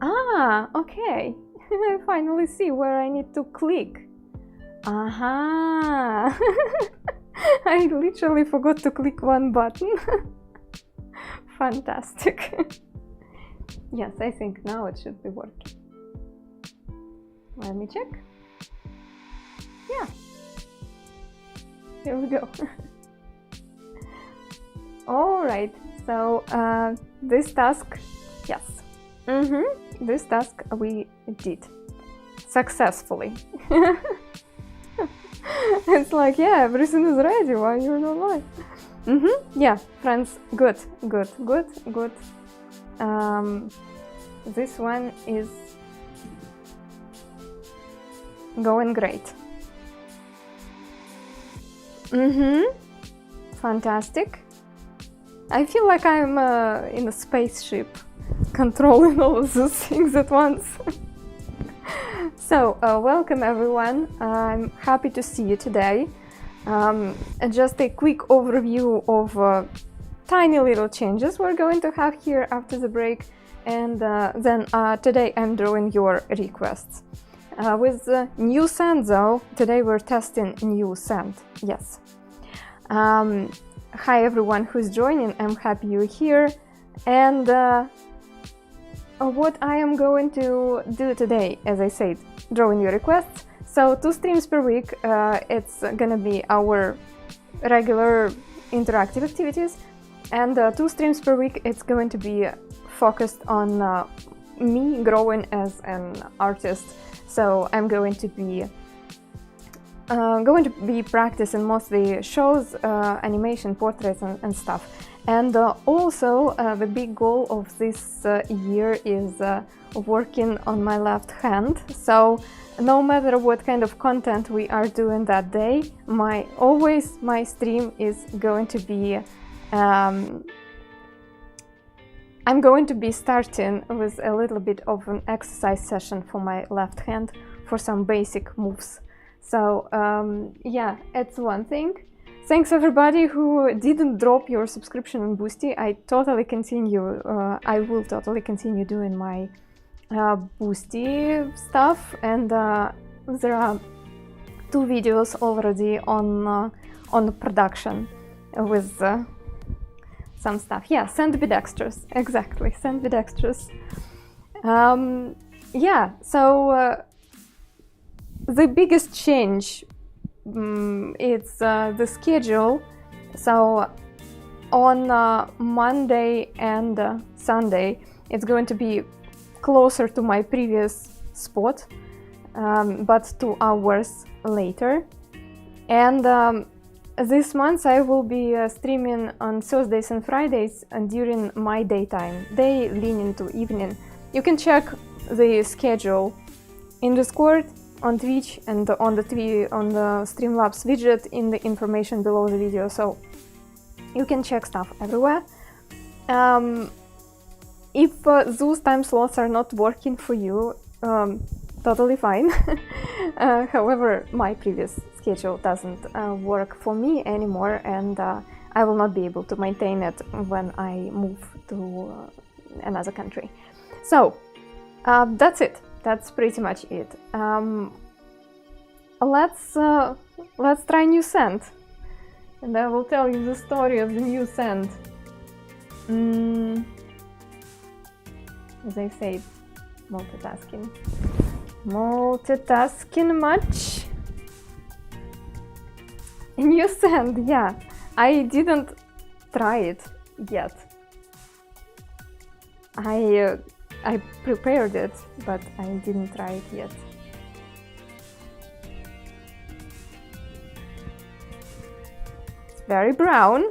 Ah, okay. I finally see where I need to click. Aha! I literally forgot to click one button. Fantastic. Yes, I think now it should be working. Let me check. Yeah. Here we go. All right. So this task, yes. This task we did successfully. It's like, yeah, everything is ready. Why you're not live? Yeah, friends, good. This one is going great. Fantastic. I feel like I'm in a spaceship controlling all of those things at once. So, welcome everyone. I'm happy to see you today. Just a quick overview of tiny little changes we're going to have here after the break, and then today I'm drawing your requests. With new sand though, today we're testing new sand, yes. Hi everyone who's joining, I'm happy you're here. And what I am going to do today, as I said, drawing your requests. So 2 streams per week, it's gonna be our regular interactive activities, and 2 streams per week it's going to be focused on me growing as an artist. So I'm going to be practicing mostly shows, animation, portraits and stuff. And also the big goal of this year is working on my left hand. So no matter what kind of content we are doing that day, my stream is going to be I'm going to be starting with a little bit of an exercise session for my left hand for some basic moves. So yeah, it's one thing. Thanks everybody who didn't drop your subscription on Boosty. I will totally continue doing my Boosty stuff, and there are 2 videos already on production with some stuff. Yeah, ambidextrous, exactly, ambidextrous. Yeah, so the biggest change it's the schedule. So on Monday and Sunday it's going to be closer to my previous spot, but 2 hours later. And this month I will be streaming on Thursdays and Fridays during my daytime, day leaning to evening. You can check the schedule in Discord, on Twitch, and on the Streamlabs widget in the information below the video, so you can check stuff everywhere. If those time slots are not working for you, totally fine. However, my previous schedule doesn't work for me anymore, and I will not be able to maintain it when I move to another country. So that's it. That's pretty much it. Let's try new sand, and I will tell you the story of the new sand. As I said, multitasking much. New sand, yeah. I didn't try it yet. I prepared it, but I didn't try it yet. It's very brown.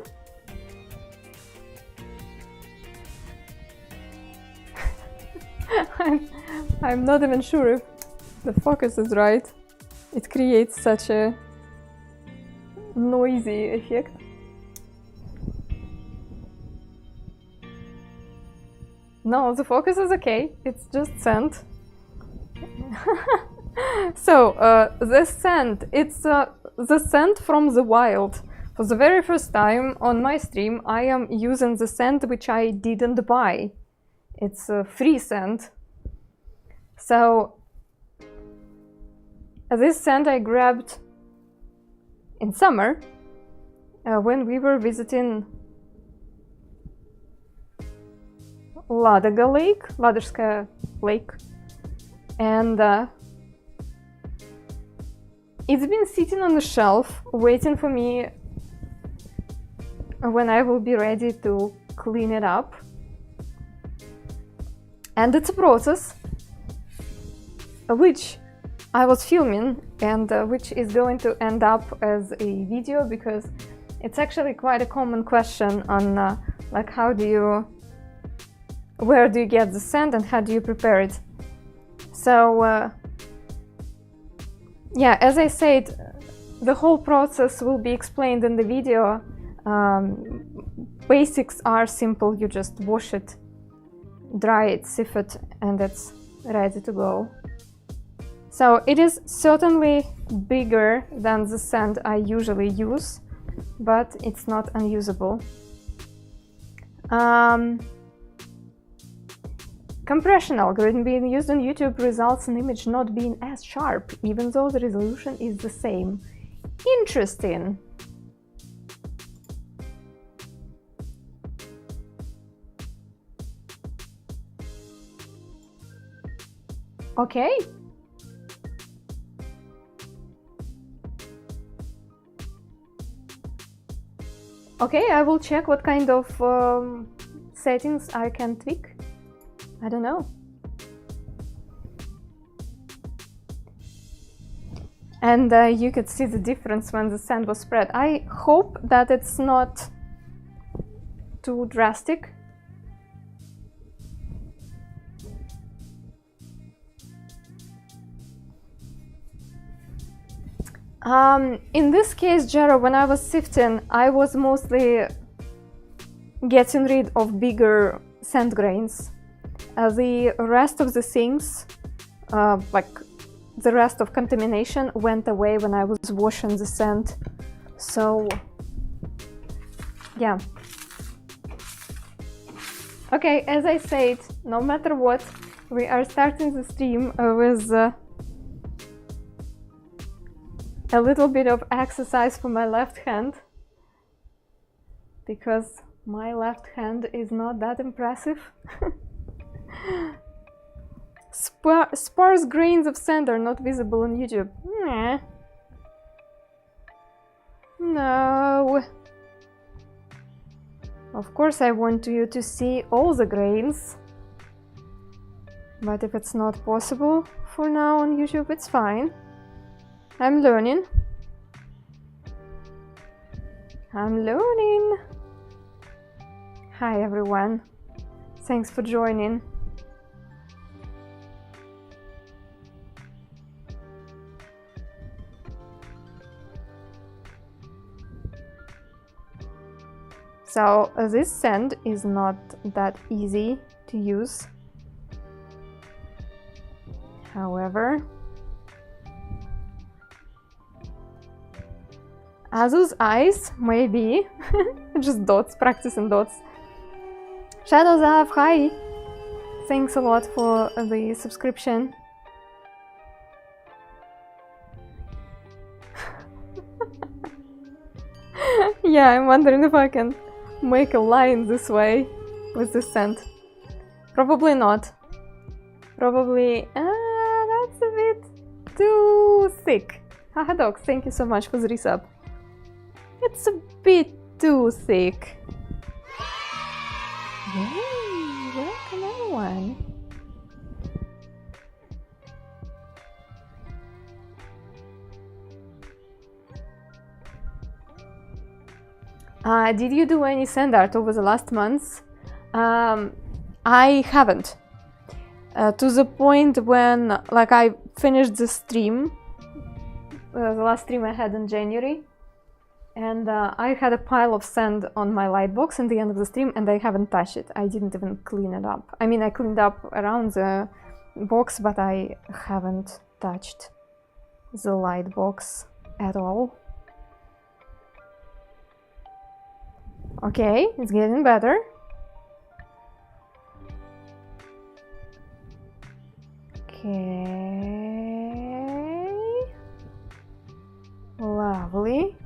I'm not even sure if the focus is right. It creates such a noisy effect. No, the focus is okay, it's just sand. So, the sand, it's the sand from the wild. For the very first time on my stream, I am using the sand which I didn't buy. It's free sand. So this sand I grabbed in summer when we were visiting Ladожskaya Lake, and it's been sitting on the shelf waiting for me when I will be ready to clean it up. And it's a process which I was filming and which is going to end up as a video, because it's actually quite a common question on like where do you get the sand and how do you prepare it. So yeah, as I said, the whole process will be explained in the video. Basics are simple. You just wash it, dry it, sieve it, and it's ready to go. So it is certainly bigger than the sand I usually use, but it's not unusable. Compression algorithm being used on YouTube results in image not being as sharp, even though the resolution is the same. Interesting. Okay. Okay, I will check what kind of settings I can tweak. I don't know. And you could see the difference when the sand was spread. I hope that it's not too drastic. In this case, Jero, when I was sifting, I was mostly getting rid of bigger sand grains. The rest of the things, like the rest of contamination, went away when I was washing the sand. So, yeah. Okay, as I said, no matter what, we are starting the stream with a little bit of exercise for my left hand, because my left hand is not that impressive. Sparse grains of sand are not visible on YouTube. Nah. No. Of course I want you to see all the grains, but if it's not possible for now on YouTube, it's fine. I'm learning. I'm learning. Hi everyone. Thanks for joining. So this sand is not that easy to use. However, Azu's eyes, maybe. Just dots, practicing dots. Shadows Av, hi! Thanks a lot for the subscription. Yeah, I'm wondering if I can make a line this way with the sand. Probably not. Probably... that's a bit too thick. Haha dogs, thank you so much for the resub. It's a bit too thick. Yay! Welcome everyone. Did you do any sand art over the last months? I haven't. To the point when, like, I finished the stream, the last stream I had in January, and I had a pile of sand on my lightbox in the end of the stream, and I haven't touched it. I didn't even clean it up. I mean, I cleaned up around the box, but I haven't touched the lightbox at all. Okay, it's getting better. Okay. Lovely.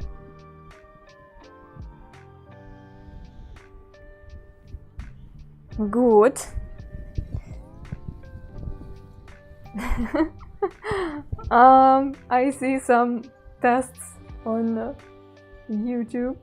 Good. I see some tests on YouTube.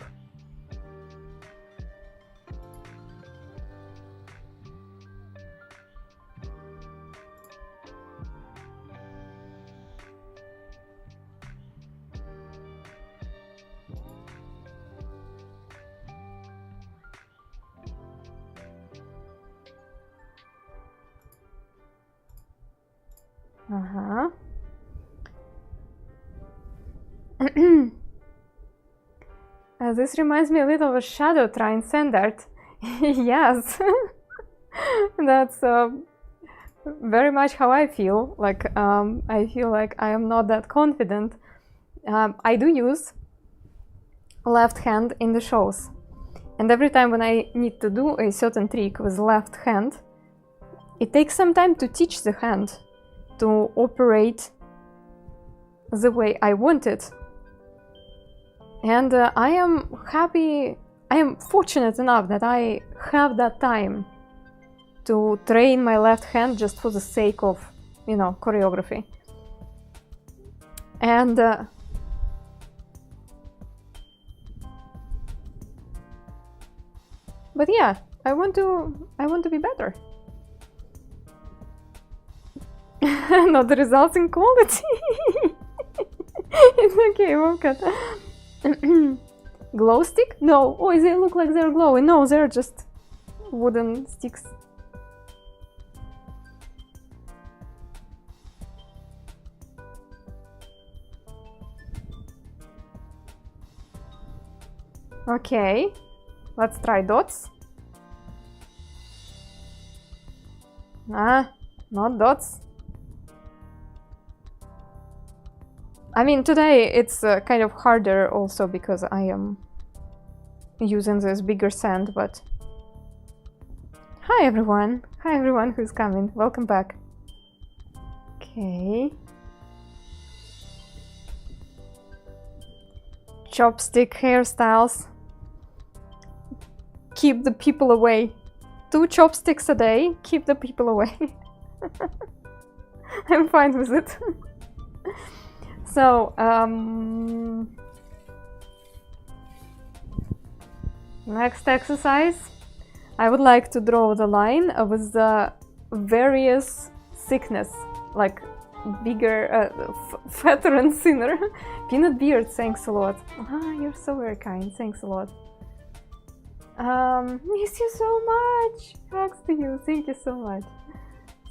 This reminds me a little of a shadow transcender. Yes, that's very much how I feel. Like I feel like I am not that confident. I do use left hand in the shows, and every time when I need to do a certain trick with left hand, it takes some time to teach the hand to operate the way I want it. And I am happy, I am fortunate enough that I have that time to train my left hand just for the sake of, you know, choreography. And but yeah, I want to be better. Not the results in quality. It's okay, Wonka. Glow stick? No. Oh, they look like they're glowing. No, they're just wooden sticks. Okay, let's try dots. Not dots. I mean, today it's kind of harder also because I am using this bigger sand, but... Hi everyone! Hi everyone who's coming. Welcome back. Okay. Chopstick hairstyles. Keep the people away. 2 chopsticks a day, keep the people away. I'm fine with it. So, next exercise, I would like to draw the line with the various thickness, like bigger, fatter and thinner. Peanut beard, thanks a lot. Ah, you're so very kind, thanks a lot. Miss you so much. Thanks to you, thank you so much.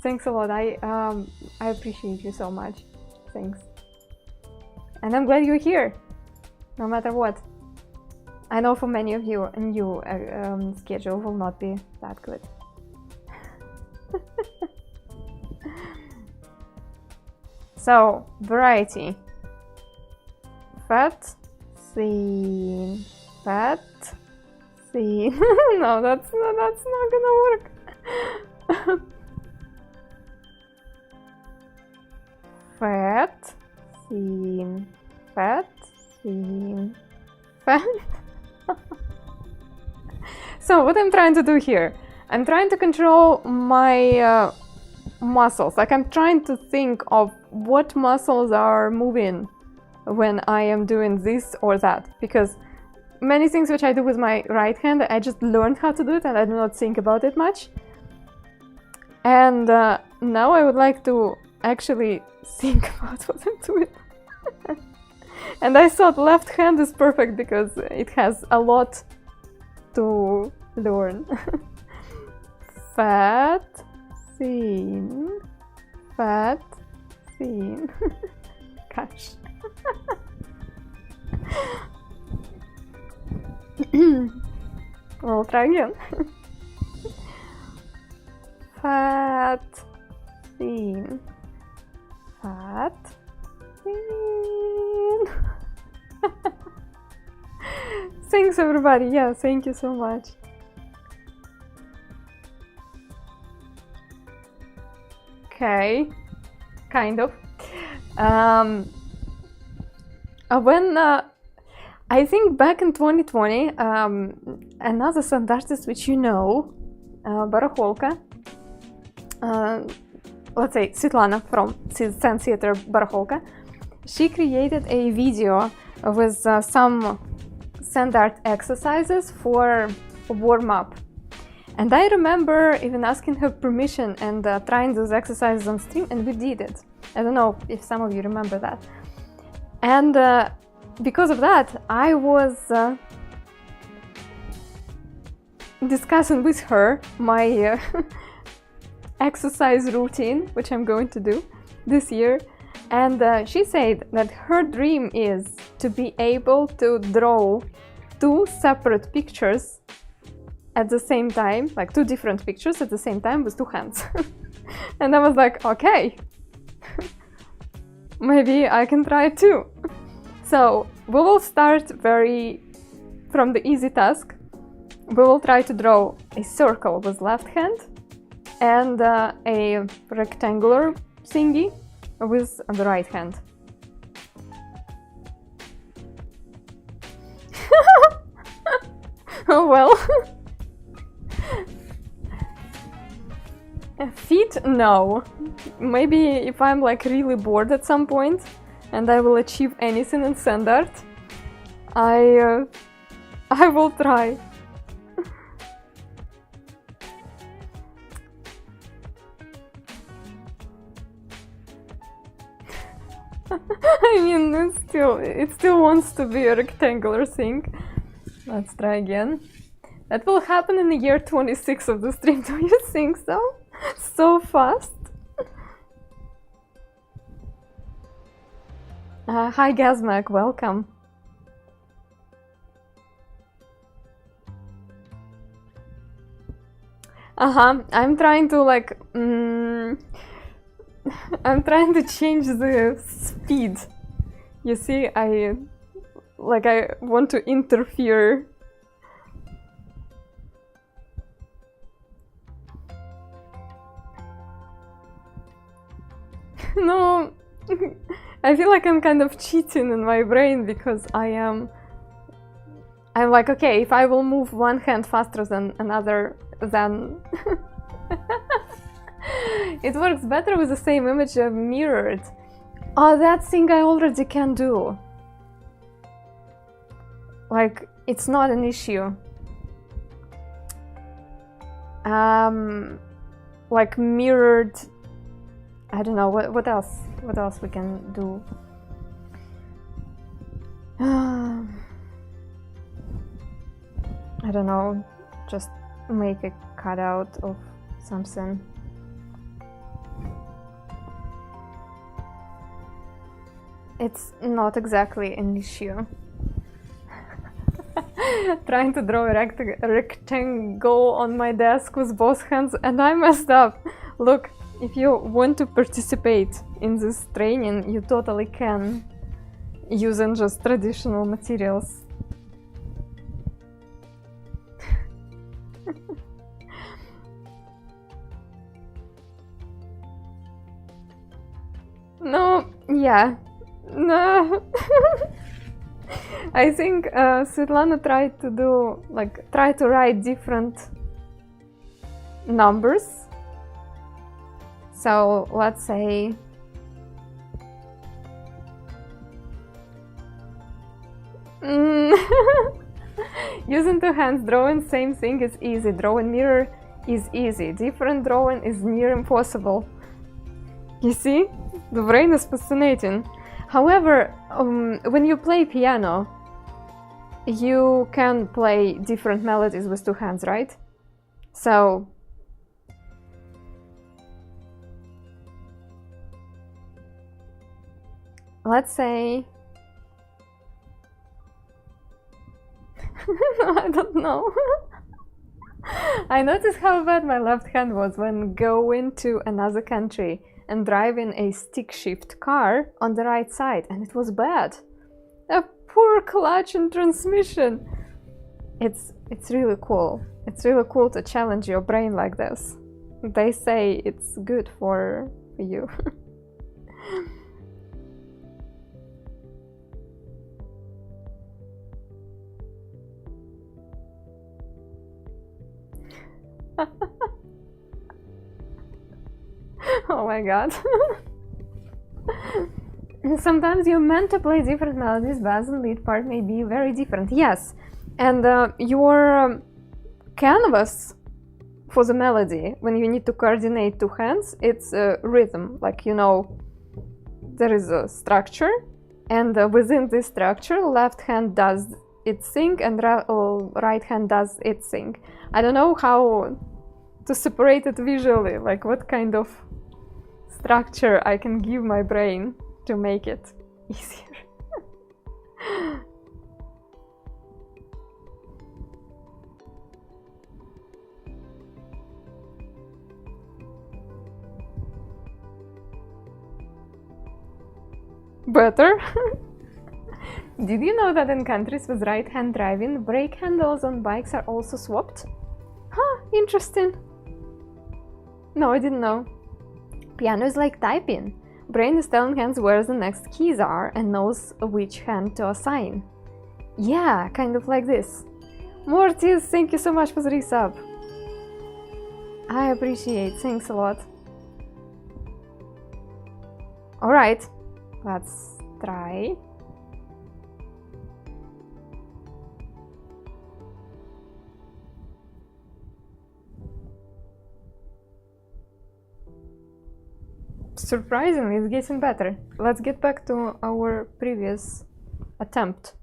Thanks a lot. I appreciate you so much. Thanks. And I'm glad you're here, no matter what. I know for many of you, a new schedule will not be that good. So, variety. Fat, thin, fat, thin. No, that's not gonna work. Fat, thin, fat, thin, fat. So what I'm trying to do here, I'm trying to control my muscles. Like I'm trying to think of what muscles are moving when I am doing this or that, because many things which I do with my right hand, I just learned how to do it and I do not think about it much. And now I would like to actually think about what I'm doing. And I thought left hand is perfect because it has a lot to learn. Fat, thin, fat, thin. Gosh. We'll try again. Fat, thin, fat, thin. Thanks everybody, yeah, thank you so much. Okay, kind of. When I think back in 2020, another sound artist which you know, Baracholka, let's say Svetlana from Sand Theater Baracholka, she created a video with some sand art exercises for warm-up. And I remember even asking her permission and trying those exercises on stream, and we did it. I don't know if some of you remember that. And because of that, I was discussing with her my exercise routine, which I'm going to do this year. And she said that her dream is to be able to draw 2 separate pictures at the same time, like 2 different pictures at the same time with 2 hands. And I was like, okay, maybe I can try it too. So we will start from the easy task. We will try to draw a circle with left hand and a rectangular thingy with the right hand. Oh well. Feet? No. Maybe if I'm like really bored at some point and I will achieve anything in sand art, I will try. I mean, it still wants to be a rectangular thing. Let's try again. That will happen in the year 26 of the stream. Do you think so? So fast. Hi Gazmak, welcome. I'm trying to like I'm trying to change the speed. You see, I want to interfere. No, I feel like I'm kind of cheating in my brain because I'm like, okay, if I will move one hand faster than another, then it works better with the same image mirrored. Oh, that thing I already can do. Like, it's not an issue. Like mirrored. I don't know what else we can do. I don't know, just make a cutout of something. It's not exactly an issue. Trying to draw a rectangle on my desk with both hands, and I messed up. Look, if you want to participate in this training, you totally can, using just traditional materials. No, yeah, no. I think Svetlana tried to write different numbers. So let's say using 2 hands, drawing same thing is easy. Drawing mirror is easy. Different drawing is near impossible. You see? The brain is fascinating. However, when you play piano, you can play different melodies with 2 hands, right? So let's say I don't know. I noticed how bad my left hand was when going to another country and driving a stick shift car on the right side, and it was bad. A poor clutch and transmission. It's really cool. It's really cool to challenge your brain like this. They say it's good for you. Oh my god. Sometimes you're meant to play different melodies, bass and lead part may be very different. Yes, and your canvas for the melody, when you need to coordinate two hands, it's a rhythm. Like, you know, there is a structure, and within this structure, left hand does its thing and right hand does its thing. I don't know how to separate it visually, like what kind of structure I can give my brain to make it easier. Better? Did you know that in countries with right-hand driving, brake handles on bikes are also swapped? Huh, interesting. No, I didn't know. Piano is like typing. Brain is telling hands where the next keys are and knows which hand to assign. Yeah, kind of like this. Mortis, thank you so much for the resub. I appreciate, thanks a lot. Alright, let's try. Surprisingly, it's getting better. Let's get back to our previous attempt.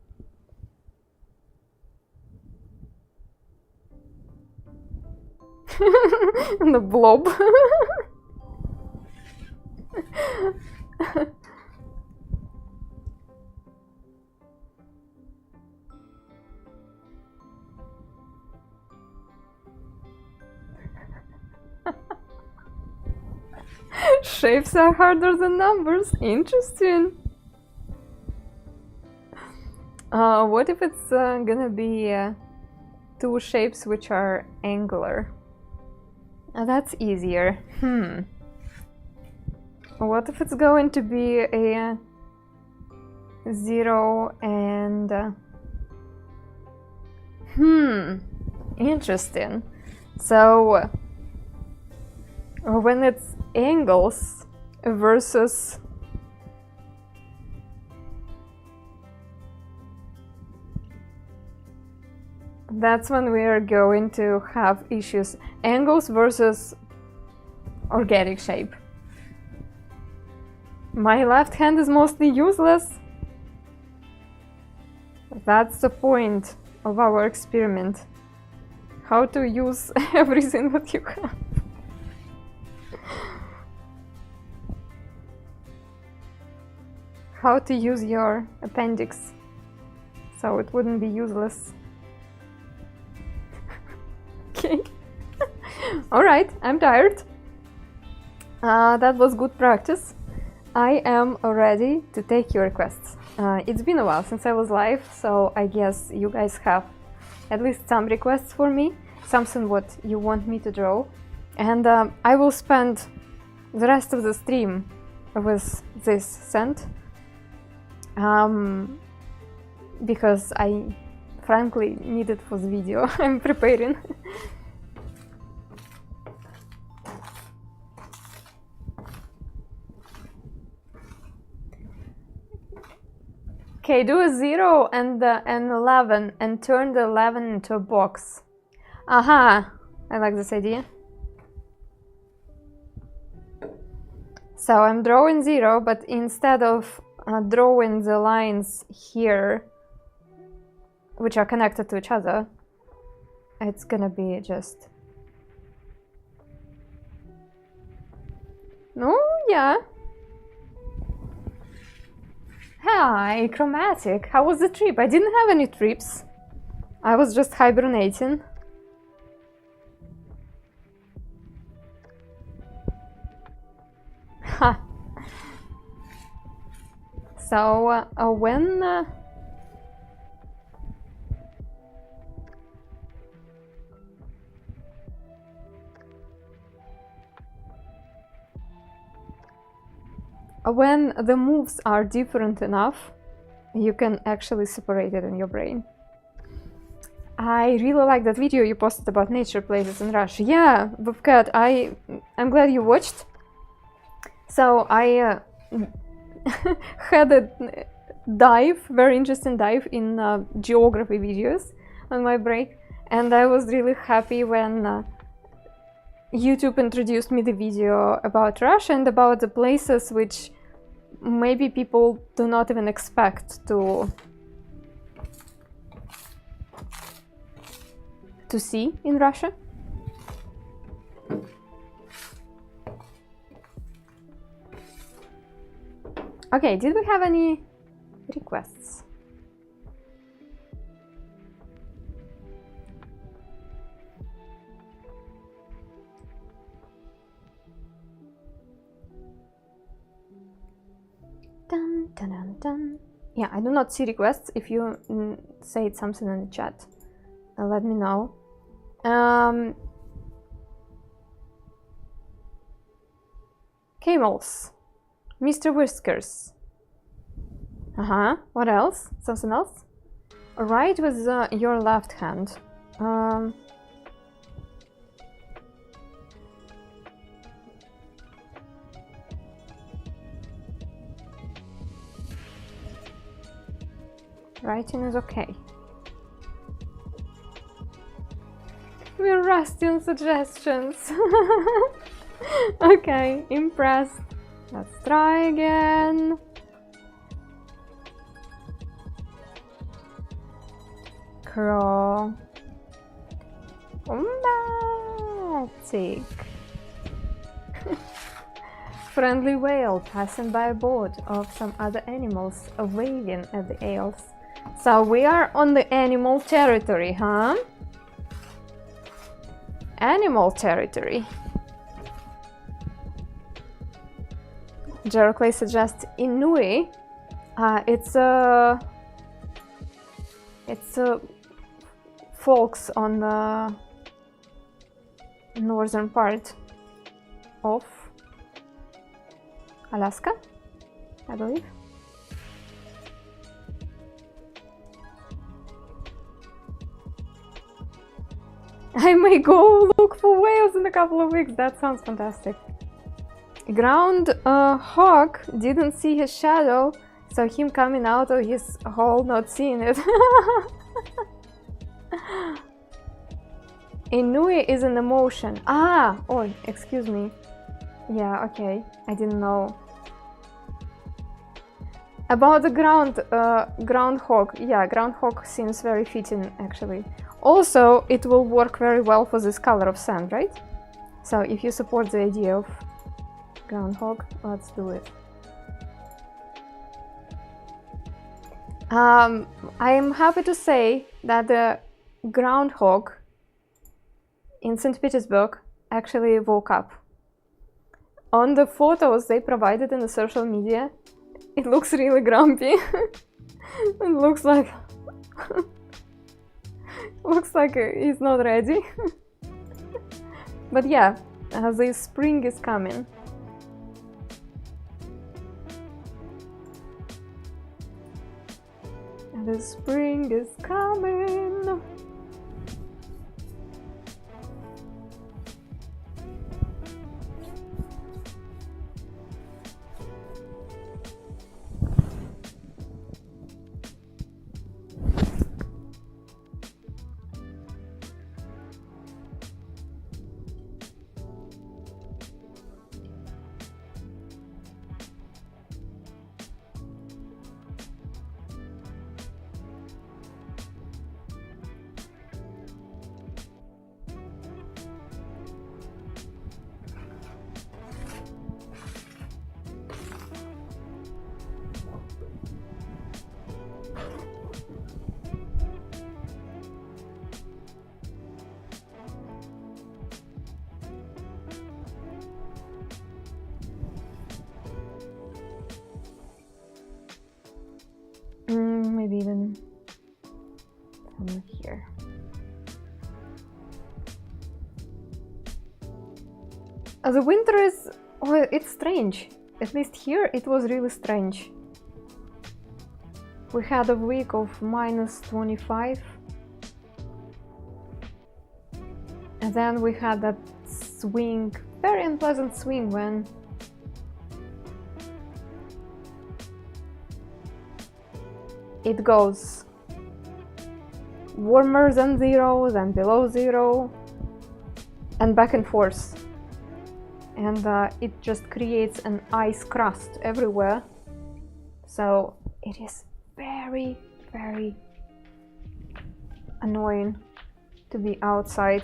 The blob. Shapes are harder than numbers. Interesting. What if it's gonna be two shapes which are angular? That's easier. What if it's going to be a 0 and... Interesting. So, when it's angles versus... That's when we are going to have issues. Angles versus organic shape. My left hand is mostly useless. That's the point of our experiment. How to use everything that you have. How to use your appendix so it wouldn't be useless. Okay. Alright, I'm tired. That was good practice. I am ready to take your requests. It's been a while since I was live, so I guess you guys have at least some requests for me, something what you want me to draw. And I will spend the rest of the stream with this scent. Because I frankly need it for the video I'm preparing. Okay, do a 0 and an 11 and turn the 11 into a box. Aha! I like this idea. So I'm drawing 0, but instead of drawing the lines here, which are connected to each other, it's gonna be just... No, yeah. Hi, Chromatic. How was the trip? I didn't have any trips. I was just hibernating. Ha. So, when... when the moves are different enough, you can actually separate it in your brain. I really like that video you posted about nature places in Russia. Yeah, Bobcat, I'm glad you watched. So I had a very interesting dive in geography videos on my break, and I was really happy when YouTube introduced me the video about Russia and about the places which maybe people do not even expect to see in Russia. Okay, did we have any requests? Dun, dun, dun, dun. Yeah, I do not see requests. If you say something in the chat, let me know. Camels, Mr. Whiskers. What else? Something else? Right with your left hand. Writing is okay. We're rusty on suggestions. Okay, impressed. Let's try again. Chromatic. Friendly whale passing by a boat of some other animals waving at the ales. So we are on the animal territory, huh? Animal territory. Jeroclay suggests Inui. It's folks on the northern part of Alaska, I believe. I may go look for whales in a couple of weeks. That sounds fantastic. Ground hog didn't see his shadow, so him coming out of his hole not seeing it. Inui is an emotion. Oh, excuse me. Yeah, okay. I didn't know. About the groundhog. Yeah, groundhog seems very fitting, actually. Also, it will work very well for this color of sand, right? So if you support the idea of groundhog, let's do it. I am happy to say that the groundhog in St. Petersburg actually woke up. On the photos they provided in the social media, it looks really grumpy. It looks like he's not ready. But yeah, the spring is coming. The spring is coming. Maybe even from here. The winter is... oh, it's strange. At least here it was really strange. We had a week of -25. And then we had that swing, very unpleasant swing when it goes warmer than 0, then below 0, and back and forth. And it just creates an ice crust everywhere. So it is very, very annoying to be outside.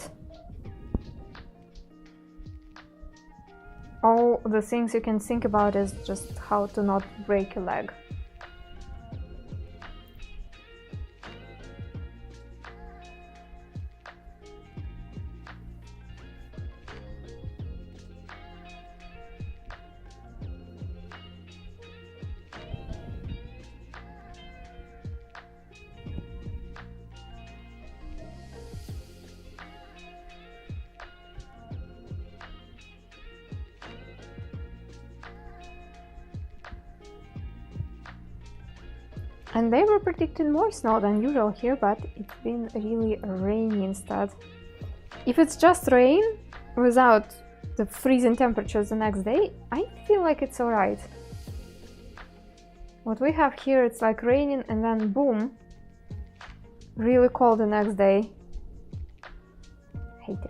All the things you can think about is just how to not break a leg. And they were predicting more snow than usual here, but it's been really rainy instead. If it's just rain, without the freezing temperatures the next day, I feel like it's alright. What we have here, it's like raining and then boom, really cold the next day. Hate it.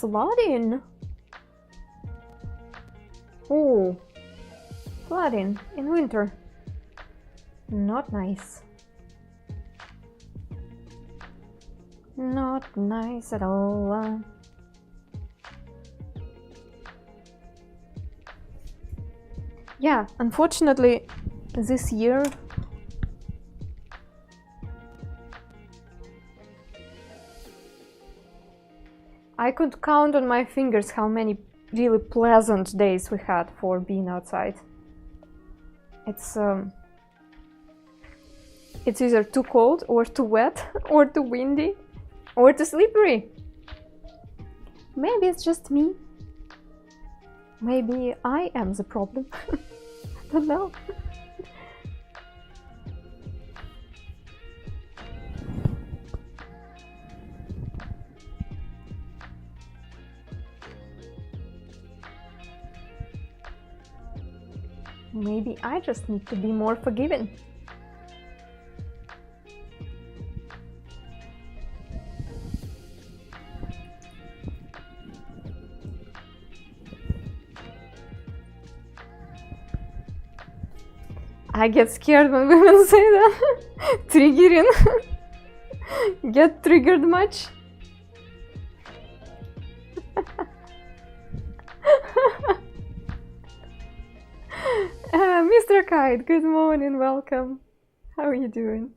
Flooding. Oh, flooding in winter. Not nice. Not nice at all. Yeah, unfortunately, this year I could count on my fingers how many really pleasant days we had for being outside. It's either too cold or too wet or too windy or too slippery. Maybe it's just me. Maybe I am the problem. I don't know. Maybe I just need to be more forgiving. I get scared when women say that. Triggering. Get triggered much? Mr. Kite, good morning, welcome. How are you doing?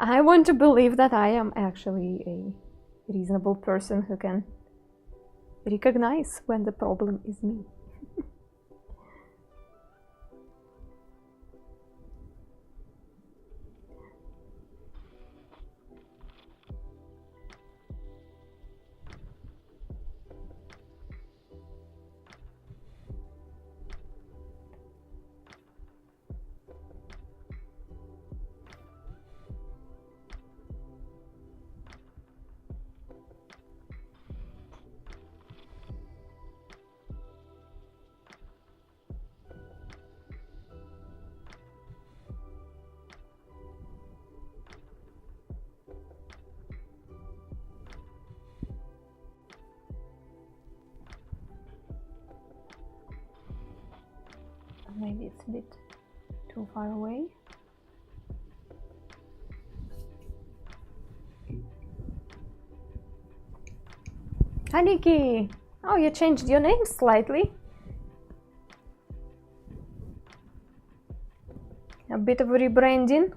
I want to believe that I am actually a reasonable person who can recognize when the problem is me. Maybe it's a bit too far away. Hi Nikki! Oh, you changed your name slightly. A bit of rebranding.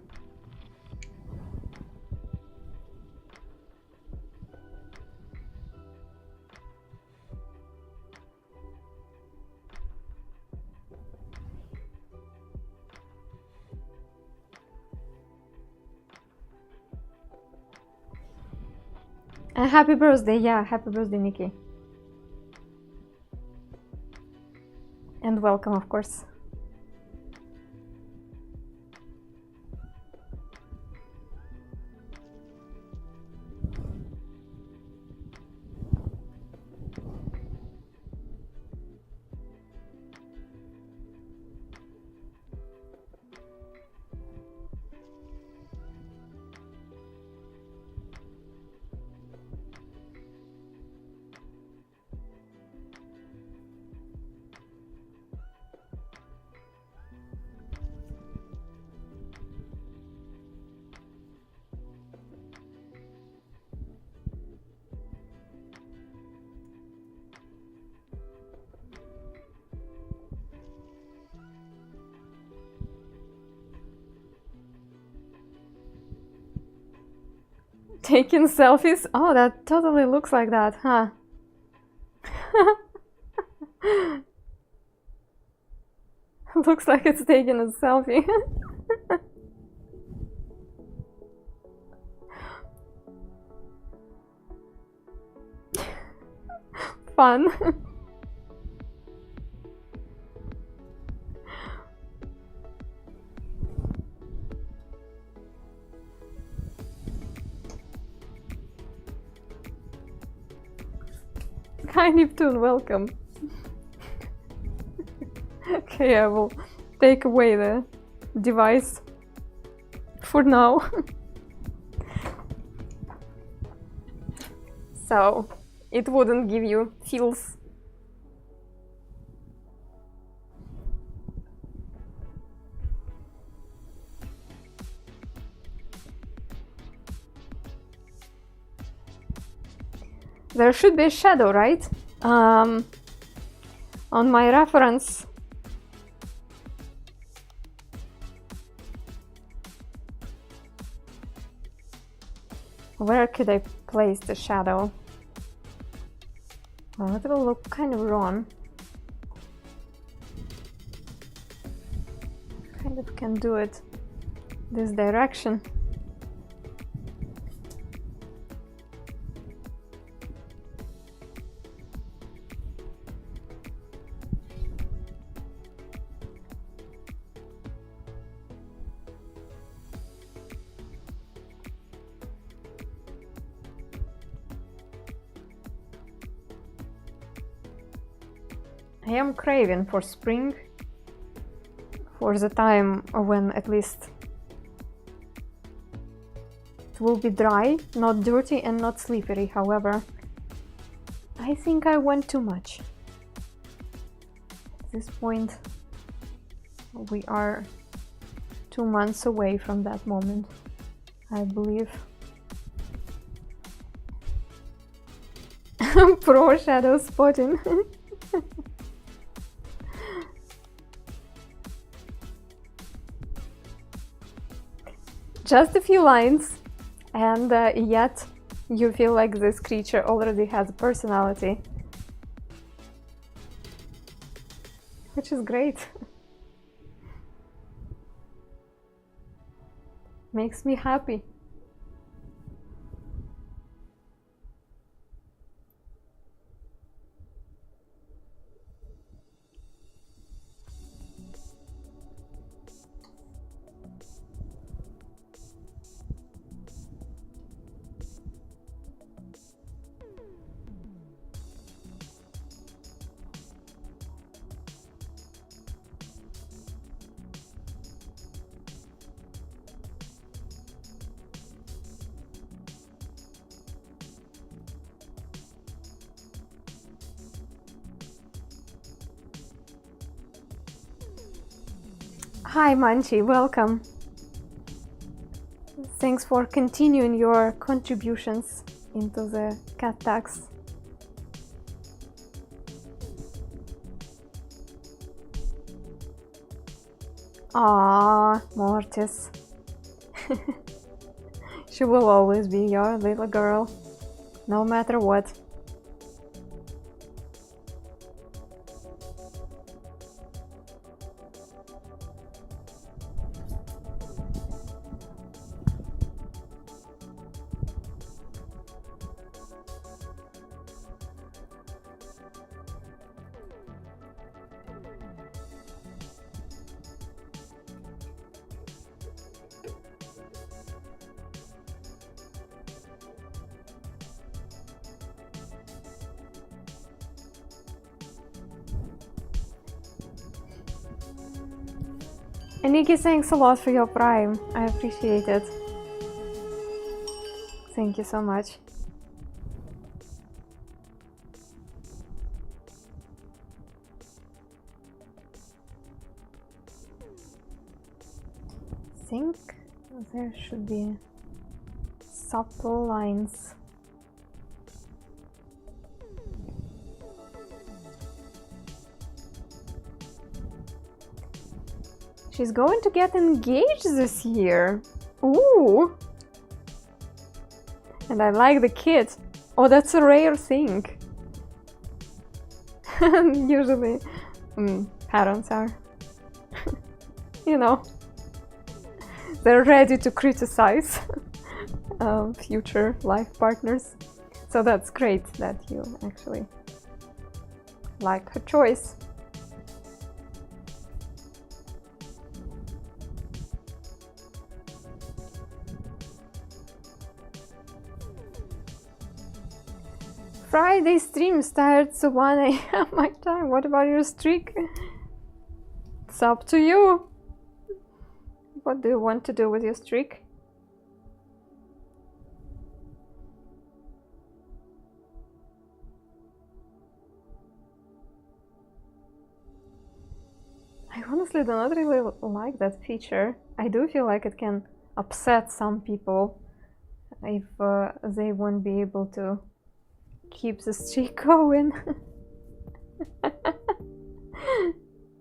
And happy birthday, yeah, happy birthday, Nikki. And welcome, of course. Taking selfies? Oh, that totally looks like that, huh? Looks like it's taking a selfie. Fun. Hi Neptune, welcome. Okay, I will take away the device for now. So it wouldn't give you feels. There should be a shadow, right? On my reference. Where could I place the shadow? Well, it will look kind of wrong. Kind of can do it this direction. I am craving for spring, for the time when at least it will be dry, not dirty and not slippery. However, I think I went too much. At this point, we are 2 months away from that moment, I believe. Pro shadow spotting. Just a few lines, and yet you feel like this creature already has a personality, which is great. Makes me happy. Hi Manchi, welcome. Thanks for continuing your contributions into the cat tax. Ah, Mortis. She will always be your little girl, no matter what. And Nikki, thanks a lot for your Prime. I appreciate it. Thank you so much. I think there should be subtle lines. She's going to get engaged this year. Ooh! And I like the kid. Oh, that's a rare thing. Usually, parents are, you know, they're ready to criticize future life partners. So that's great that you actually like her choice. Friday stream starts 1 AM my time. What about your streak? It's up to you. What do you want to do with your streak? I honestly do not really like that feature. I do feel like it can upset some people if they won't be able to keep the streak going.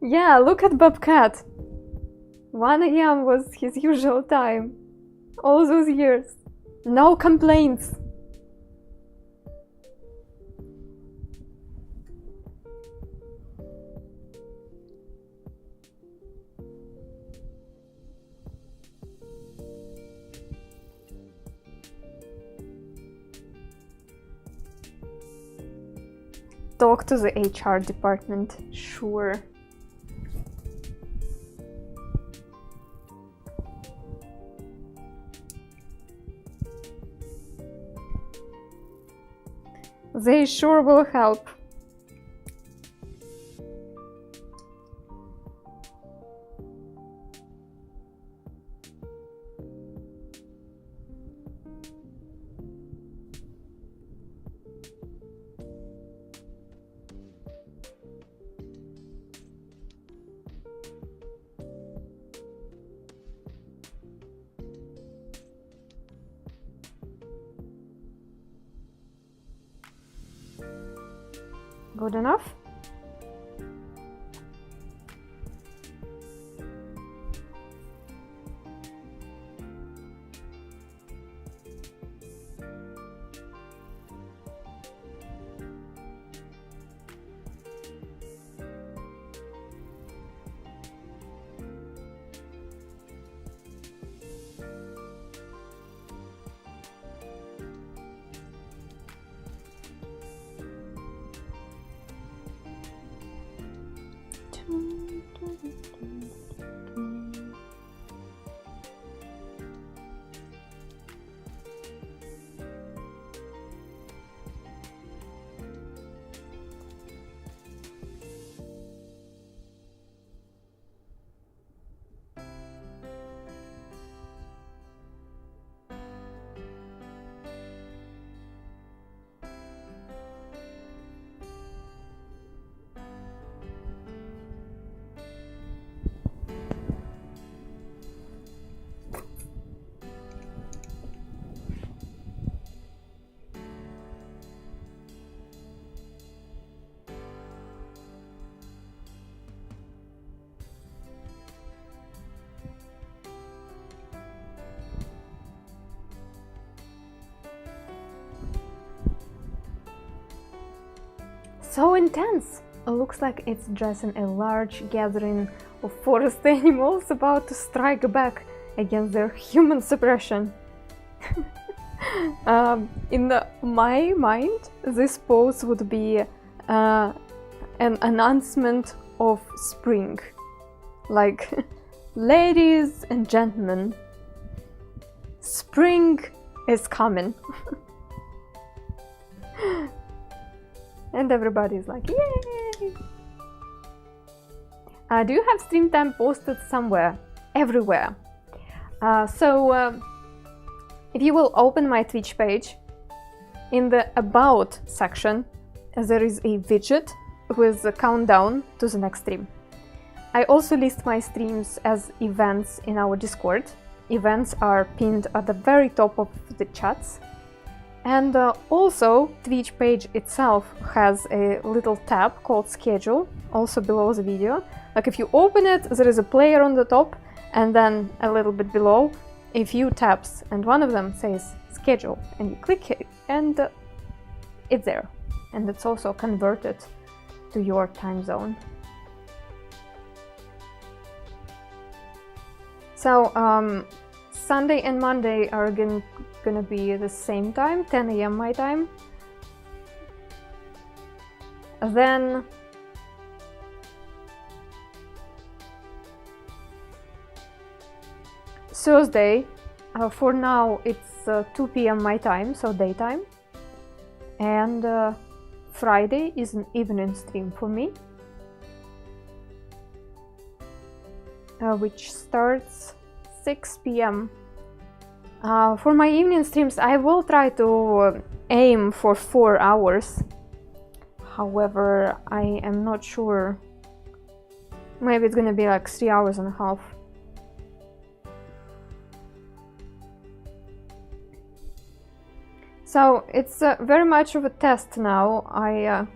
Yeah, look at Bobcat. 1 AM was his usual time. All those years. No complaints. Talk to the HR department, sure. They sure will help. Good enough? So intense! It looks like it's just a large gathering of forest animals about to strike back against their human suppression. In my mind, this pose would be an announcement of spring. Like, ladies and gentlemen, spring is coming. And everybody's like, yay! Do you have stream time posted somewhere? everywhere. If you will open my Twitch page, in the About section, there is a widget with a countdown to the next stream. I also list my streams as events in our Discord. Events are pinned at the very top of the chats. And also, Twitch page itself has a little tab called Schedule, also below the video. Like if you open it, there is a player on the top, and then a little bit below, a few tabs, and one of them says Schedule, and you click it, and it's there. And it's also converted to your time zone. So, Sunday and Monday are gonna be the same time, 10 a.m. my time. Then Thursday, for now it's 2 p.m. my time, so daytime. And Friday is an evening stream for me, which starts 6 p.m. For my evening streams, I will try to aim for 4 hours. However, I am not sure. Maybe it's gonna be like 3 hours and a half. So it's very much of a test now.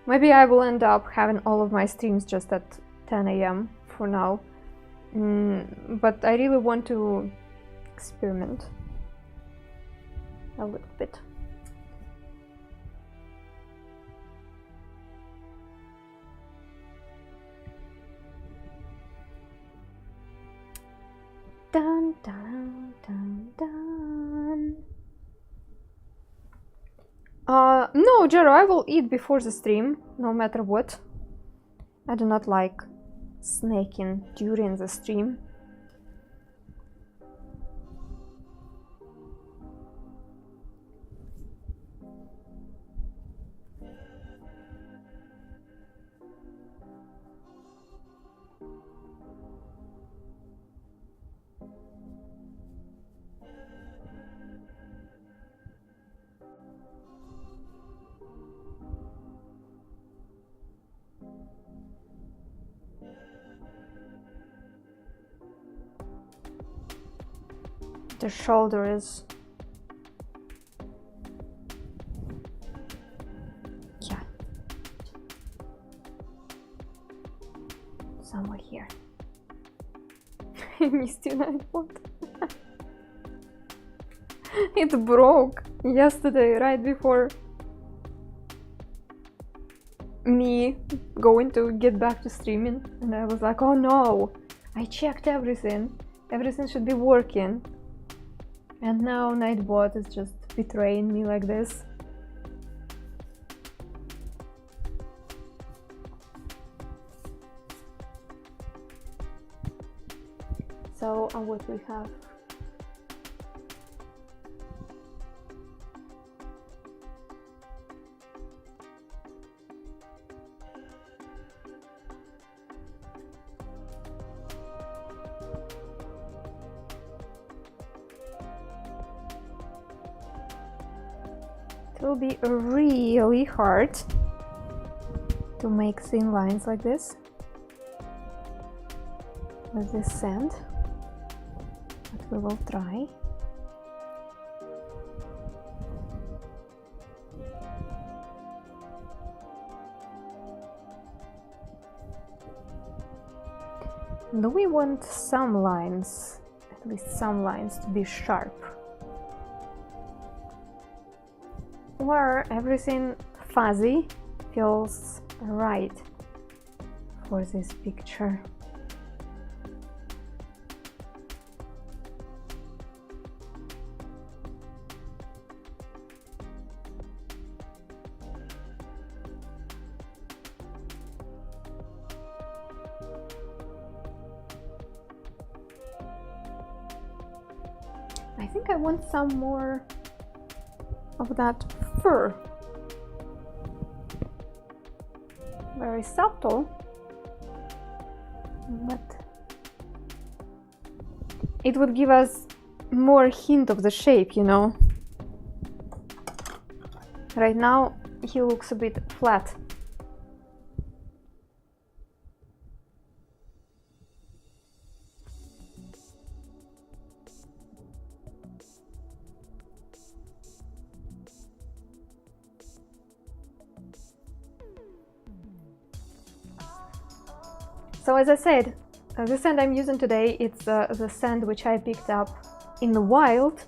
Maybe I will end up having all of my streams just at 10 a.m. for now. But I really want to experiment a little bit. Dun, dun, dun, dun. No, Jero, I will eat before the stream, no matter what. I do not like snacking during the stream. The shoulder is... yeah. Somewhere here. I missed you, Nightbot. It broke yesterday, right before me going to get back to streaming. And I was like, oh no! I checked everything. Everything should be working. And now Nightbot is just betraying me like this. So, what we have? It will be really hard to make thin lines like this with this sand, but we will try. Do we want some lines, at least some lines, to be sharp? Or everything fuzzy feels right for this picture? I think I want some more of that fur. Very subtle, but it would give us more hint of the shape, you know. Right now he looks a bit flat. So as I said, the sand I'm using today, it's the sand which I picked up in the wild,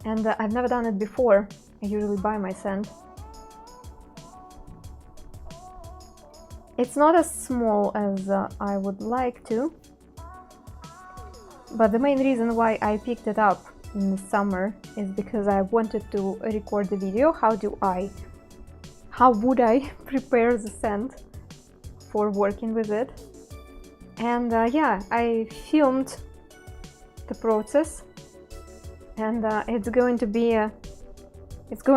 and I've never done it before. I usually buy my sand. It's not as small as I would like to, but the main reason why I picked it up in the summer is because I wanted to record the video. How would I prepare the sand for working with it? And yeah, I filmed the process, and it's going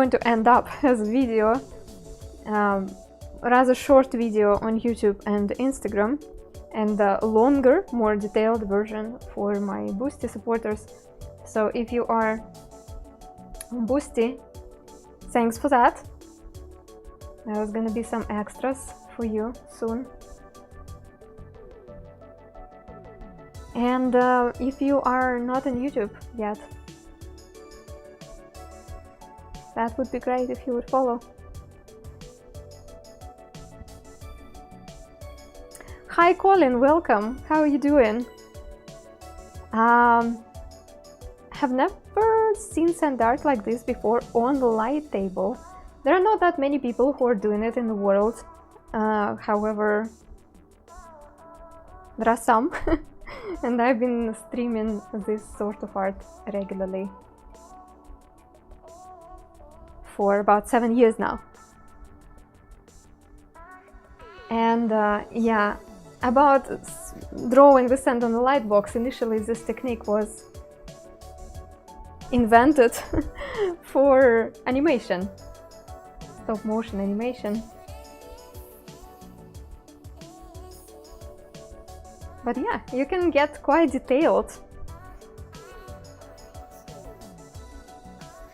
to end up as a video, rather short video on YouTube and Instagram, and a longer, more detailed version for my Boosty supporters. So if you are on Boosty, thanks for that. There's gonna be some extras for you soon. And if you are not on YouTube yet, that would be great if you would follow. Hi Colin, welcome. How are you doing? Have never seen sand art like this before on the light table. There are not that many people who are doing it in the world. However, there are some. And I've been streaming this sort of art regularly for about 7 years now. And yeah, about drawing the sand on the lightbox, initially this technique was invented for animation, stop motion animation. But yeah, you can get quite detailed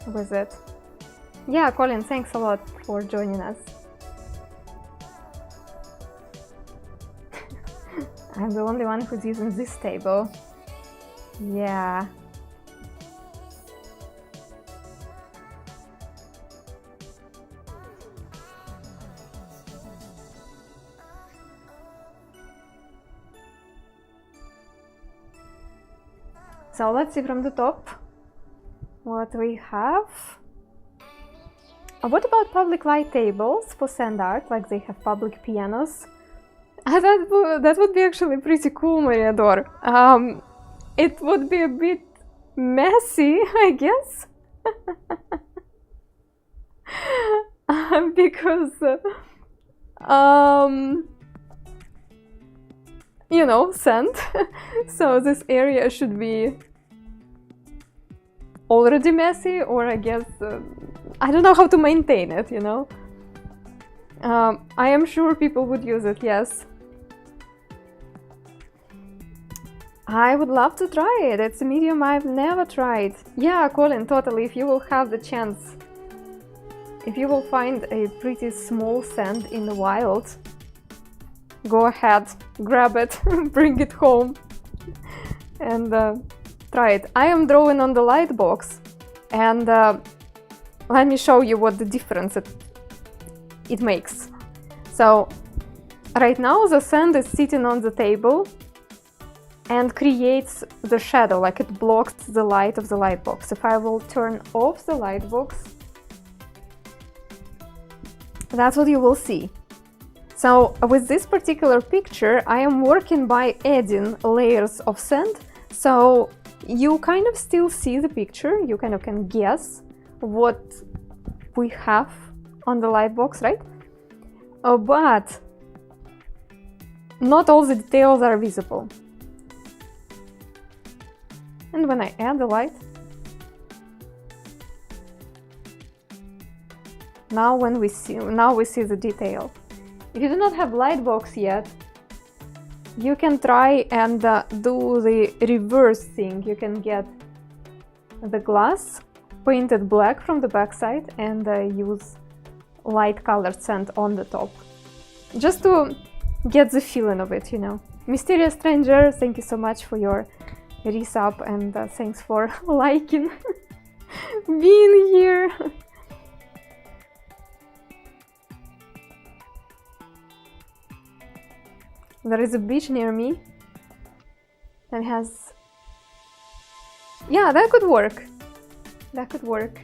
with it. Yeah, Colin, thanks a lot for joining us. I'm the only one who's using this table. Yeah. So let's see from the top what we have. What about public light tables for sand art, like they have public pianos? That would be actually pretty cool, Mariador. It would be a bit messy, I guess. Because you know, sand. So this area should be already messy, or I guess I don't know how to maintain it, you know. I am sure people would use it, yes. I would love to try it. It's a medium I've never tried. Yeah, Colin, totally. If you will have the chance, if you will find a pretty small sand in the wild, go ahead, grab it, bring it home, and try it. I am drawing on the lightbox, and let me show you what the difference it makes. So right now the sand is sitting on the table and creates the shadow, like it blocks the light of the lightbox. If I will turn off the lightbox, that's what you will see. So with this particular picture, I am working by adding layers of sand, so you kind of still see the picture, you kind of can guess what we have on the lightbox, right? But not all the details are visible. And when I add the light, now we see the detail. If you do not have lightbox yet, you can try and do the reverse thing. You can get the glass painted black from the backside and use light colored sand on the top, just to get the feeling of it, you know. Mysterious Stranger, thank you so much for your resub, and thanks for liking being here. There is a beach near me that has... Yeah, that could work. That could work.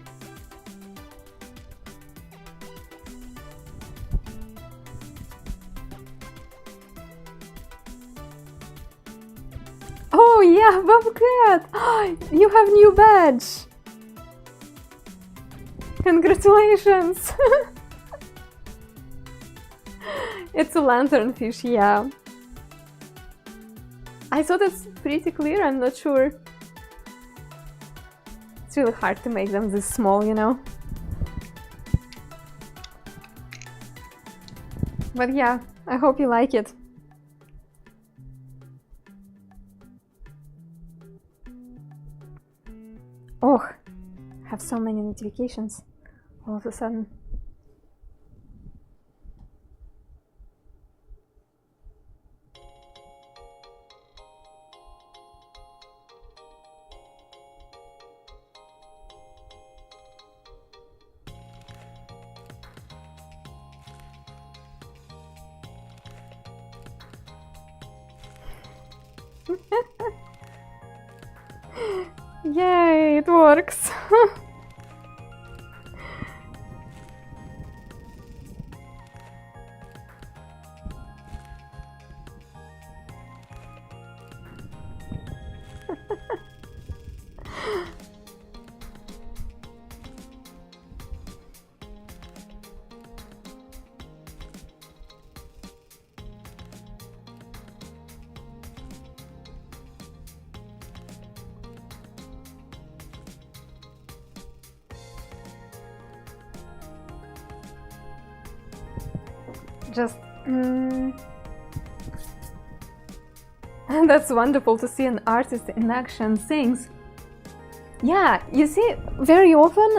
Oh yeah, Bobcat! You have new badge! Congratulations! It's a lanternfish, yeah. I thought it's pretty clear, I'm not sure. It's really hard to make them this small, you know. But yeah, I hope you like it. Oh, I have so many notifications all of a sudden. Yay, it works! Just that's wonderful to see an artist in action. Thanks. Yeah, you see, very often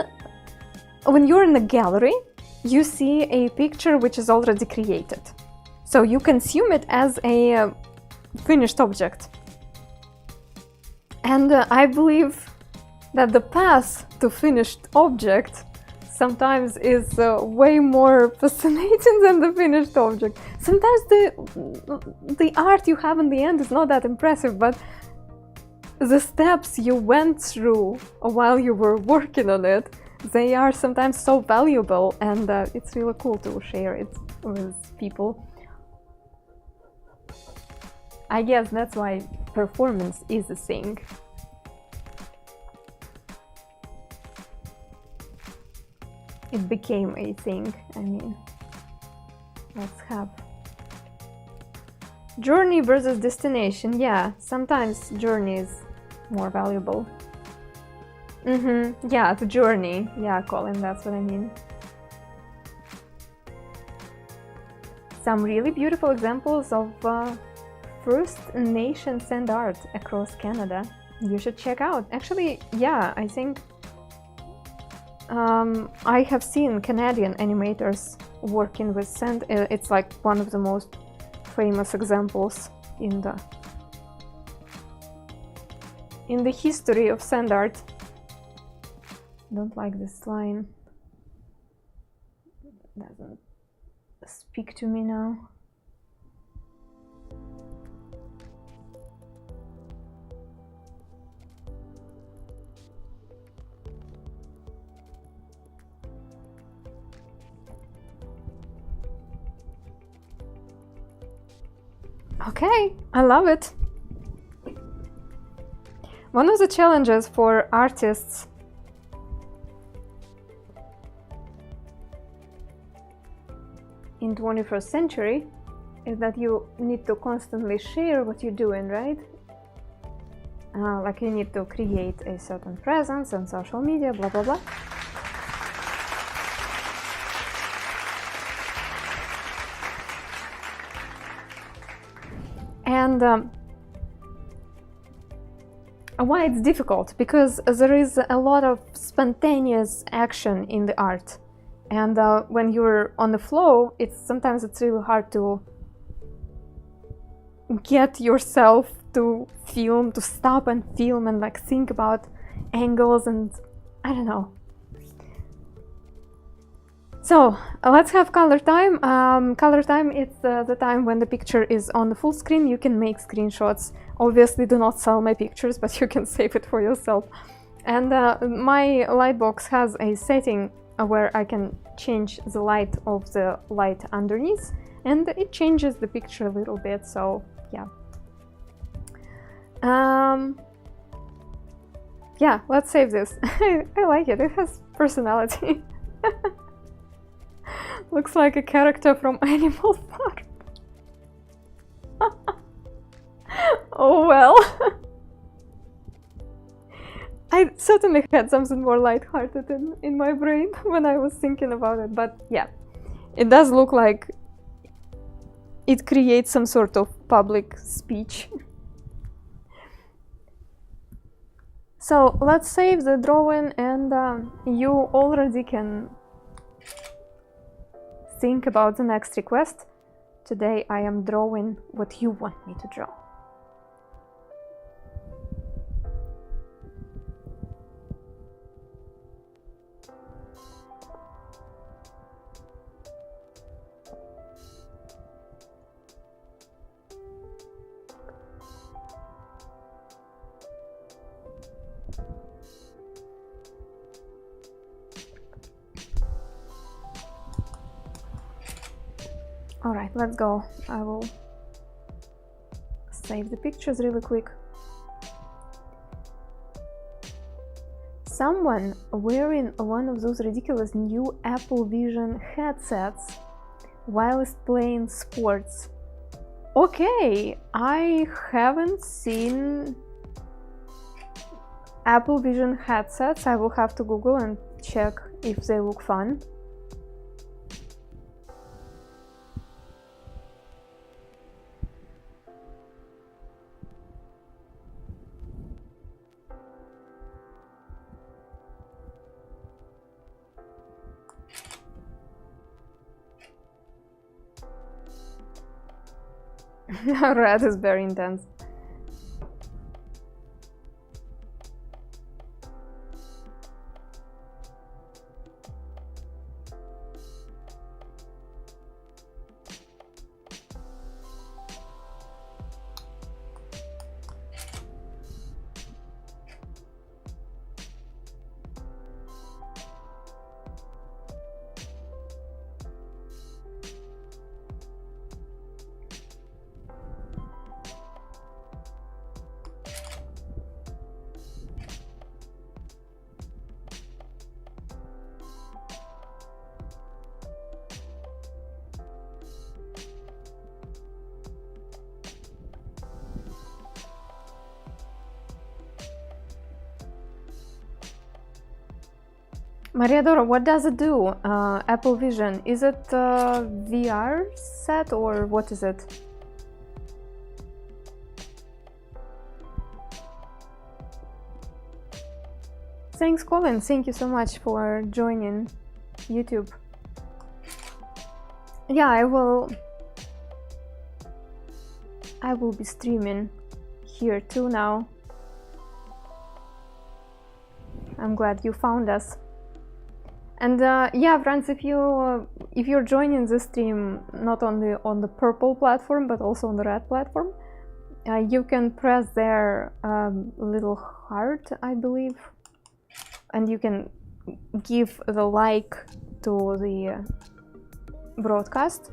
when you're in a gallery, you see a picture which is already created, so you consume it as a finished object. And I believe that the path to finished object sometimes is way more fascinating than the finished object. Sometimes the art you have in the end is not that impressive, but the steps you went through while you were working on it, they are sometimes so valuable, and it's really cool to share it with people. I guess that's why performance is a thing. It became a thing, I mean. Let's have journey versus destination. Yeah, sometimes journey is more valuable. Yeah, the journey. Yeah, Colin, that's what I mean. Some really beautiful examples of First Nation sand art across Canada. You should check out. Actually, yeah, I think I have seen Canadian animators working with sand. It's like one of the most famous examples in the history of sand art. Don't like this line. Doesn't speak to me now. Okay, I love it. One of the challenges for artists in 21st century is that you need to constantly share what you're doing, right? Like you need to create a certain presence on social media, blah blah blah. And why it's difficult? Because there is a lot of spontaneous action in the art, and when you're on the flow, sometimes it's really hard to get yourself to film, to stop and film and like think about angles, and I don't know. So let's have color time. Color time, it's the time when the picture is on the full screen. You can make screenshots. Obviously do not sell my pictures, but you can save it for yourself. And my lightbox has a setting where I can change the light of the light underneath, and it changes the picture a little bit, so yeah. Yeah, let's save this. I like it, it has personality. Looks like a character from Animal Farm. Oh well. I certainly had something more lighthearted in my brain when I was thinking about it, but yeah, it does look like it creates some sort of public speech. So let's save the drawing, and you already can think about the next request. Today I am drawing what you want me to draw. Alright, let's go. I will save the pictures really quick. Someone wearing one of those ridiculous new Apple Vision headsets while playing sports. Okay, I haven't seen Apple Vision headsets. I will have to Google and check if they look fun. Red is very intense. Maria Dora, what does it do? Apple Vision, is it a VR set or what is it? Thanks, Colin. Thank you so much for joining YouTube. Yeah, I will be streaming here too now. I'm glad you found us. And yeah, friends, if you're joining the stream not only on the purple platform but also on the red platform, you can press their little heart, I believe, and you can give the like to the broadcast,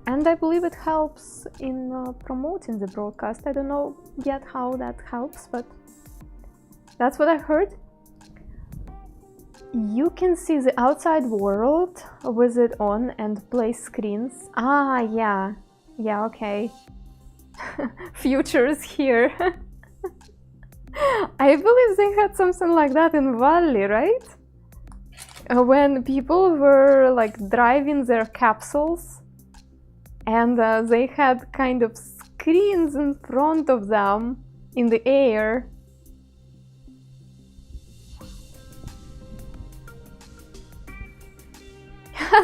and I believe it helps in promoting the broadcast. I don't know yet how that helps, but that's what I heard. You can see the outside world with it on and play screens. Ah, yeah. Yeah, okay. Future is here. I believe they had something like that in Valley, right? When people were like driving their capsules and they had kind of screens in front of them in the air.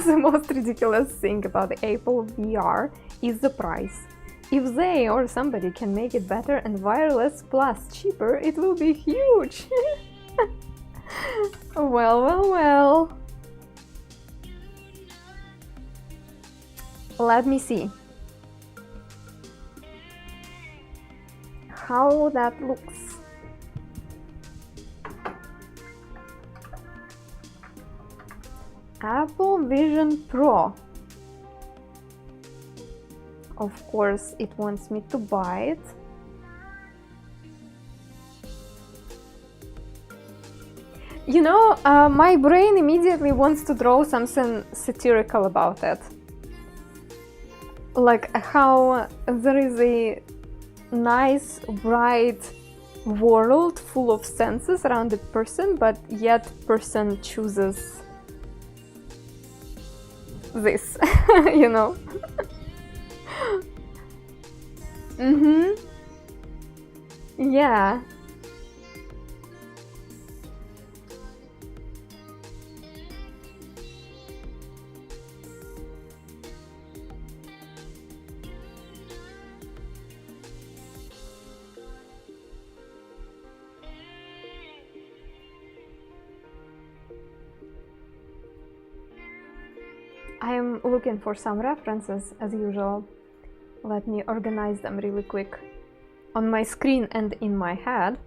The most ridiculous thing about the Apple VR is the price. If they or somebody can make it better and wireless plus cheaper, it will be huge. Well, well, well. Let me see how that looks. Apple Vision Pro. Of course, it wants me to buy it. You know, my brain immediately wants to draw something satirical about it. Like how there is a nice, bright world full of senses around the person, but yet person chooses this, you know. Yeah. I'm looking for some references as usual. Let me organize them really quick on my screen and in my head.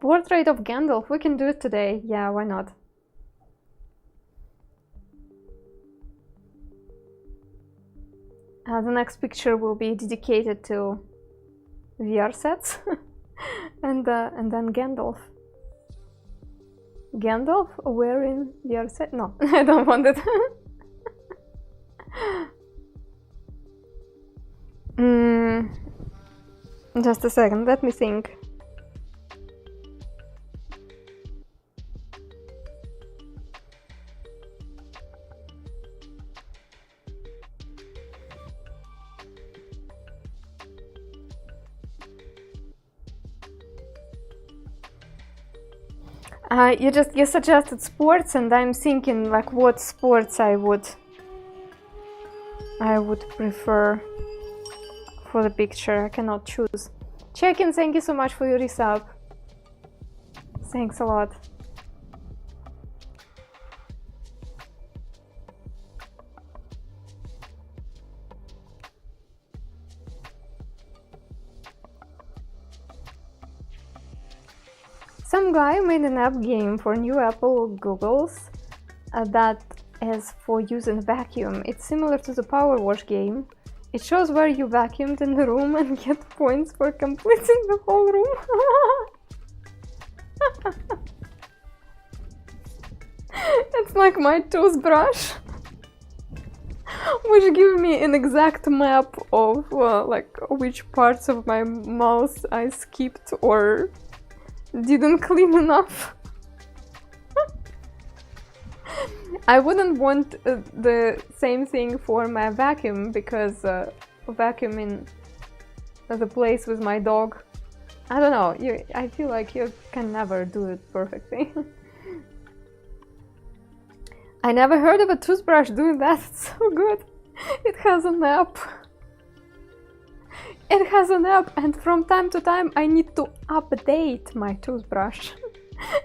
Portrait of Gandalf, we can do it today. Yeah, why not? The next picture will be dedicated to VR sets. and then Gandalf. Gandalf wearing VR set? No, I don't want it. Just a second, let me think. You suggested sports, and I'm thinking like what sports I would prefer for the picture. I cannot choose. Check-in, thank you so much for your resub. Thanks a lot. Some guy made an app game for new Apple Googles that is for using vacuum. It's similar to the Power Wash game. It shows where you vacuumed in the room and get points for completing the whole room. It's like my toothbrush, which give me an exact map of like which parts of my mouth I skipped or didn't clean enough. I wouldn't want the same thing for my vacuum, because vacuuming the place with my dog, I don't know, I feel like you can never do it perfectly. I never heard of a toothbrush doing that. It's so good. It has an app. It has an app, and from time to time I need to update my toothbrush.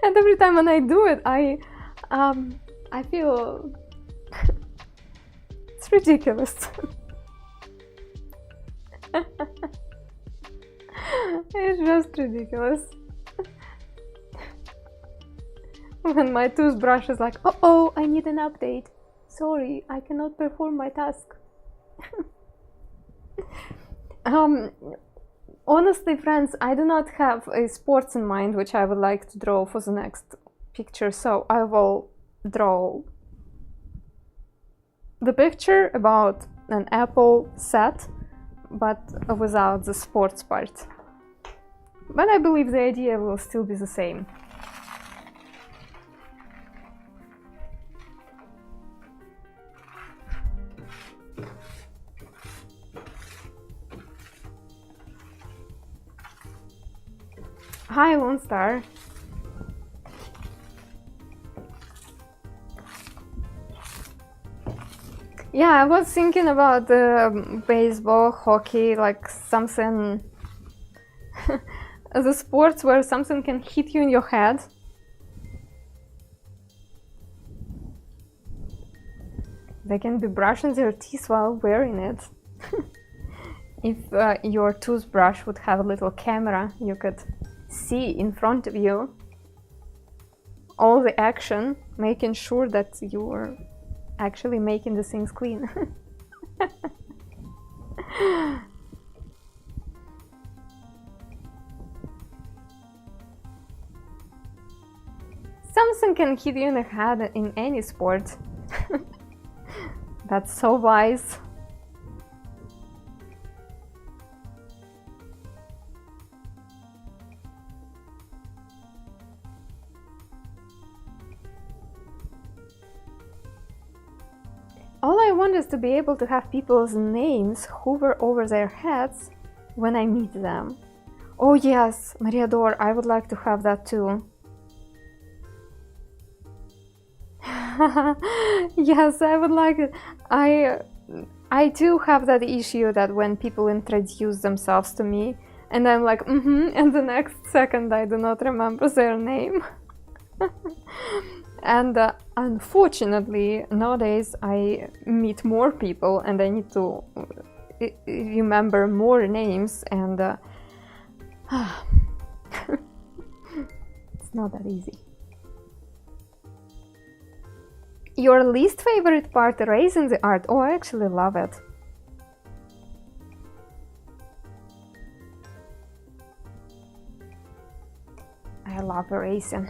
And every time when I do it, I feel it's ridiculous. It's just ridiculous. When my toothbrush is like, oh, I need an update. Sorry, I cannot perform my task. Honestly, friends, I do not have a sports in mind which I would like to draw for the next picture, so I will draw the picture about an Apple set, but without the sports part. But I believe the idea will still be the same. Hi, Lone Star. Yeah, I was thinking about baseball, hockey, like something, the sports where something can hit you in your head. They can be brushing their teeth while wearing it. If your toothbrush would have a little camera, you could see in front of you all the action, making sure that you are actually making the things clean. Something can hit you in the head in any sport. That's so wise. All I want is to be able to have people's names hover over their heads when I meet them. Oh yes, Mariador, I would like to have that too. Yes, I would like it. I do have that issue that when people introduce themselves to me and I'm like, and the next second I do not remember their name. And unfortunately, nowadays I meet more people and I need to remember more names, and it's not that easy. Your least favorite part, erasing the art? Oh, I actually love it. I love erasing.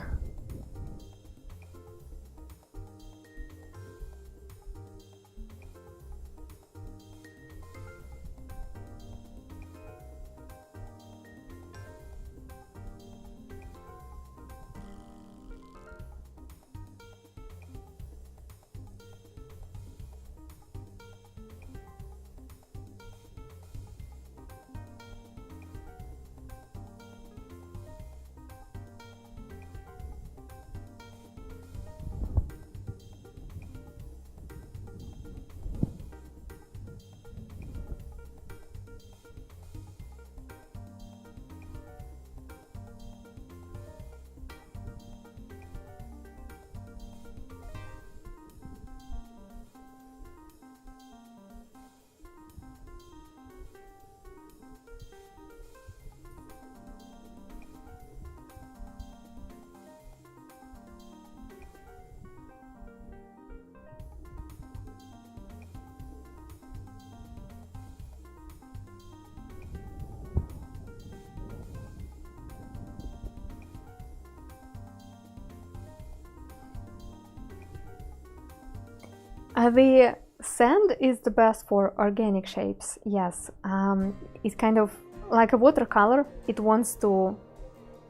The sand is the best for organic shapes, yes. It's kind of like a watercolor. It wants to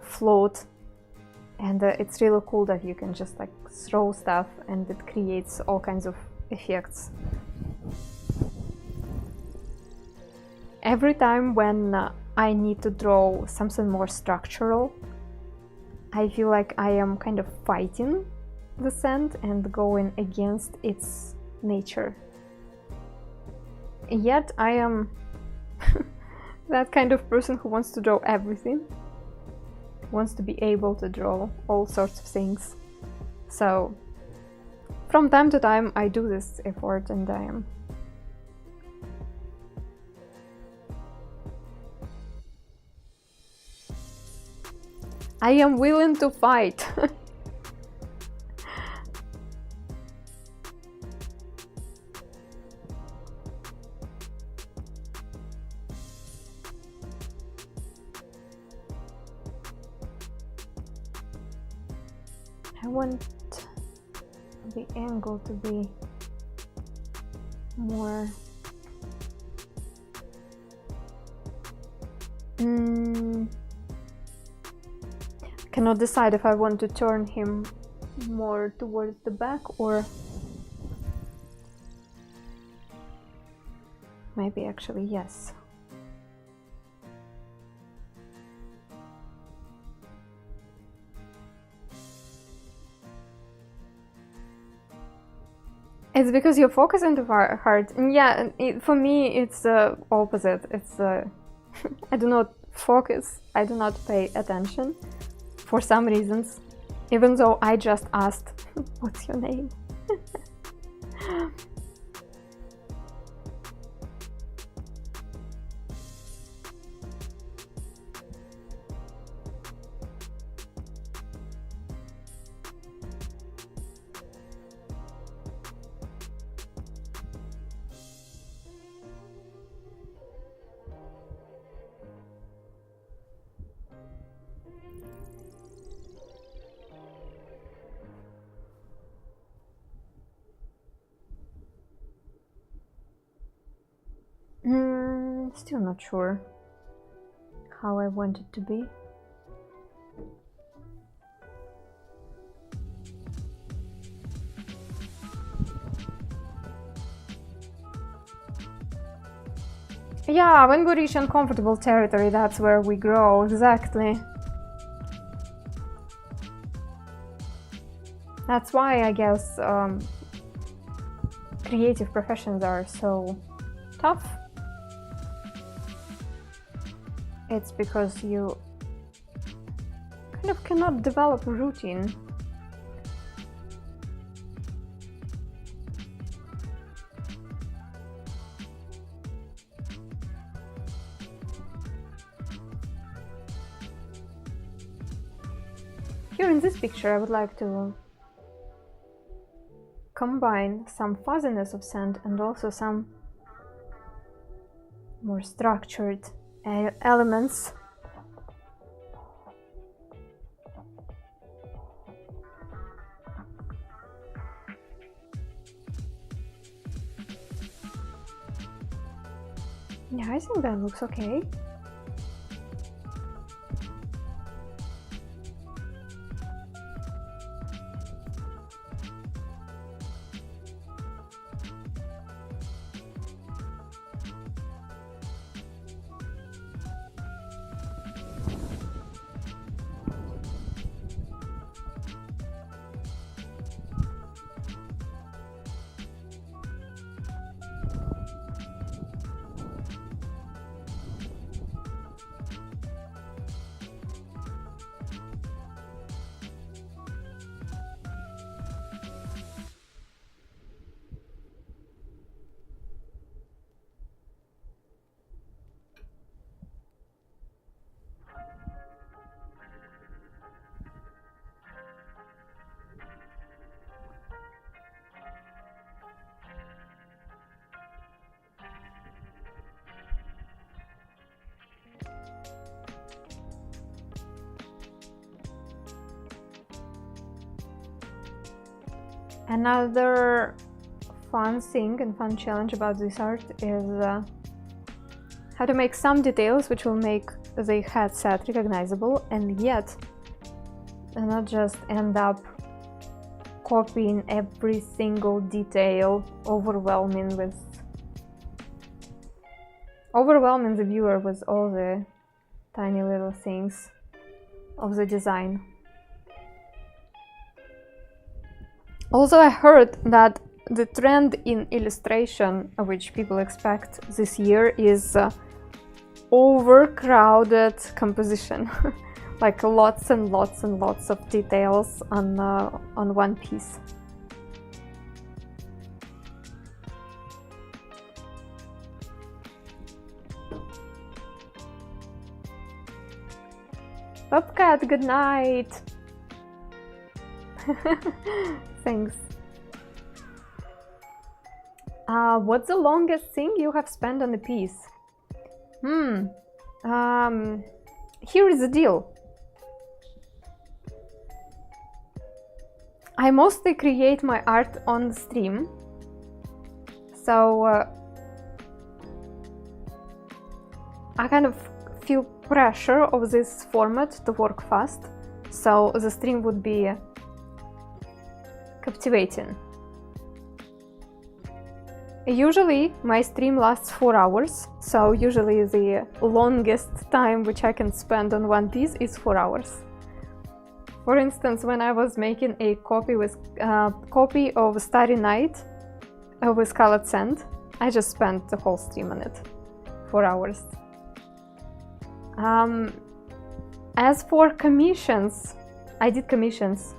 float, and it's really cool that you can just like throw stuff and it creates all kinds of effects. Every time when I need to draw something more structural, I feel like I am kind of fighting the sand and going against its nature. Yet I am that kind of person who wants to draw everything, wants to be able to draw all sorts of things. So from time to time I do this effort, and I am willing to fight. I want the angle to be more cannot decide if I want to turn him more towards the back or maybe actually yes. It's because you're focusing too hard. Yeah, for me it's the opposite. It's I do not focus, I do not pay attention for some reasons, even though I just asked, what's your name? Still not sure how I want it to be. Yeah, when we reach uncomfortable territory, that's where we grow, exactly. That's why I guess creative professions are so tough. It's because you kind of cannot develop a routine. Here in this picture I would like to combine some fuzziness of sand and also some more structured elements. Yeah, I think that looks okay. Another fun thing and fun challenge about this art is how to make some details which will make the headset recognizable and yet not just end up copying every single detail, overwhelming the viewer with all the tiny little things of the design. Also, I heard that the trend in illustration, which people expect this year, is overcrowded composition, like lots and lots and lots of details on one piece. Bobcat, good night! Thanks. What's the longest thing you have spent on a piece? Here is the deal. I mostly create my art on stream, so I kind of feel pressure of this format to work fast, so the stream would be captivating. Usually my stream lasts 4 hours, so usually the longest time which I can spend on one piece is 4 hours. For instance, when I was making a copy of Starry Night with colored sand. I just spent the whole stream on it, 4 hours. As for commissions, I did commissions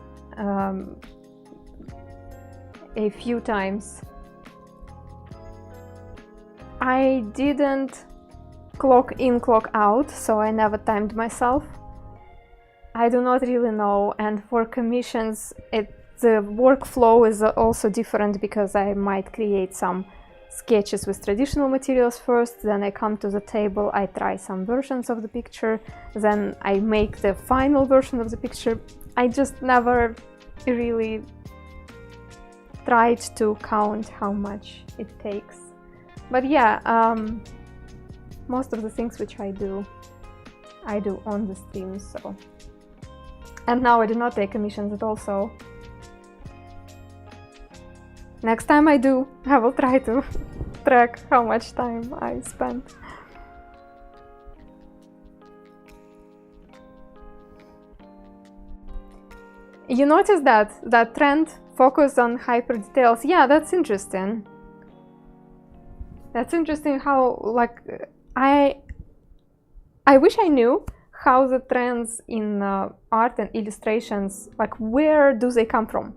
a few times. I didn't clock in, clock out, so I never timed myself. I do not really know, and for commissions, the workflow is also different because I might create some sketches with traditional materials first, then I come to the table, I try some versions of the picture, then I make the final version of the picture. I just never really tried to count how much it takes. But yeah, most of the things which I do on the streams, so. And now I do not take commissions at all, so next time I do, I will try to track how much time I spent. You notice that trend, focus on hyper details. Yeah, that's interesting. That's interesting how, like, I wish I knew how the trends in art and illustrations, like, where do they come from?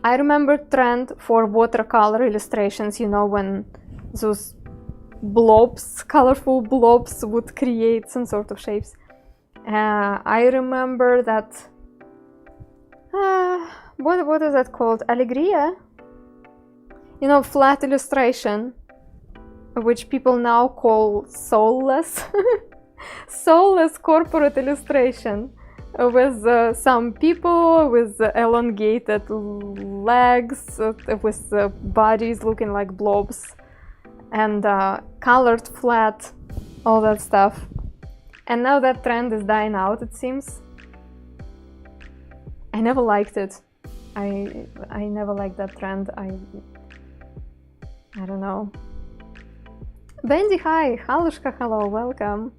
I remember trend for watercolor illustrations, you know, when those blobs, colorful blobs would create some sort of shapes. I remember that, what is that called? Allegria? You know, flat illustration, which people now call soulless. Soulless corporate illustration with some people with elongated legs, with bodies looking like blobs, and colored flat, all that stuff. And now that trend is dying out, it seems. I never liked it. I never liked that trend. I don't know. Bendy, hi! Halushka, hello, welcome.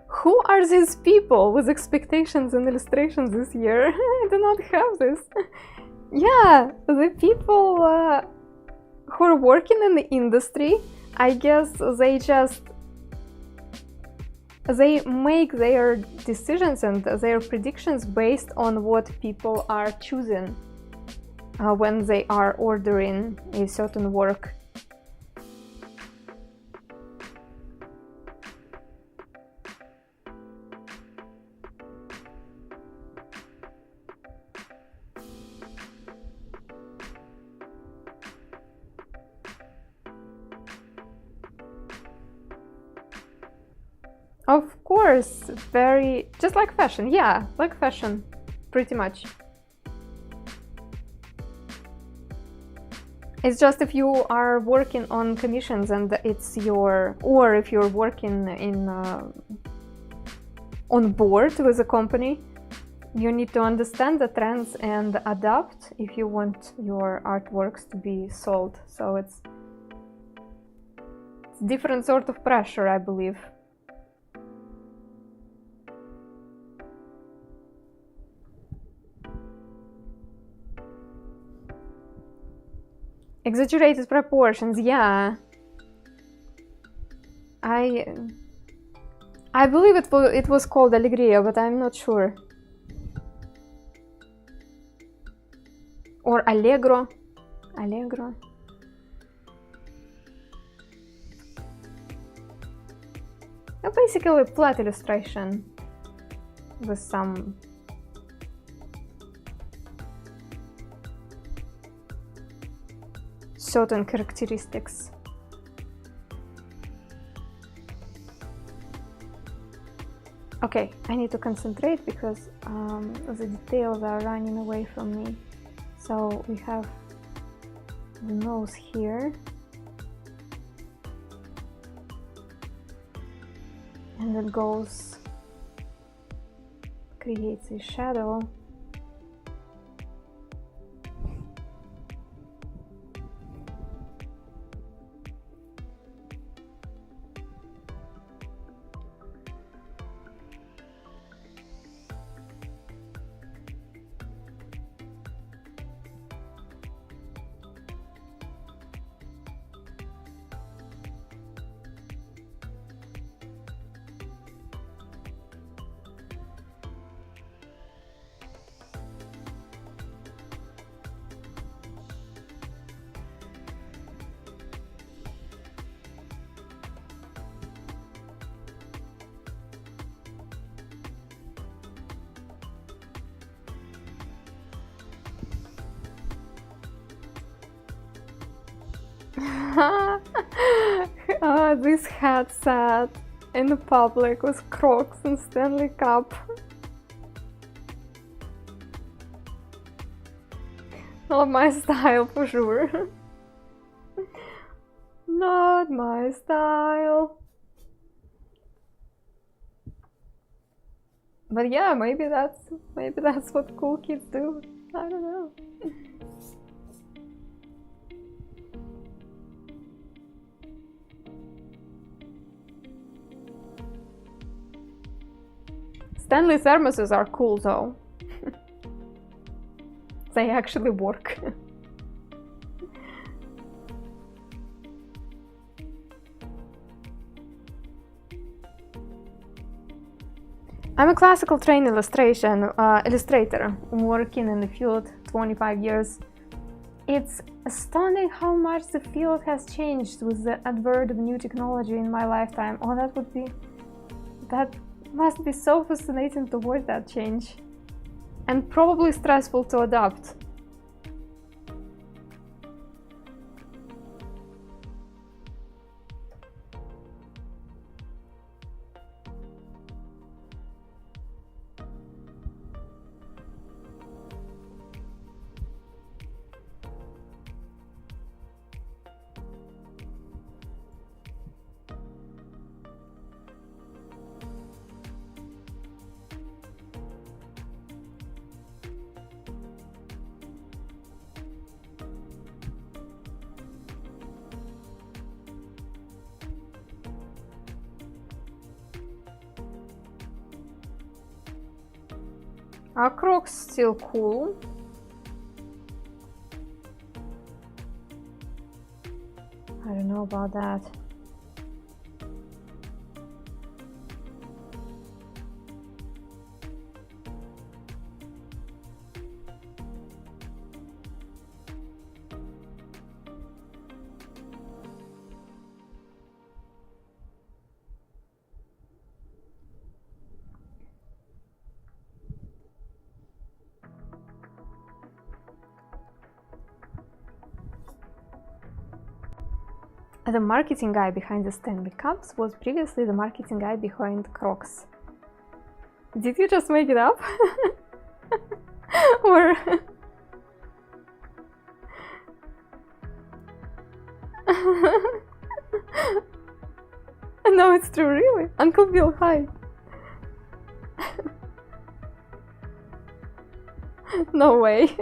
Who are these people with expectations and illustrations this year? I do not have this. Yeah, the people who are working in the industry, I guess they make their decisions and their predictions based on what people are choosing when they are ordering a certain work. Of course, very, just like fashion, yeah, like fashion, pretty much. It's just if you are working on commissions and it's your, or if you're working in on board with a company, you need to understand the trends and adapt if you want your artworks to be sold. So it's different sort of pressure, I believe. Exaggerated proportions, yeah. I believe it was called Allegria, but I'm not sure. Or Allegro. Allegro. Basically flat illustration with some certain characteristics. Okay, I need to concentrate because the details are running away from me. So we have the nose here. And it goes, creates a shadow. This headset in public with Crocs and Stanley Cup. Not my style for sure. Not my style. But yeah, maybe that's what cool kids do. I don't know. Stanley thermoses are cool though. They actually work. I'm a classical trained illustrator, working in the field 25 years. It's astounding how much the field has changed with the advent of new technology in my lifetime. Oh, that must be so fascinating to watch that change. And probably stressful to adapt. Are Crocs still cool? I don't know about that. The marketing guy behind the Stanley Cups was previously the marketing guy behind Crocs. Did you just make it up? Or... No, it's true, really. Uncle Bill, hi. No way.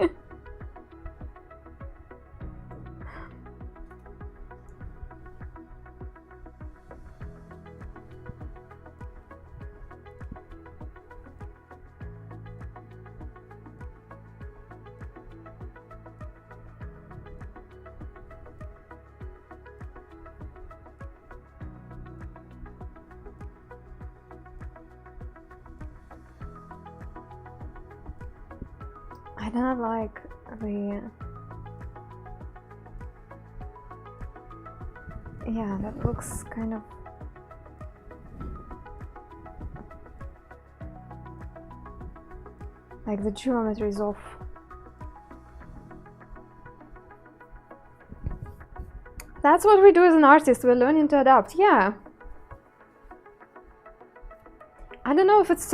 I don't like the... Yeah, that looks kind of... like the geometry is off. That's what we do as an artist, we're learning to adapt, yeah. I don't know if it's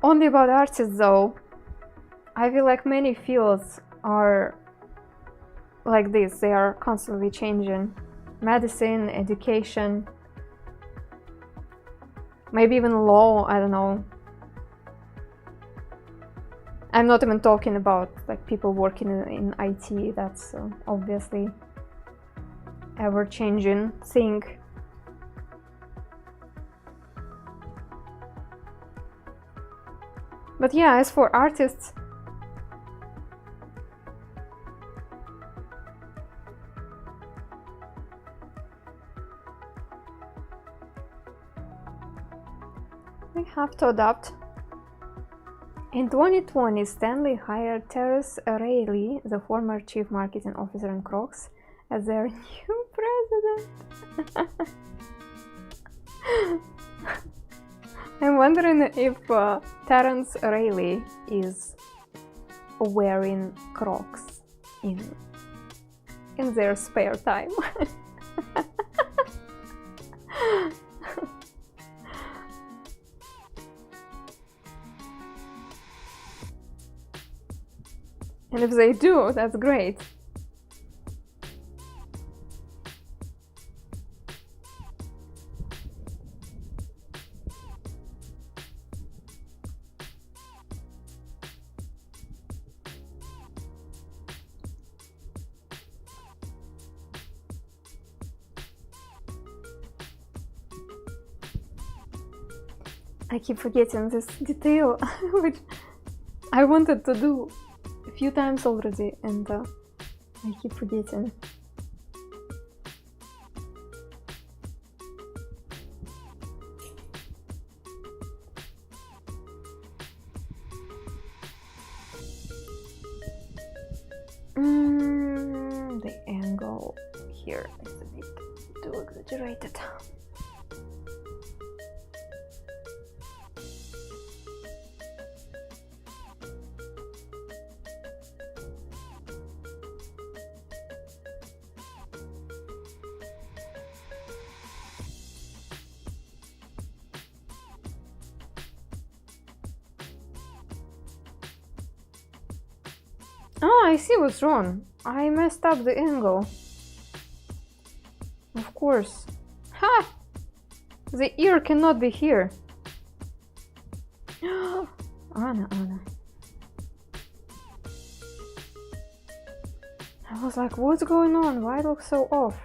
only about artists though. I feel like many fields are like this, they are constantly changing. Medicine, education, maybe even law, I don't know. I'm not even talking about like people working in IT, that's obviously ever-changing thing. But yeah, as for artists, we have to adapt. In 2020, Stanley hired Terence Reilly, the former chief marketing officer in Crocs, as their new president. I'm wondering if Terence Reilly is wearing Crocs in in their spare time. And if they do, that's great. I keep forgetting this detail, which I wanted to do a few times already, and I keep forgetting. The angle here is a bit too exaggerated. Oh, I see what's wrong. I messed up the angle. Of course. Ha! The ear cannot be here. Anna. I was like, what's going on? Why it looks so off?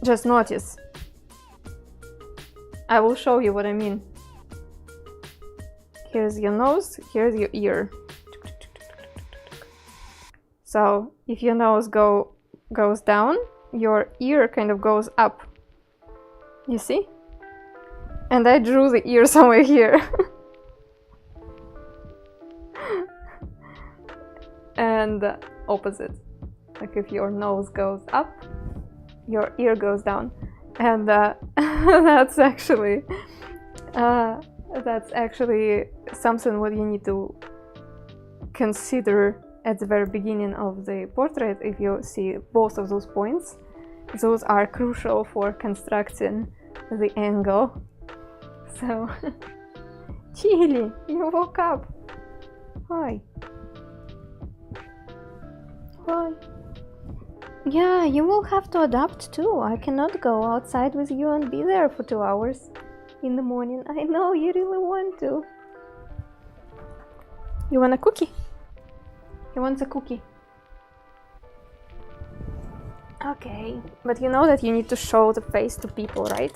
Just notice. I will show you what I mean. Here's your nose, here's your ear. So if your nose goes down, your ear kind of goes up. You see? And I drew the ear somewhere here. And opposite. Like if your nose goes up, your ear goes down. And that's actually something what you need to consider at the very beginning of the portrait. If you see both of those points, those are crucial for constructing the angle. So, Chili, you woke up. Hi. Hi. Yeah, you will have to adapt too. I cannot go outside with you and be there for 2 hours in the morning. I know you really want to. You want a cookie? He wants a cookie. Okay, but you know that you need to show the face to people, right?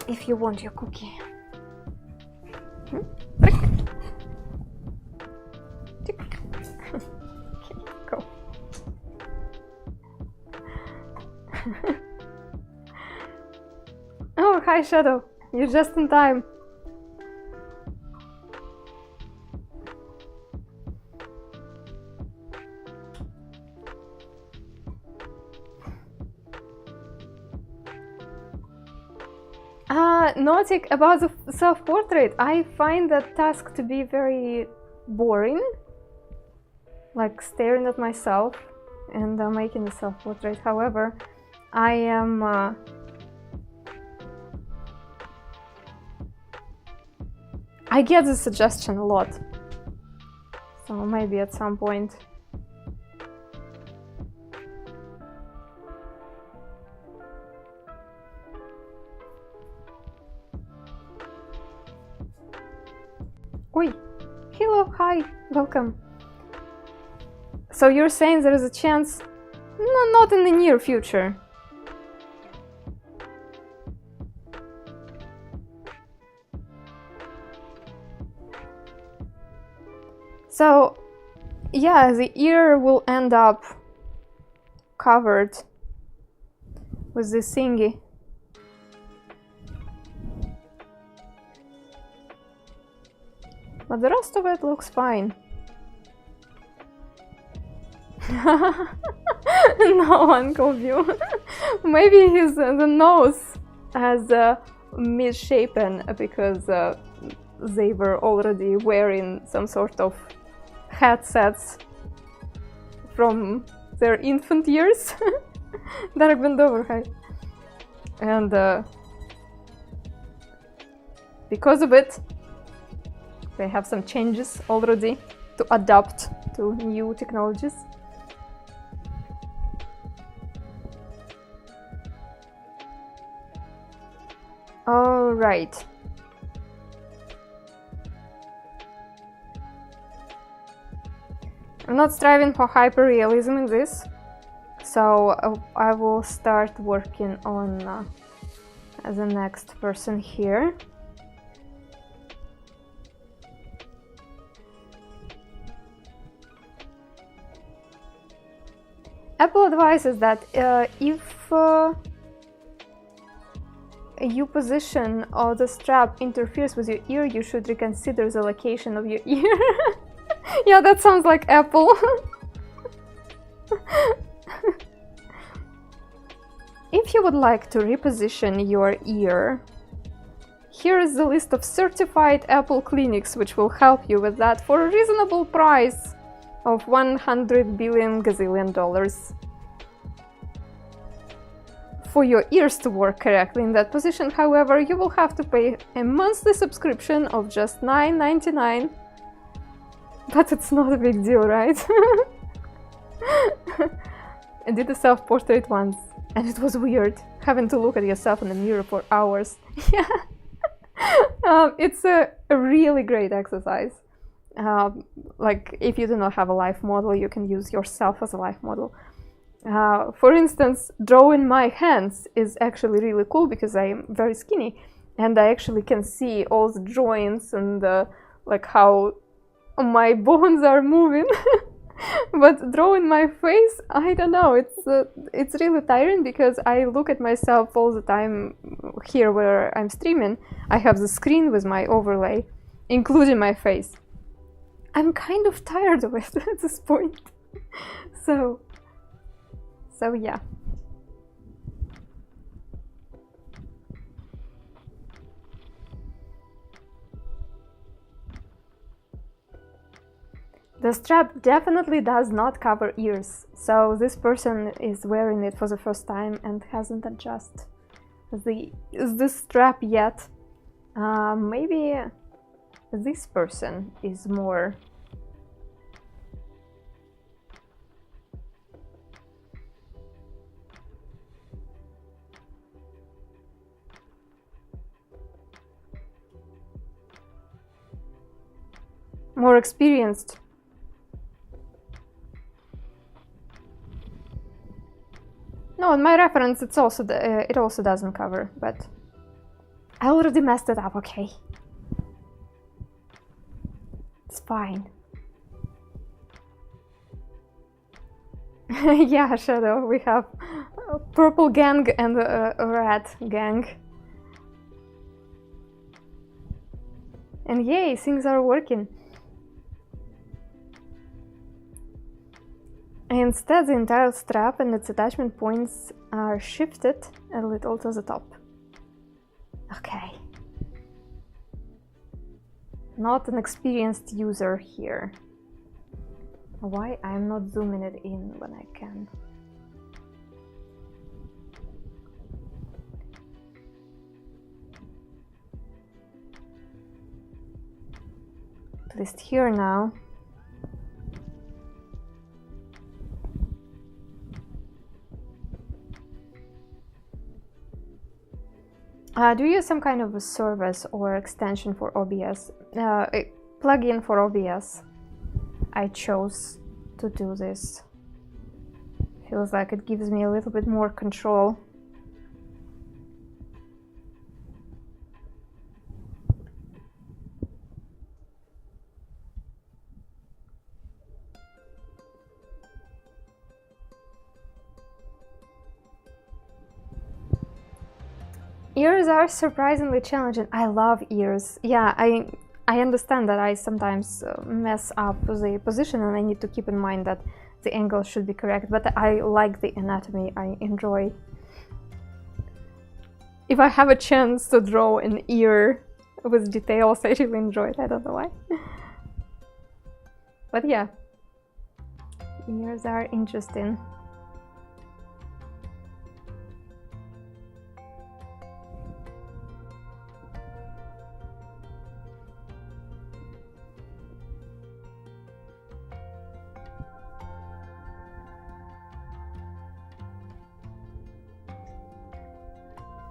If you want your cookie. Go. Oh, hi Shadow. You're just in time. Notic, about the self-portrait, I find that task to be very boring. Like staring at myself and making a self-portrait. However, I am I get the suggestion a lot, so maybe at some point. Oi, hello, hi, welcome. So you're saying there is a chance? No, not in the near future. So, yeah, the ear will end up covered with this thingy. But the rest of it looks fine. No, Uncle View. Maybe the nose has misshapen because they were already wearing some sort of headsets from their infant years. Dark bend over, hi. And because of it, they have some changes already to adapt to new technologies. All right. I'm not striving for hyper-realism in this, so I will start working on the next person here. Apple advises that if you position or the strap interferes with your ear, you should reconsider the location of your ear. Yeah, that sounds like Apple. If you would like to reposition your ear, here is the list of certified Apple clinics which will help you with that for a reasonable price of $100 billion gazillion. For your ears to work correctly in that position, however, you will have to pay a monthly subscription of just $9.99. But it's not a big deal, right? I did a self-portrait once, and it was weird, having to look at yourself in the mirror for hours. Yeah. It's a really great exercise. Like, if you do not have a life model, you can use yourself as a life model. For instance, drawing my hands is actually really cool because I am very skinny, and I actually can see all the joints and like how my bones are moving. But drawing my face, I don't know, it's really tiring because I look at myself all the time here where I'm streaming. I have the screen with my overlay, including my face. I'm kind of tired of it at this point. So yeah. The strap definitely does not cover ears, so this person is wearing it for the first time and hasn't adjusted this strap yet. Maybe this person is more experienced. No, in my reference it also doesn't cover, but I already messed it up, okay? It's fine. Yeah, Shadow, we have a purple gang and a red gang. And yay, things are working. Instead, the entire strap and its attachment points are shifted a little to the top. Okay. Not an experienced user here. Why I'm not zooming it in when I can? At least here now. Do you use some kind of a service or extension for OBS? A plugin for OBS. I chose to do this. Feels like it gives me a little bit more control. Ears are surprisingly challenging. I love ears. Yeah, I understand that I sometimes mess up the position and I need to keep in mind that the angle should be correct, but I like the anatomy. I enjoy if I have a chance to draw an ear with details, I really enjoy it. I don't know why. But yeah, ears are interesting.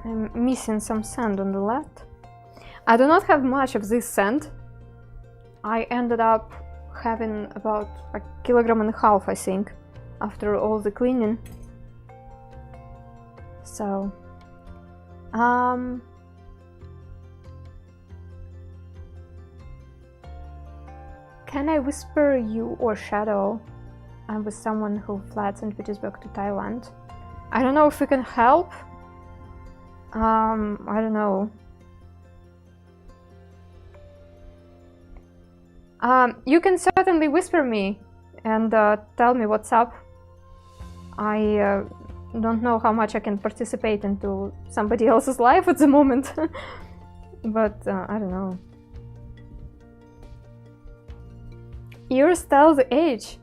I'm missing some sand on the left. I do not have much of this sand. I ended up having about 1.5 kilograms, I think, after all the cleaning. So, can I whisper you or shadow? I'm with someone who fled St. Petersburg to Thailand. I don't know if we can help. I don't know. You can certainly whisper me and tell me what's up. I don't know how much I can participate into somebody else's life at the moment, but I don't know. Ears tell the age.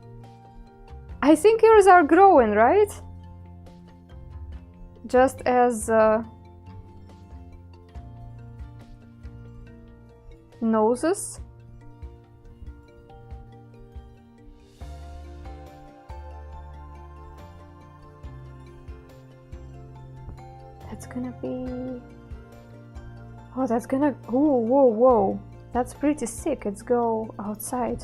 I think ears are growing, right? Just as noses. That's gonna be... Oh, that's gonna... Oh, whoa, whoa. That's pretty sick. Let's go outside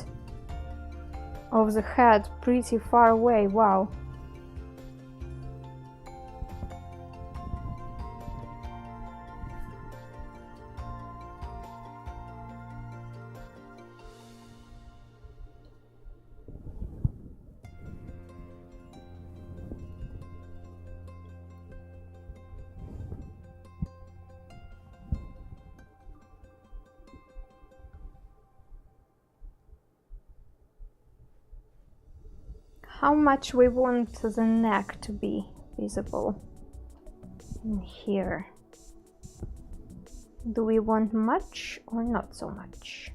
of the head, pretty far away. Wow. How much we want the neck to be visible in here? Do we want much or not so much?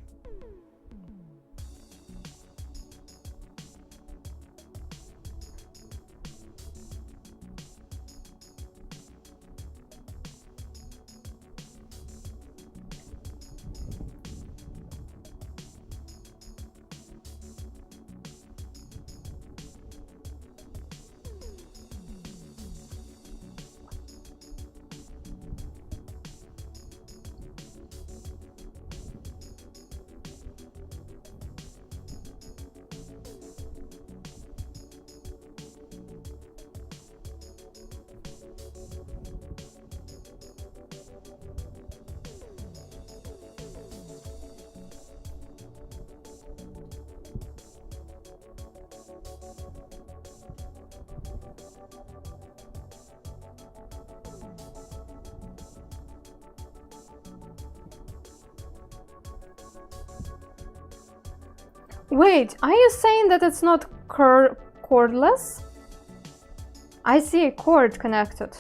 Wait, are you saying that it's not cordless? I see a cord connected.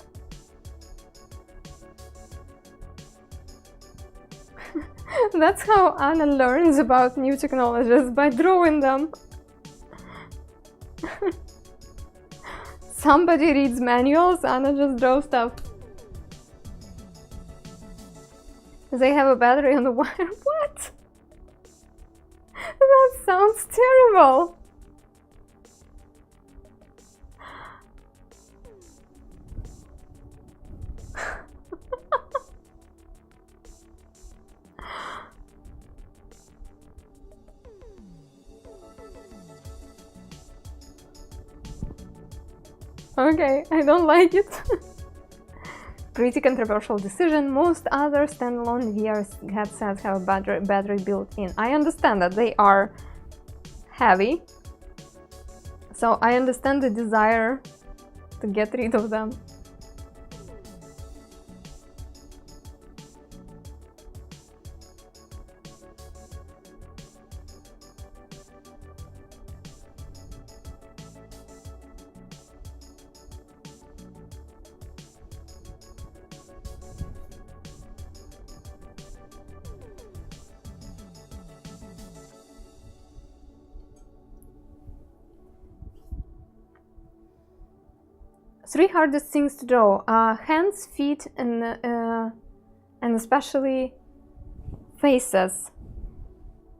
That's how Anna learns about new technologies, by drawing them. Somebody reads manuals, Anna just draws stuff. They have a battery on the wire. What? That sounds terrible. Okay, I don't like it. Pretty controversial decision. Most other standalone VR headsets have a battery built in. I understand that they are heavy, so I understand the desire to get rid of them. 3 hardest things to draw: hands, feet, and especially faces.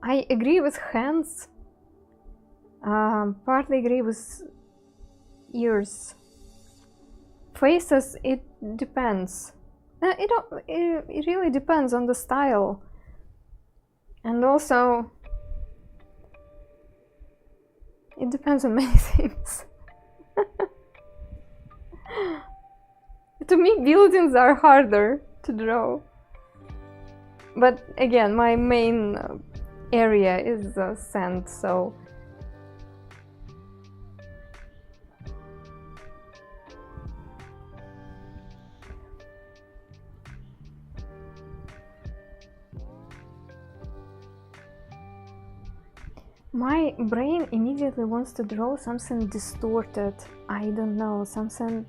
I agree with hands. Partly agree with ears. Faces, it depends. It really depends on the style, and also it depends on many things. To me, buildings are harder to draw, but again, my main area is sand, so my brain immediately wants to draw something distorted. I don't know, something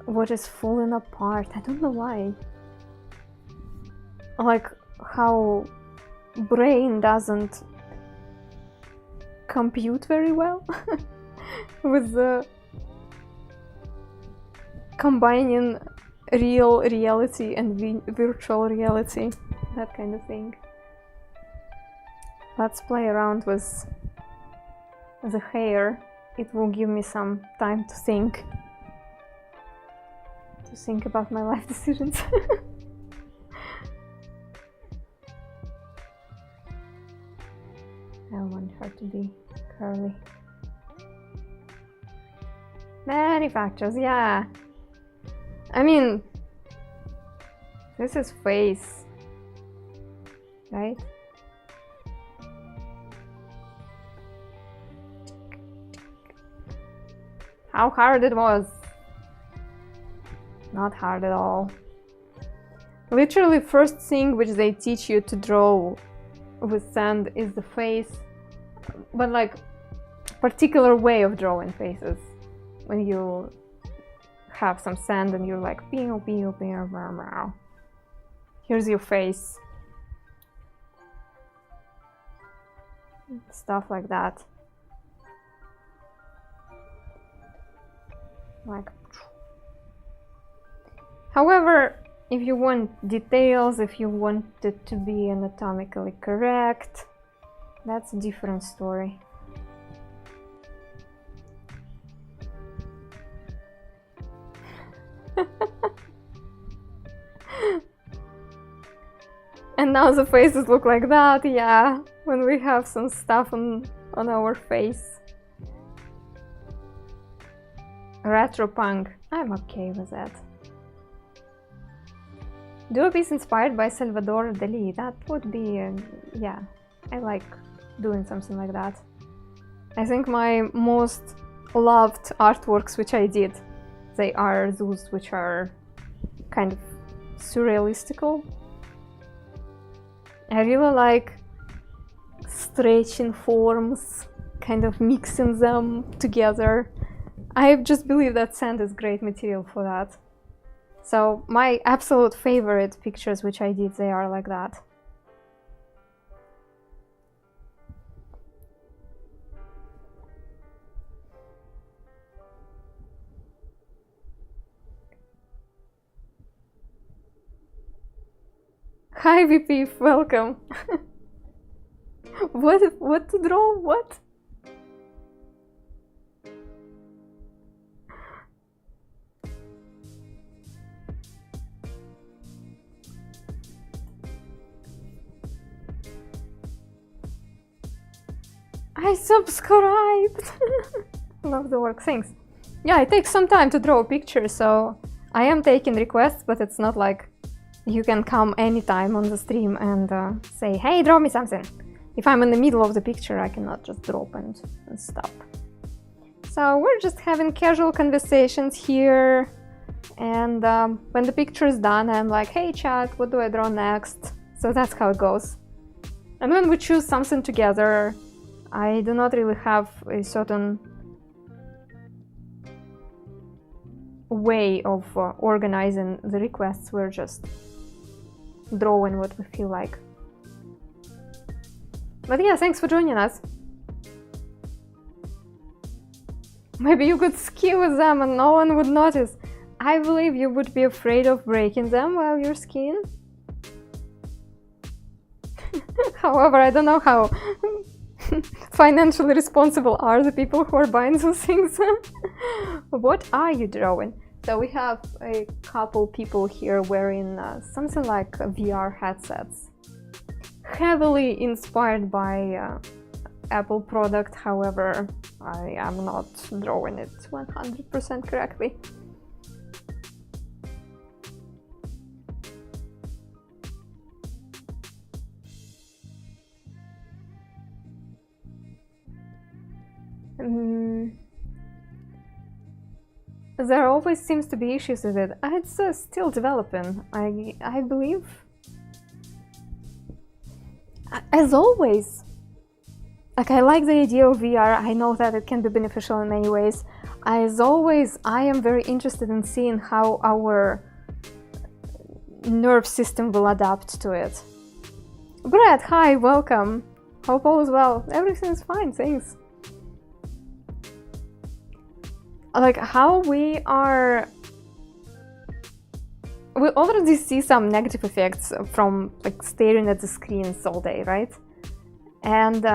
what is falling apart. I don't know why. Like how brain doesn't compute very well with the combining real reality and virtual reality, that kind of thing. Let's play around with the hair. It will give me some time to think about my life decisions. I want her to be curly. Many factors, yeah. I mean, this is face, right? How hard it was. Not hard at all. Literally, first thing which they teach you to draw with sand is the face, but like particular way of drawing faces. When you have some sand and you're like, pew, pew, pew, meow, meow. Here's your face. Stuff like that. Like, however, if you want details, if you want it to be anatomically correct, that's a different story. And now the faces look like that, yeah, when we have some stuff on our face. Retro punk, I'm okay with that. Do a piece inspired by Salvador Dali. That would be, yeah, I like doing something like that. I think my most loved artworks which I did, they are those which are kind of surrealistical. I really like stretching forms, kind of mixing them together. I just believe that sand is great material for that. So my absolute favorite pictures which I did, they are like that. Hi VP, welcome. What to draw? What? I subscribed! Love the work, thanks. Yeah, it takes some time to draw a picture, so I am taking requests, but it's not like you can come anytime on the stream and say, hey, draw me something. If I'm in the middle of the picture, I cannot just drop and stop. So we're just having casual conversations here, and when the picture is done, I'm like, hey chat, what do I draw next? So that's how it goes. And when we choose something together, I do not really have a certain way of organizing the requests. We're just drawing what we feel like. But yeah, thanks for joining us. Maybe you could ski with them and no one would notice. I believe you would be afraid of breaking them while you're skiing. However, I don't know how financially responsible are the people who are buying those things. What are you drawing? So we have a couple people here wearing something like VR headsets. Heavily inspired by Apple product, however, I am not drawing it 100% correctly. There always seems to be issues with it. It's still developing, I believe. As always, like, I like the idea of VR. I know that it can be beneficial in many ways. As always, I am very interested in seeing how our nerve system will adapt to it. Brett, hi, welcome. Hope all is well. Everything's fine, thanks. Like, how we already see some negative effects from like staring at the screens all day, right? And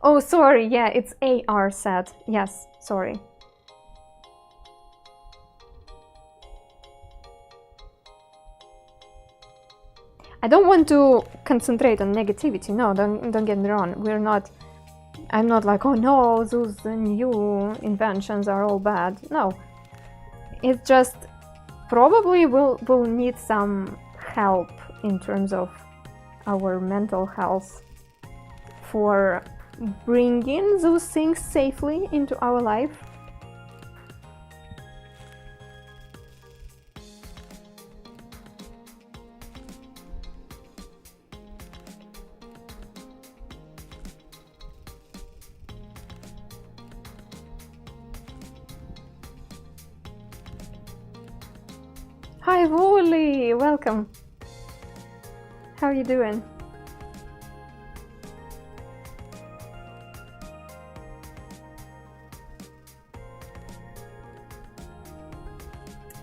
oh, sorry, yeah, it's AR set. Yes, sorry. I don't want to concentrate on negativity. No, don't get me wrong. I'm not like, oh no, those new inventions are all bad. No, it's just probably we'll need some help in terms of our mental health for bringing those things safely into our life. Hi, Wooly! Welcome! How are you doing?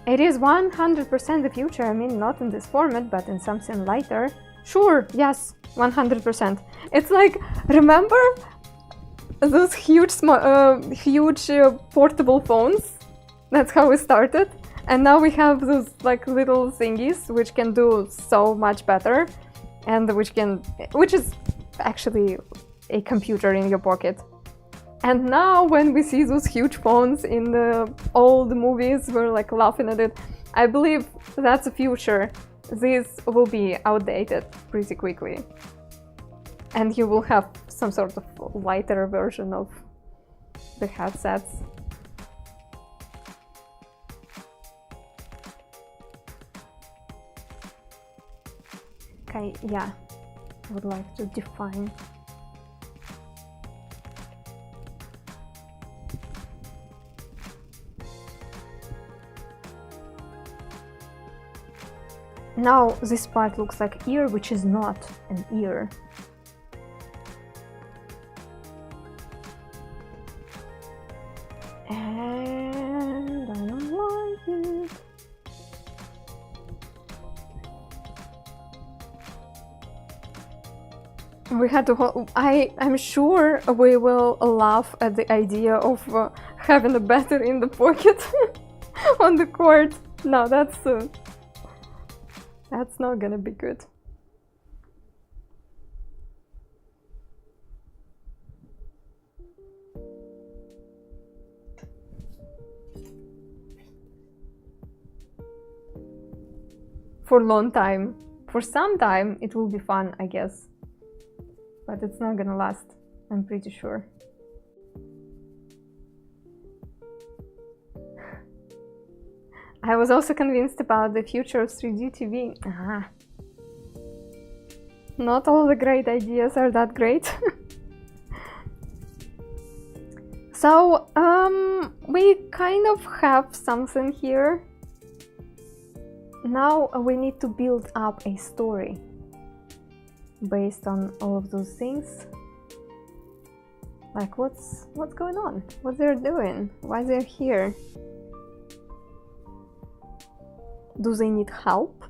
It is 100% the future. I mean, not in this format, but in something lighter. Sure, yes, 100%. It's like, remember those huge portable phones? That's how we started. And now we have those like little thingies which can do so much better, and which is actually a computer in your pocket. And now when we see those huge phones in the old movies, we're like laughing at it. I believe that's the future. This will be outdated pretty quickly. And you will have some sort of lighter version of the headsets. Okay, yeah, I would like to define. Now this part looks like ear, which is not an ear. And I don't like it. We had to. I'm sure we will laugh at the idea of having a battery in the pocket on the court. No, that's not gonna be good. For a long time. For some time, it will be fun, I guess. But it's not gonna last, I'm pretty sure. I was also convinced about the future of 3D TV. Not all the great ideas are that great. So, we kind of have something here. Now we need to build up a story based on all of those things. Like, what's going on? What they're doing? Why they're here? Do they need help?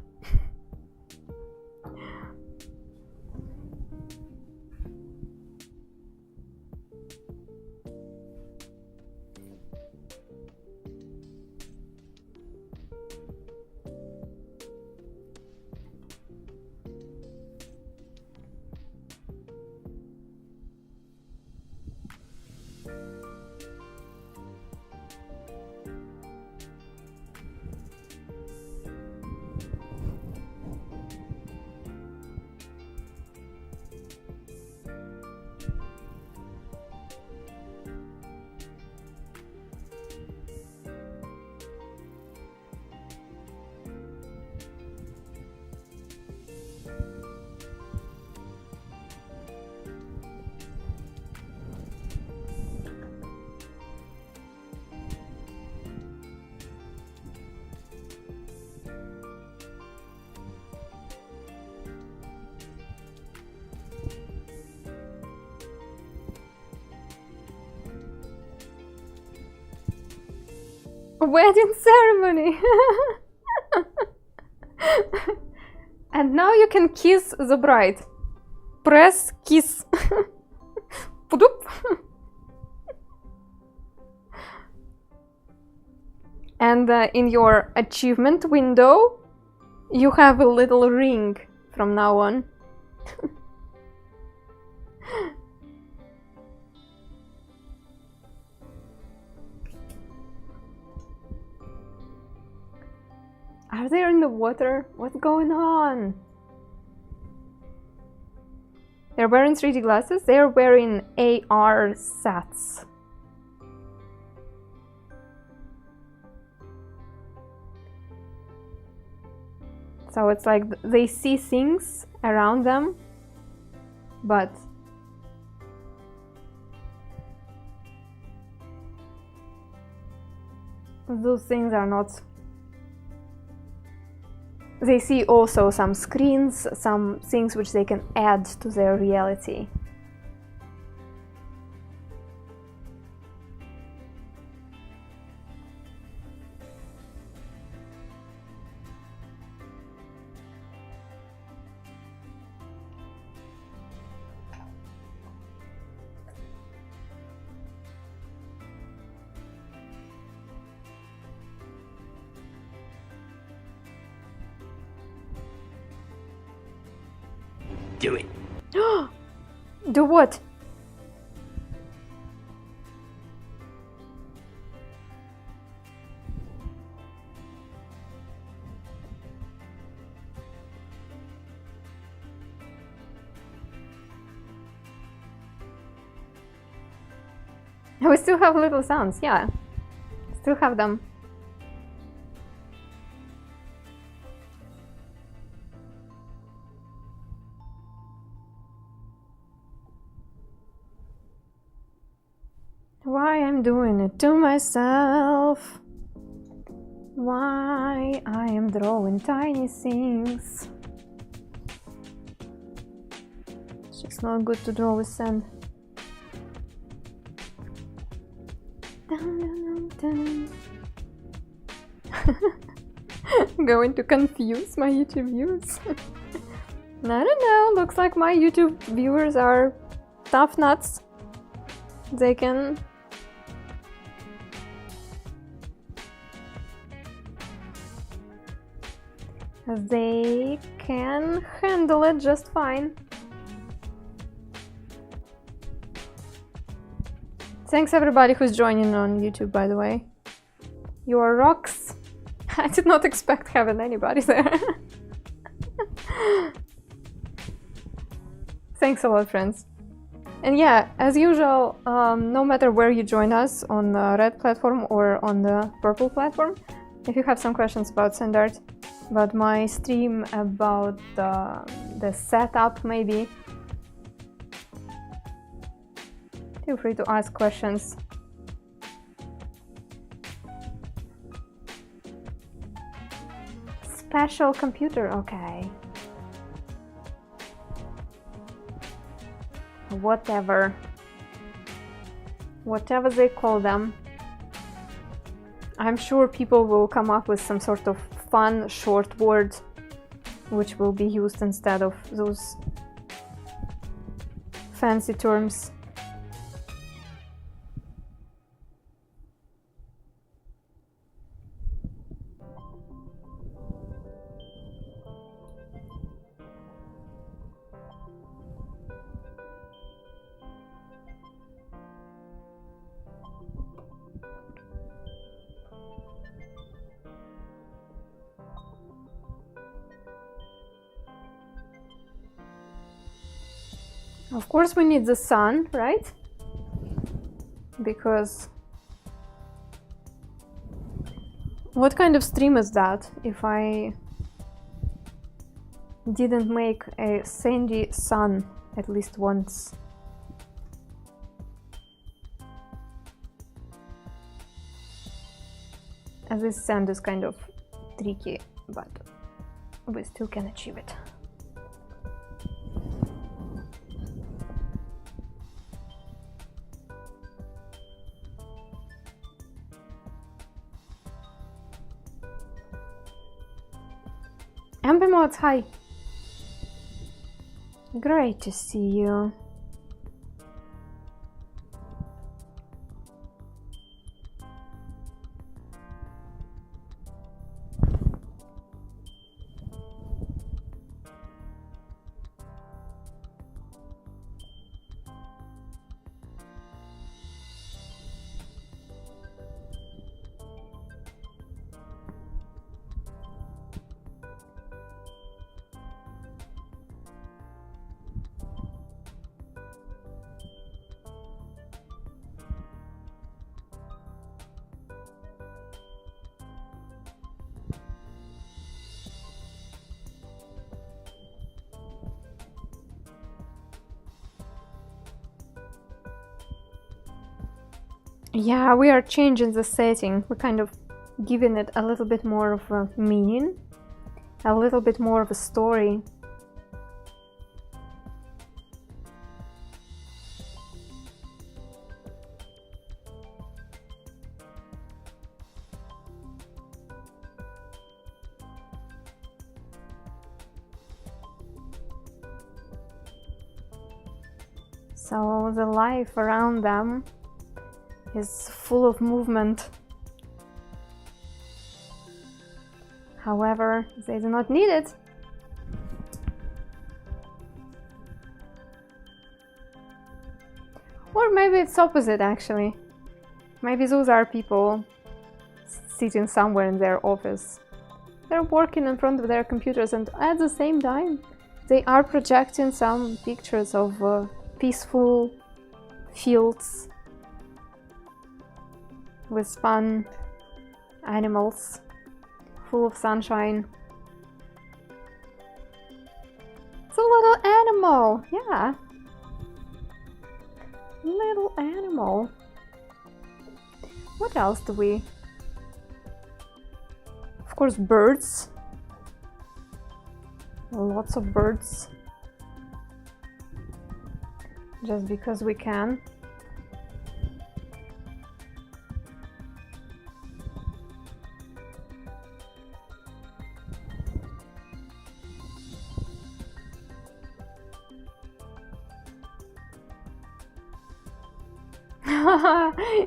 Wedding ceremony! And now you can kiss the bride. Press kiss. Podoop. And in your achievement window, you have a little ring from now on. Are they in the water? What's going on? They're wearing 3D glasses. They're wearing AR sets. So it's like they see things around them, but those things are not. They see also some screens, some things which they can add to their reality. Do it. Do what? We still have little sounds, yeah. Still have them. Why I'm doing it to myself? Why I am drawing tiny things? It's just not good to draw with sand. Dun, dun, dun. Going to confuse my YouTube viewers. I don't know, looks like my YouTube viewers are tough nuts. They can handle it just fine. Thanks everybody who's joining on YouTube, by the way. You are rocks. I did not expect having anybody there. Thanks a lot, friends. And yeah, as usual, no matter where you join us, on the red platform or on the purple platform, if you have some questions about sand art, about my stream, about the setup maybe, feel free to ask questions. Special computer, okay. Whatever. whatever they call them. I'm sure people will come up with some sort of fun short word which will be used instead of those fancy terms. Of course we need the sun, right? Because what kind of stream is that if I didn't make a sandy sun at least once? As this sand is kind of tricky, but we still can achieve it. Ambimods, hi! Great to see you. Yeah, we are changing the setting. We're kind of giving it a little bit more of a meaning, a little bit more of a story. So the life around them is full of movement. However, they do not need it. Or maybe it's opposite actually. Maybe those are people sitting somewhere in their office. They're working in front of their computers and at the same time they are projecting some pictures of peaceful fields with fun animals, full of sunshine. It's a little animal, yeah. Little animal. What else do we? Of course, birds. Lots of birds. Just because we can.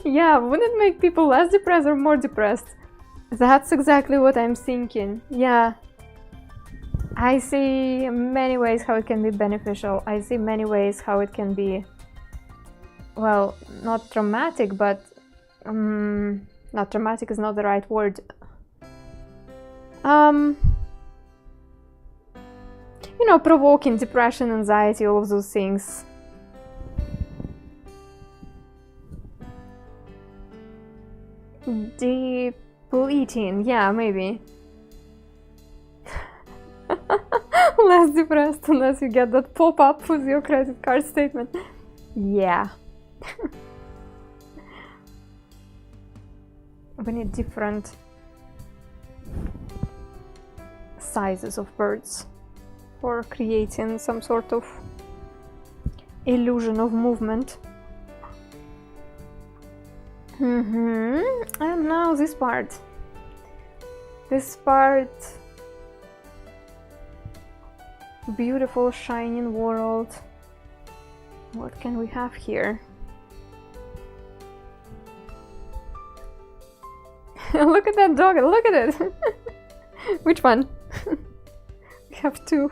Yeah, wouldn't it make people less depressed or more depressed? That's exactly what I'm thinking. Yeah. I see many ways how it can be beneficial. I see many ways how it can be, well, not traumatic, but not traumatic is not the right word. You know, provoking depression, anxiety, all of those things. Depleting, yeah, maybe. Less depressed unless you get that pop-up with your credit card statement. Yeah. We need different sizes of birds for creating some sort of illusion of movement. And now this part. This part. Beautiful shining world. What can we have here? Look at that dog, look at it! Which one? We have two.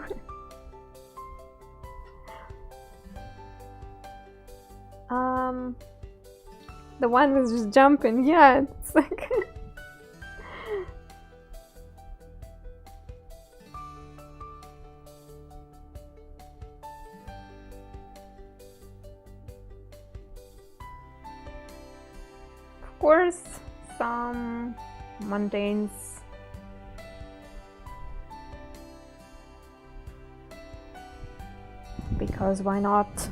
The one was just jumping, yeah, it's like... Of course, some mundanes. Because why not?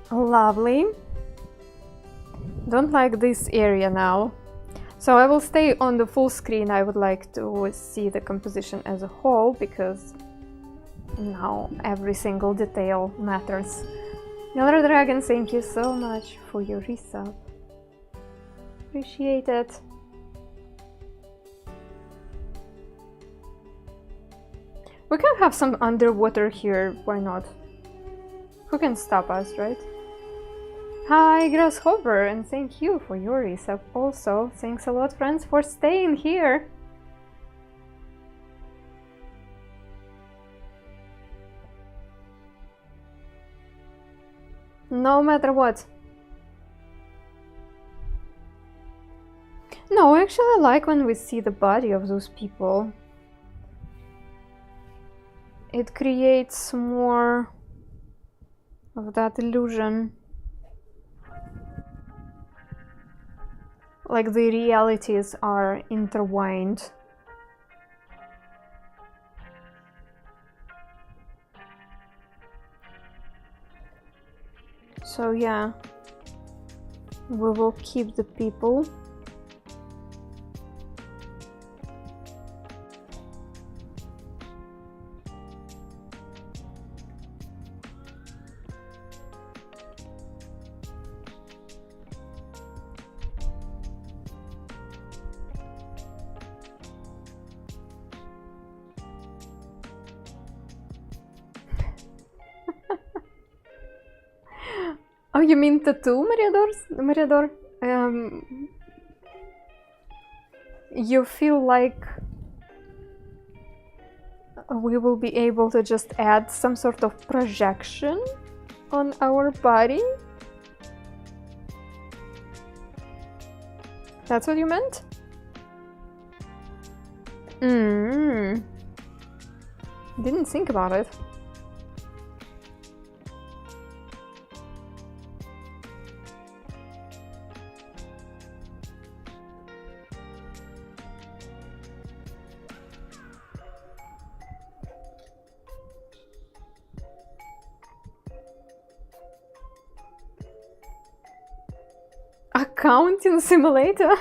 Lovely. Don't like this area now. So I will stay on the full screen. I would like to see the composition as a whole because now every single detail matters. Another dragon, thank you so much for your resub. Appreciate it. We can have some underwater here, why not? Who can stop us, right? Hi, Grasshopper, and thank you for your resub also. Thanks a lot, friends, for staying here. No matter what. No, I actually like when we see the body of those people. It creates more of that illusion. Like the realities are intertwined. So yeah, we will keep the people. Oh, you mean tattoo, Mariador? You feel like we will be able to just add some sort of projection on our body? That's what you meant? Didn't think about it. Accounting simulator?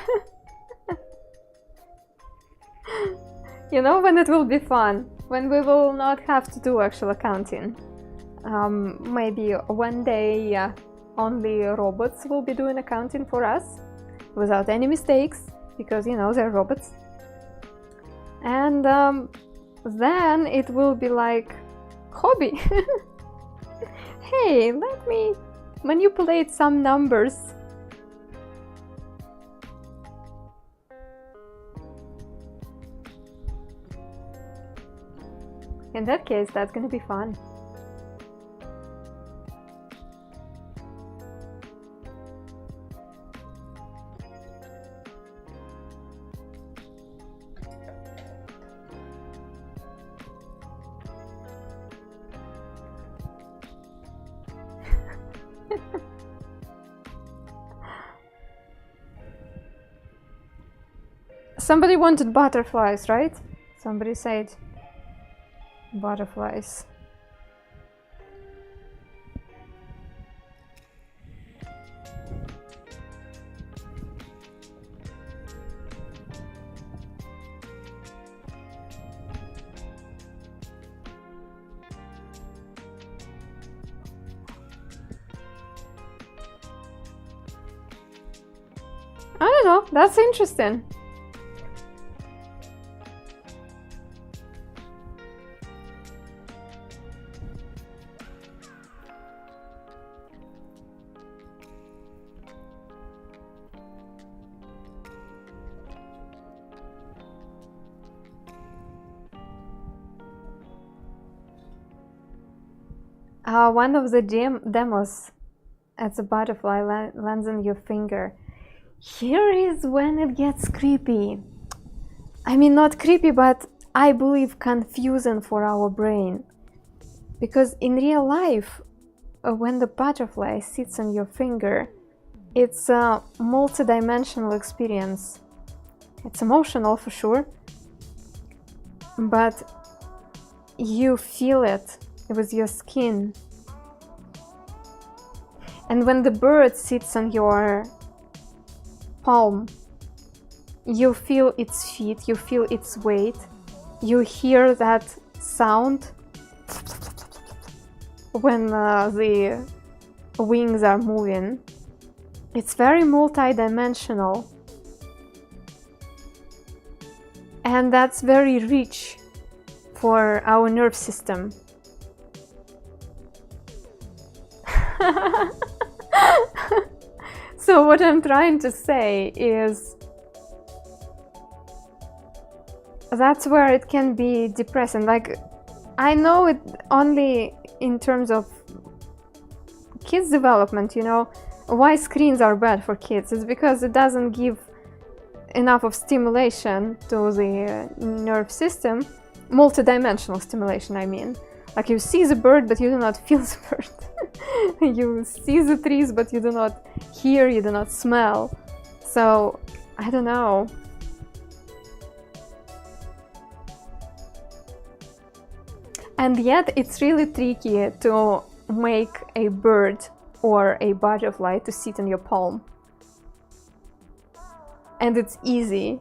You know when it will be fun? When we will not have to do actual accounting. Maybe one day only robots will be doing accounting for us without any mistakes, because you know they're robots. And then it will be like hobby. Hey, let me manipulate some numbers. In that case, that's gonna be fun. Somebody wanted butterflies, right? Somebody said butterflies. I don't know, that's interesting. One of the demos as a butterfly lands on your finger. Here is when it gets creepy. I mean, not creepy, but I believe confusing for our brain. Because in real life, when the butterfly sits on your finger, it's a multi-dimensional experience. It's emotional for sure, but you feel it with your skin. And when the bird sits on your palm, you feel its feet, you feel its weight, you hear that sound when the wings are moving. It's very multi-dimensional, and that's very rich for our nerve system. So what I'm trying to say is that's where it can be depressing. Like, I know it only in terms of kids' development, you know, why screens are bad for kids. It's because it doesn't give enough of stimulation to the nerve system, multidimensional stimulation, I mean. Like, you see the bird, but you do not feel the bird. You see the trees, but you do not hear, you do not smell. So, I don't know. And yet, it's really tricky to make a bird or a butterfly to sit in your palm. And it's easy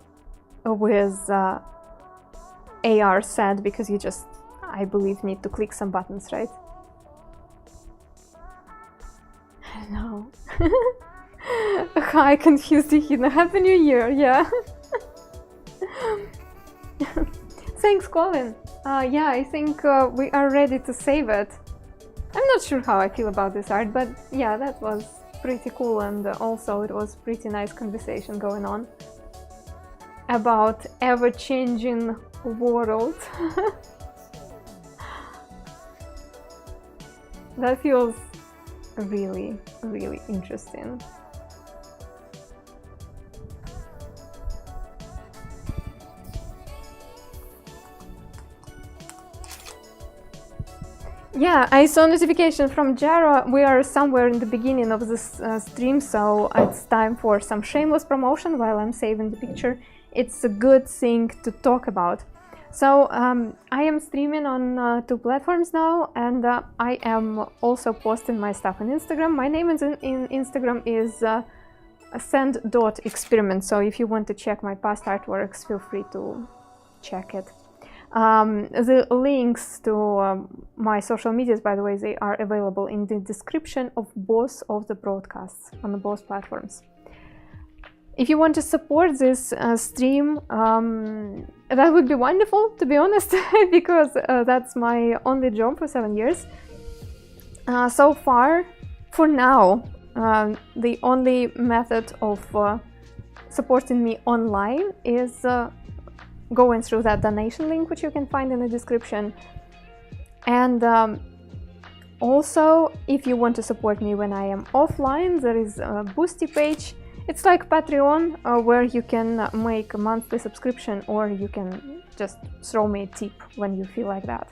with AR set, because you just, I believe, need to click some buttons, right? I don't know. Hi, confused Echidna. Happy New Year, yeah. Thanks, Colin. Yeah, I think we are ready to save it. I'm not sure how I feel about this art, but yeah, that was pretty cool, and also it was pretty nice conversation going on about ever-changing world. That feels really, really interesting. Yeah, I saw notification from Jara. We are somewhere in the beginning of this stream, so it's time for some shameless promotion while I'm saving the picture. It's a good thing to talk about. So I am streaming on 2 platforms now, and I am also posting my stuff on Instagram. My name in Instagram is send.experiment, so if you want to check my past artworks, feel free to check it. The links to my social medias, by the way, they are available in the description of both of the broadcasts on both platforms. If you want to support this stream, that would be wonderful, to be honest, because that's my only job for 7 years. So far, for now, the only method of supporting me online is going through that donation link, which you can find in the description. And also, if you want to support me when I am offline, there is a Boosty page. It's like Patreon, where you can make a monthly subscription, or you can just throw me a tip when you feel like that.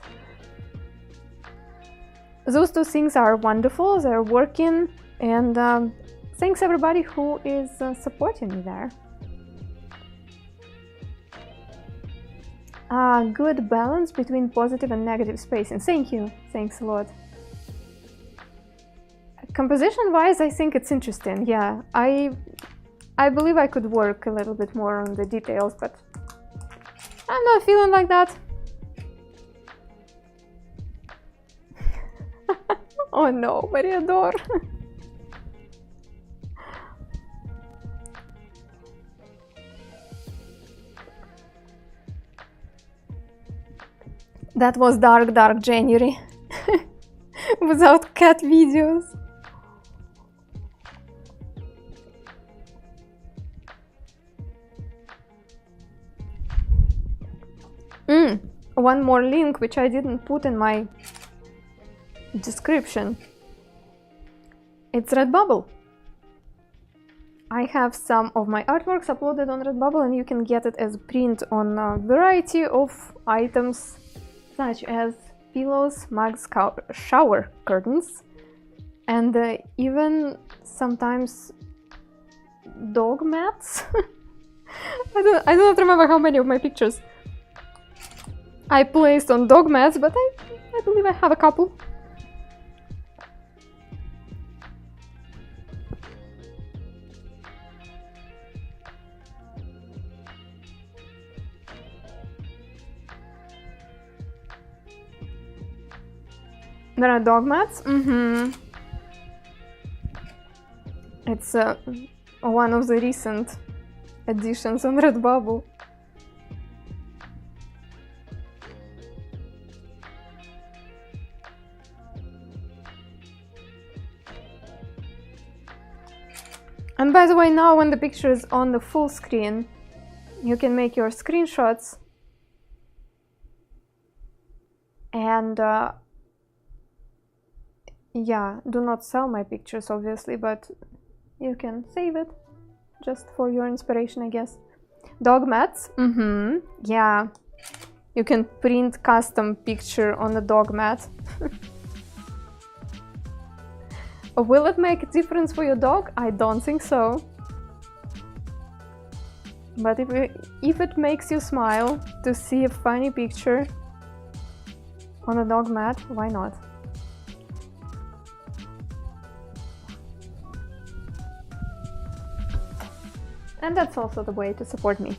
Those 2 things are wonderful, they're working, and thanks everybody who is supporting me there. Good balance between positive and negative spacing. Thank you. Thanks a lot. Composition-wise, I think it's interesting. Yeah, I believe I could work a little bit more on the details, but I'm not feeling like that. Oh no, Mariador. That was dark January. Without cat videos. One more link which I didn't put in my description. It's Redbubble. I have some of my artworks uploaded on Redbubble, and you can get it as print on a variety of items such as pillows, mugs, shower curtains, and even sometimes dog mats. I don't remember how many of my pictures I placed on dog mats, but I believe I have a couple. There are dog mats. It's one of the recent additions on Redbubble. And by the way, now when the picture is on the full screen, you can make your screenshots and yeah, do not sell my pictures obviously, but you can save it just for your inspiration, I guess. Dog mats. Yeah, you can print custom picture on a dog mat. Will it make a difference for your dog? I don't think so. But if it makes you smile to see a funny picture on a dog mat, why not? And that's also the way to support me.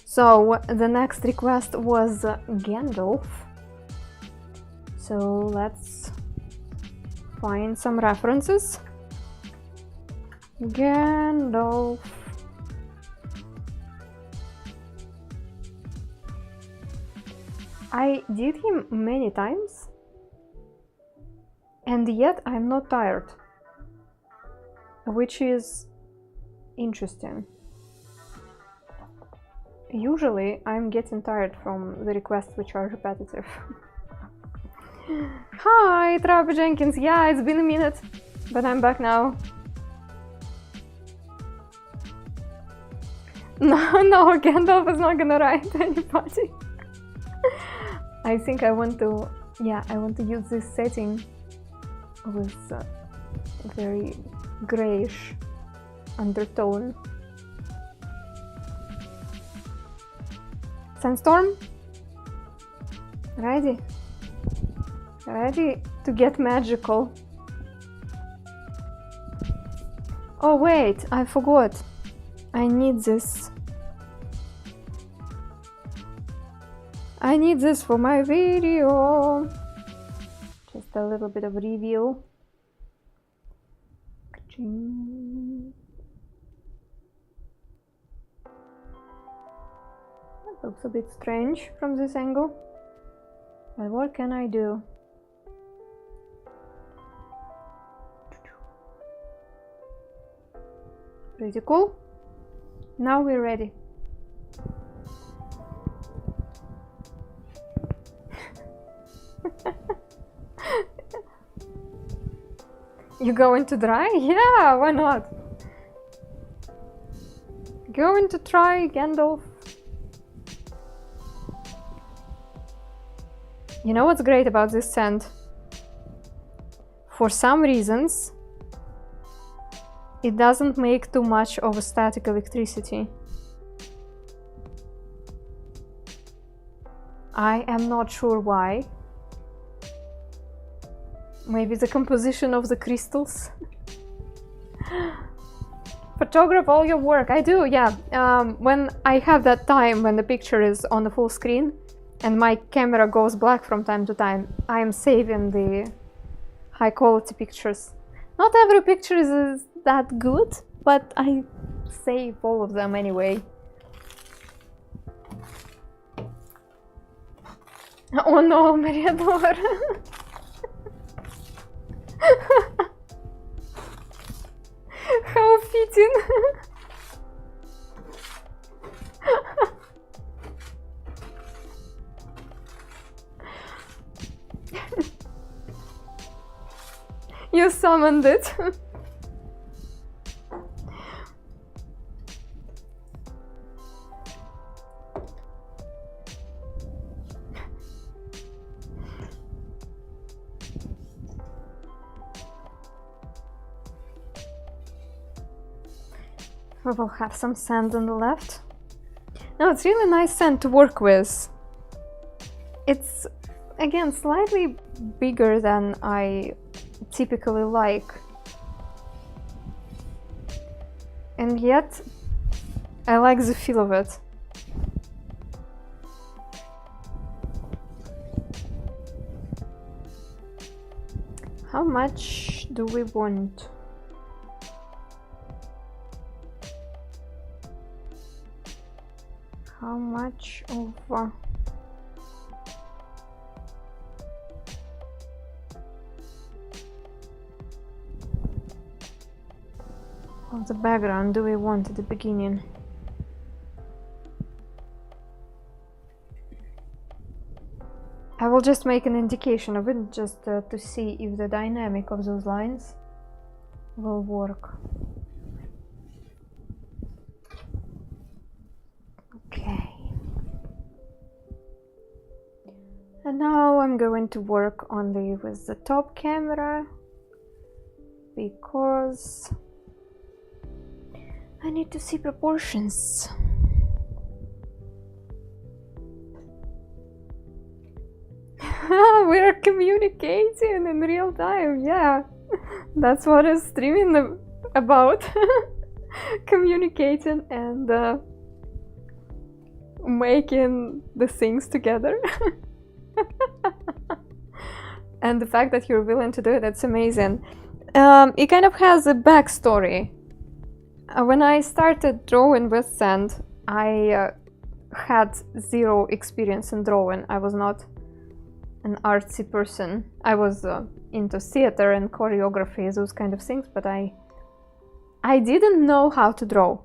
So the next request was Gandalf. So let's find some references. Gandalf. I did him many times, and yet I'm not tired, which is interesting. Usually I'm getting tired from the requests which are repetitive. Hi, Travis Jenkins. Yeah, it's been a minute, but I'm back now. No, Gandalf is not gonna write anybody. I think I want to use this setting with very grayish undertone. Sandstorm? Ready? Ready to get magical. Oh wait, I forgot. I need this. I need this for my video. Just a little bit of review. That looks a bit strange from this angle. But what can I do? Pretty cool. Now we're ready. You going to dry? Yeah, why not? Going to try Gandalf. You know what's great about this scent? For some reasons, it doesn't make too much of a static electricity. I am not sure why. Maybe the composition of the crystals. Photograph all your work. I do, yeah. When I have that time when the picture is on the full screen and my camera goes black from time to time, I am saving the high quality pictures. Not every picture is that good, but I save all of them anyway. Oh no, Mariador! How fitting! You summoned it. We will have some sand on the left. No, it's really nice sand to work with. It's, again, slightly bigger than I typically like. And yet, I like the feel of it. How much do we want? How much of the background do we want at the beginning? I will just make an indication of it just to see if the dynamic of those lines will work. Okay. And now I'm going to work only with the top camera because I need to see proportions. We're communicating in real time, yeah. That's what is streaming about. Communicating and making the things together. And the fact that you're willing to do it, that's amazing. It kind of has a backstory. When I started drawing with sand, I had zero experience in drawing. I was not an artsy person. I was into theater and choreography, those kind of things, but I didn't know how to draw.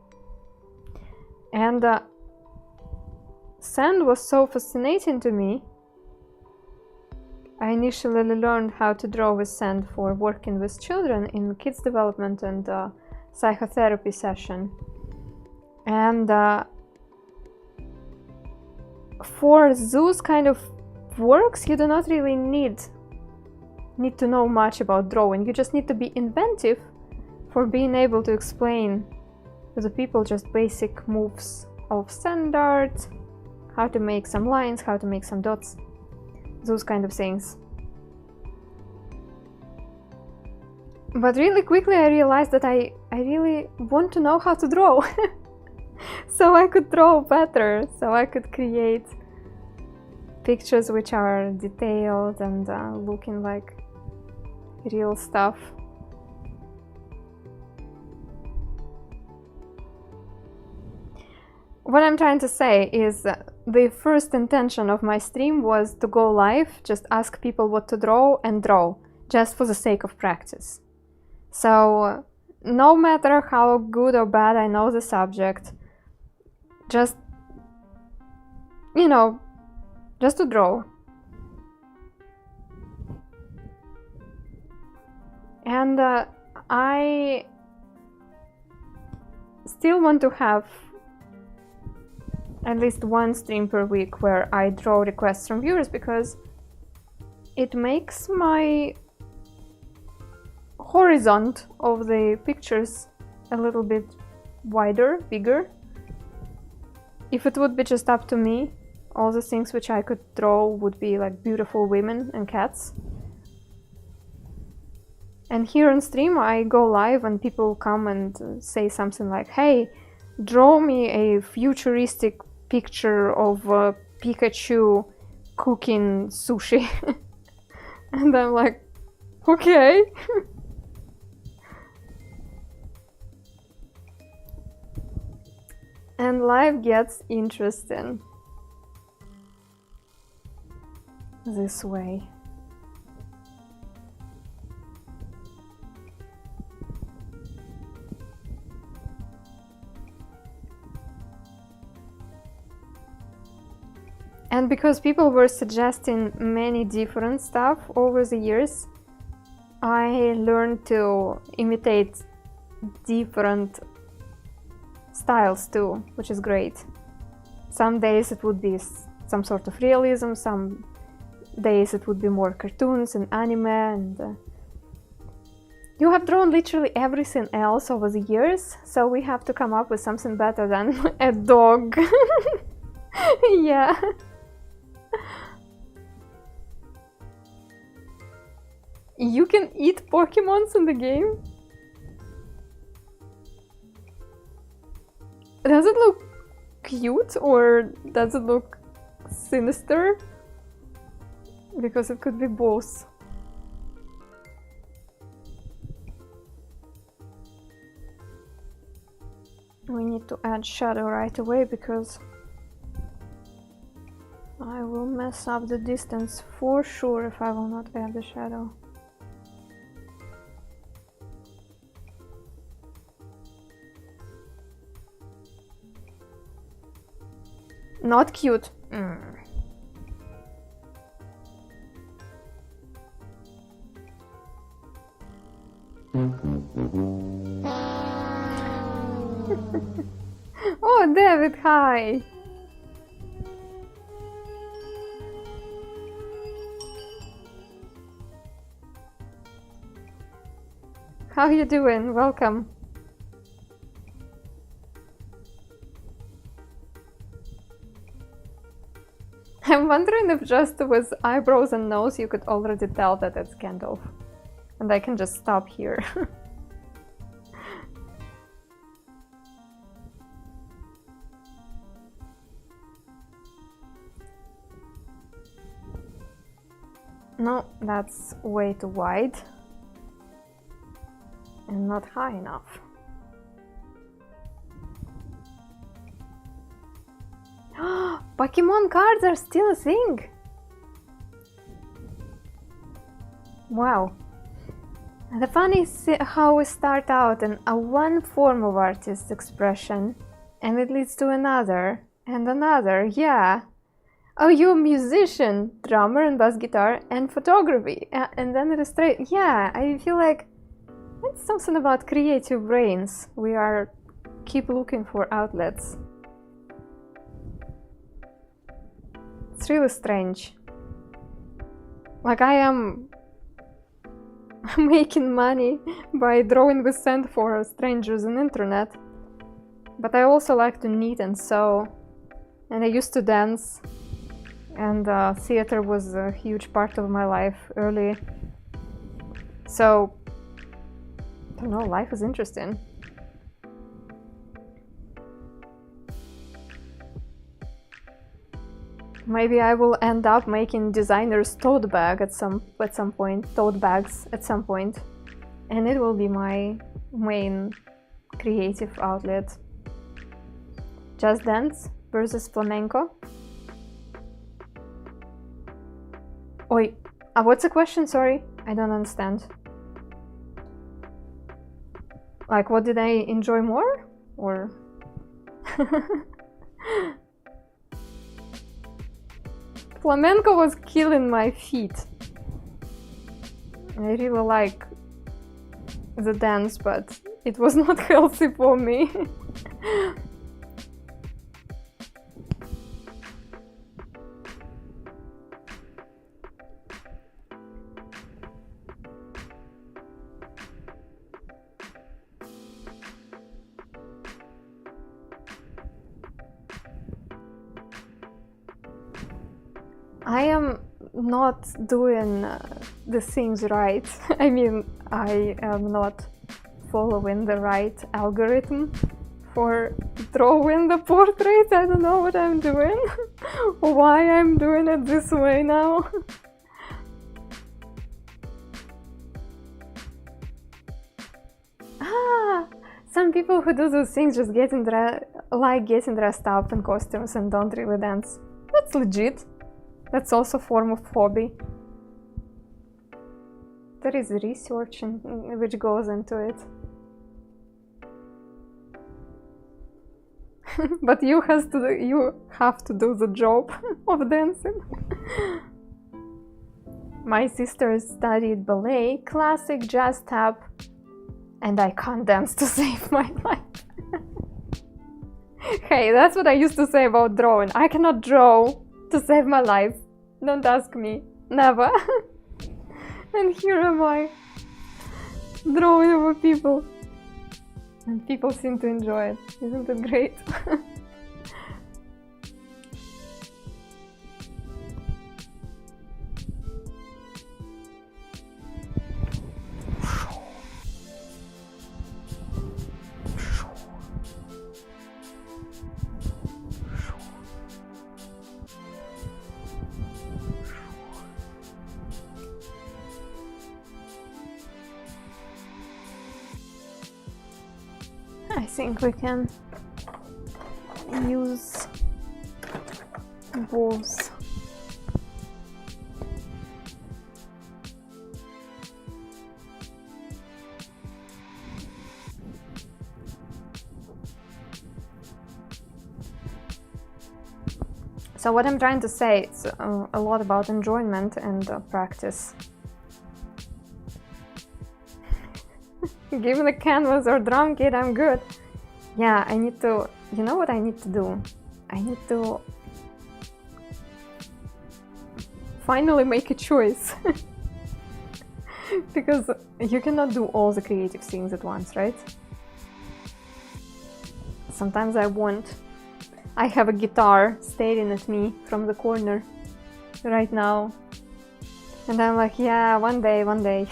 And sand was so fascinating to me. I initially learned how to draw with sand for working with children in kids development and psychotherapy session. And for those kind of works, you do not really need to know much about drawing. You just need to be inventive for being able to explain to the people just basic moves of sand art, how to make some lines, how to make some dots, those kind of things. But really quickly I realized that I really want to know how to draw. So I could draw better, so I could create pictures which are detailed and looking like real stuff. What I'm trying to say is the first intention of my stream was to go live, just ask people what to draw and draw, just for the sake of practice. So no matter how good or bad I know the subject, just, you know, just to draw. And I still want to have at least one stream per week where I draw requests from viewers, because it makes my horizon of the pictures a little bit wider, bigger. If it would be just up to me, all the things which I could draw would be like beautiful women and cats. And here on stream I go live and people come and say something like, hey, draw me a futuristic picture of Pikachu cooking sushi. And I'm like, okay. And life gets interesting this way. And because people were suggesting many different stuff over the years, I learned to imitate different styles too, which is great. Some days it would be some sort of realism, some days it would be more cartoons and anime, and you have drawn literally everything else over the years, so we have to come up with something better than a dog. Yeah. You can eat Pokemons in the game? Does it look cute or does it look sinister? Because it could be both. We need to add shadow right away because I will mess up the distance for sure if I will not add the shadow. Not cute. Oh, David, hi! How you doing? Welcome. I'm wondering if just with eyebrows and nose you could already tell that it's Gandalf. And I can just stop here. No, that's way too wide. And not high enough. Pokemon cards are still a thing! Wow. The fun is how we start out in one form of artist expression and it leads to another and another, yeah. Oh, you're a musician, drummer and bass guitar and photography and then illustration. Yeah, I feel like it's something about creative brains. We are keep looking for outlets. It's really strange. Like I am making money by drawing with sand for strangers on internet, but I also like to knit and sew, and I used to dance, and theater was a huge part of my life early. So I don't know, life is interesting. Maybe I will end up making designers tote bags at some point, and it will be my main creative outlet. Just Dance versus Flamenco. Oi, what's the question? Sorry, I don't understand. Like, what did I enjoy more? Or... Flamenco was killing my feet. I really like the dance, but it was not healthy for me. I am not doing the things right. I mean, I am not following the right algorithm for drawing the portrait. I don't know what I'm doing, why I'm doing it this way now. Some people who do those things just getting dressed up in costumes and don't really dance. That's legit. That's also a form of hobby. There is research which goes into it. But you have to do the job of dancing. My sister studied ballet, classic, jazz, tap, and I can't dance to save my life. Hey, that's what I used to say about drawing. I cannot draw to save my life. Don't ask me. Never. And here am I, drawing over people. And people seem to enjoy it. Isn't it great? I think we can use both. So what I'm trying to say, it's a lot about enjoyment and practice. Give me the canvas or drum kit, I'm good. Yeah, I need to, you know what I need to do? I need to finally make a choice. Because you cannot do all the creative things at once, right? Sometimes I have a guitar staring at me from the corner right now. And I'm like, yeah, one day.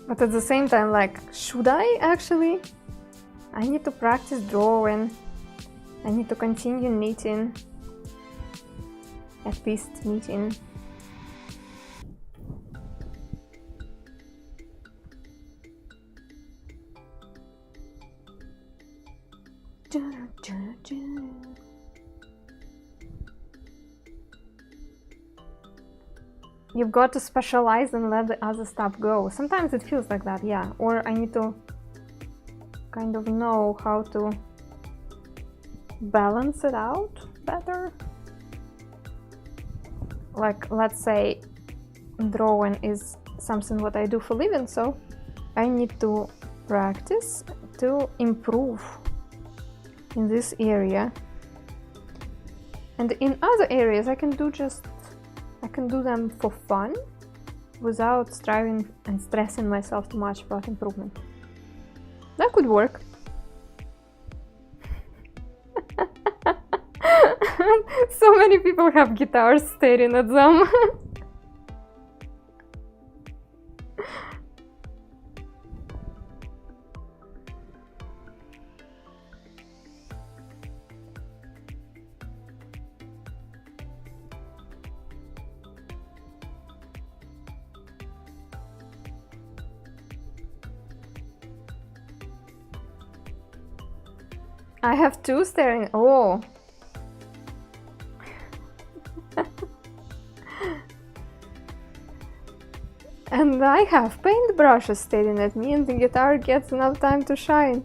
But at the same time, like, should I actually? I need to practice drawing. I need to continue knitting. At least knitting. You've got to specialize and let the other stuff go. Sometimes it feels like that, yeah. Or I need to kind of know how to balance it out better. Like, let's say drawing is something what I do for living, so I need to practice to improve in this area. And in other areas I can do them for fun without striving and stressing myself too much about improvement. That could work. So many people have guitars staring at them. I have two staring. Oh. And I have paintbrushes staring at me, and the guitar gets enough time to shine.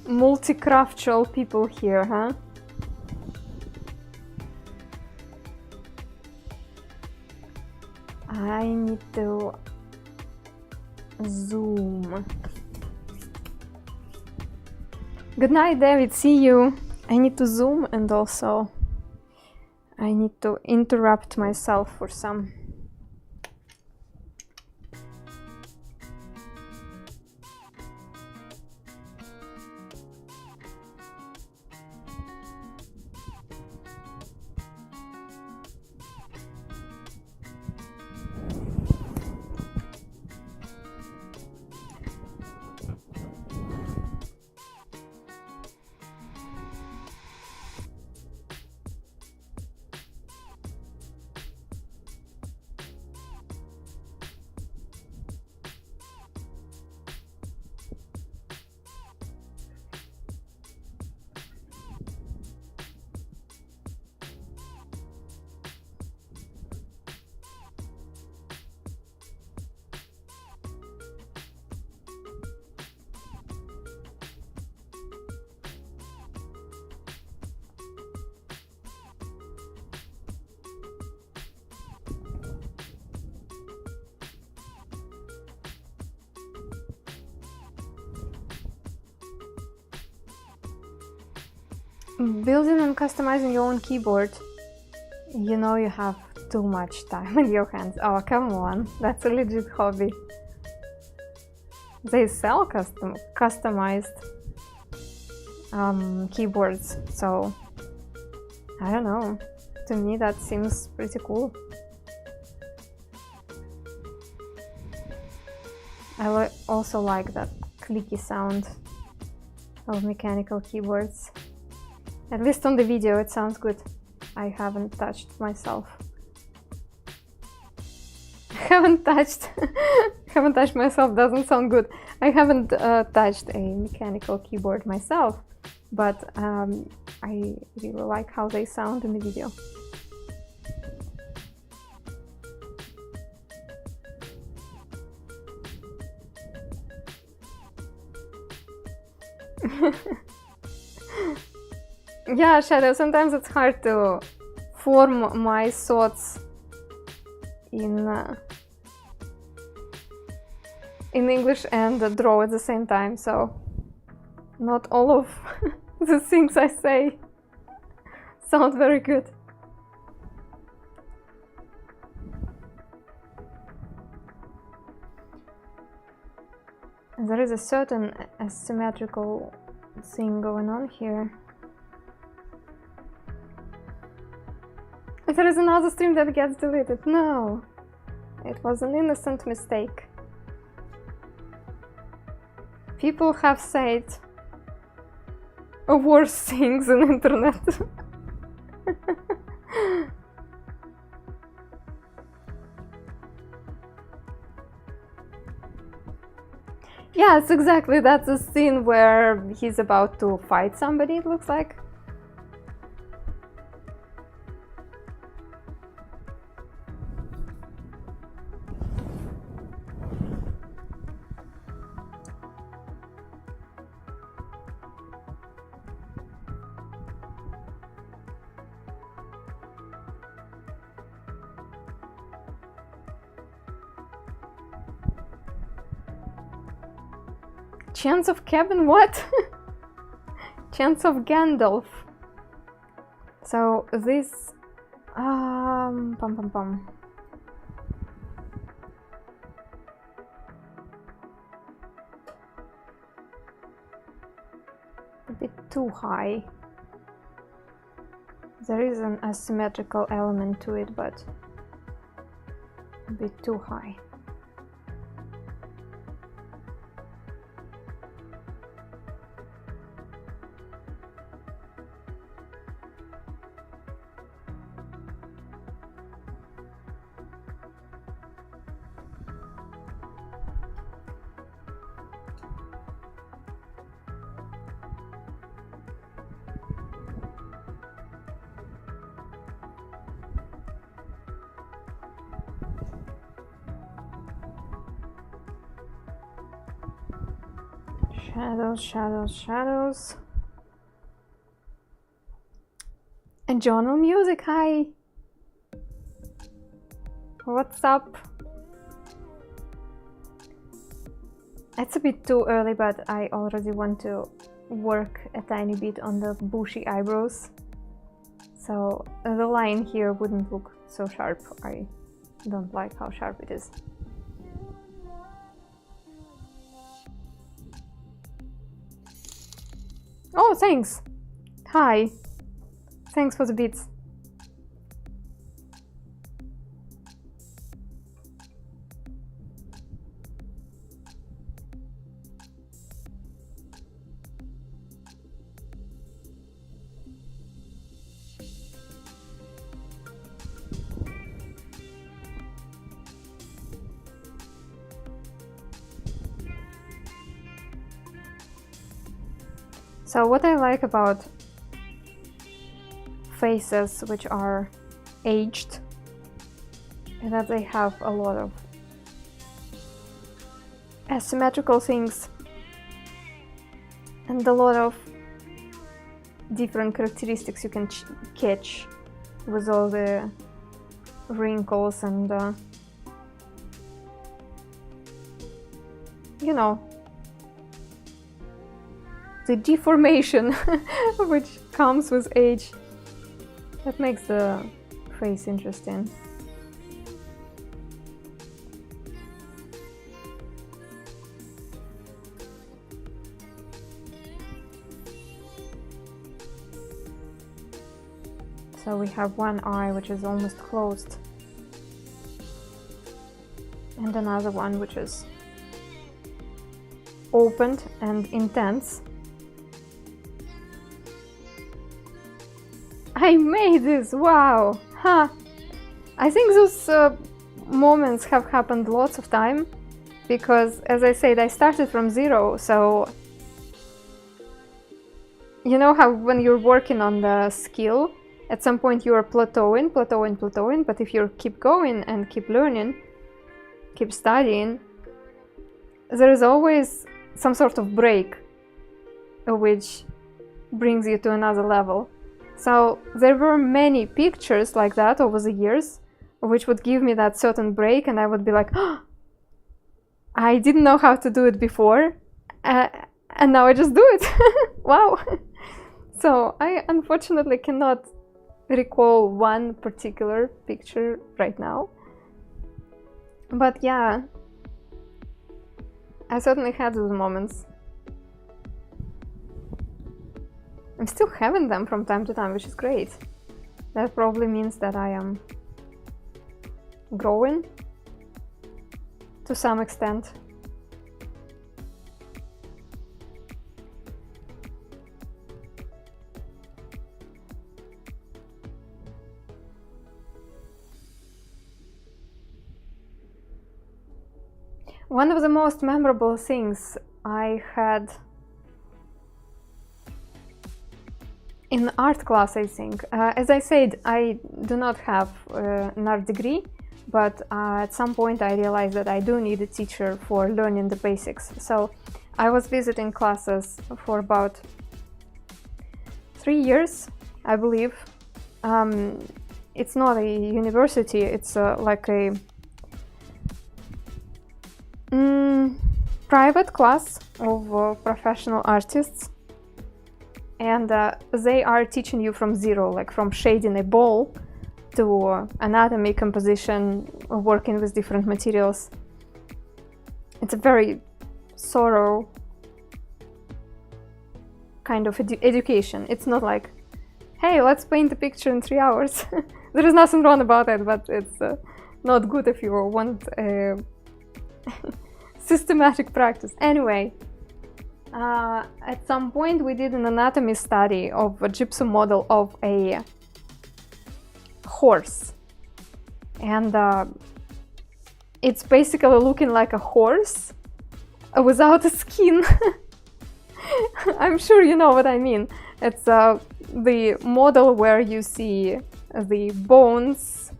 Multi-craftual people here, huh? I need to zoom. Good night, David. See you. I need to zoom, and also I need to interrupt myself for some Building and customizing your own keyboard. You know you have too much time in your hands. Oh, come on, that's a legit hobby. They sell customized keyboards, so I don't know. To me that seems pretty cool. I also like that clicky sound of mechanical keyboards. At least on the video it sounds good. I haven't touched myself. haven't touched myself doesn't sound good. I haven't touched a mechanical keyboard myself, but I really like how they sound in the video. Yeah, Shadow, sometimes it's hard to form my thoughts in English and draw at the same time, so not all of the things I say sound very good. There is a certain asymmetrical thing going on here. There is another stream that gets deleted. No, it was an innocent mistake. People have said worse things on the internet. Yes, exactly. That's a scene where he's about to fight somebody, it looks like. Chance of Kevin, what? Chance of Gandalf. So this pum pum pum. A bit too high. There is an asymmetrical element to it, but a bit too high. Shadows, shadows, shadows. And journal music, hi! What's up? It's a bit too early, but I already want to work a tiny bit on the bushy eyebrows. So the line here wouldn't look so sharp. I don't like how sharp it is. Oh, thanks! Hi! Thanks for the bits. So what I like about faces which are aged is that they have a lot of asymmetrical things and a lot of different characteristics you can catch with all the wrinkles and you know, the deformation which comes with age. That makes the face interesting. So we have one eye which is almost closed, and another one which is opened and intense. I made this! Wow! Huh! I think those moments have happened lots of time, because as I said, I started from zero, so you know how when you're working on the skill, at some point you are plateauing, but if you keep going and keep learning, keep studying, there is always some sort of break which brings you to another level. So there were many pictures like that over the years which would give me that certain break, and I would be like, oh, I didn't know how to do it before, and now I just do it. Wow. So I unfortunately cannot recall one particular picture right now, but yeah, I certainly had those moments. I'm still having them from time to time, which is great. That probably means that I am growing to some extent. One of the most memorable things I had in art class, I think. As I said, I do not have an art degree, but at some point I realized that I do need a teacher for learning the basics. So I was visiting classes for about 3 years, I believe. It's not a university, it's like a private class of professional artists, and they are teaching you from zero, like from shading a ball to anatomy, composition, working with different materials. It's a very thorough kind of education. It's not like, hey, let's paint a picture in 3 hours. There is nothing wrong about it, but it's not good if you want systematic practice. Anyway, at some point we did an anatomy study of a gypsum model of a horse, and it's basically looking like a horse without a skin. I'm sure you know what I mean. It's the model where you see the bones,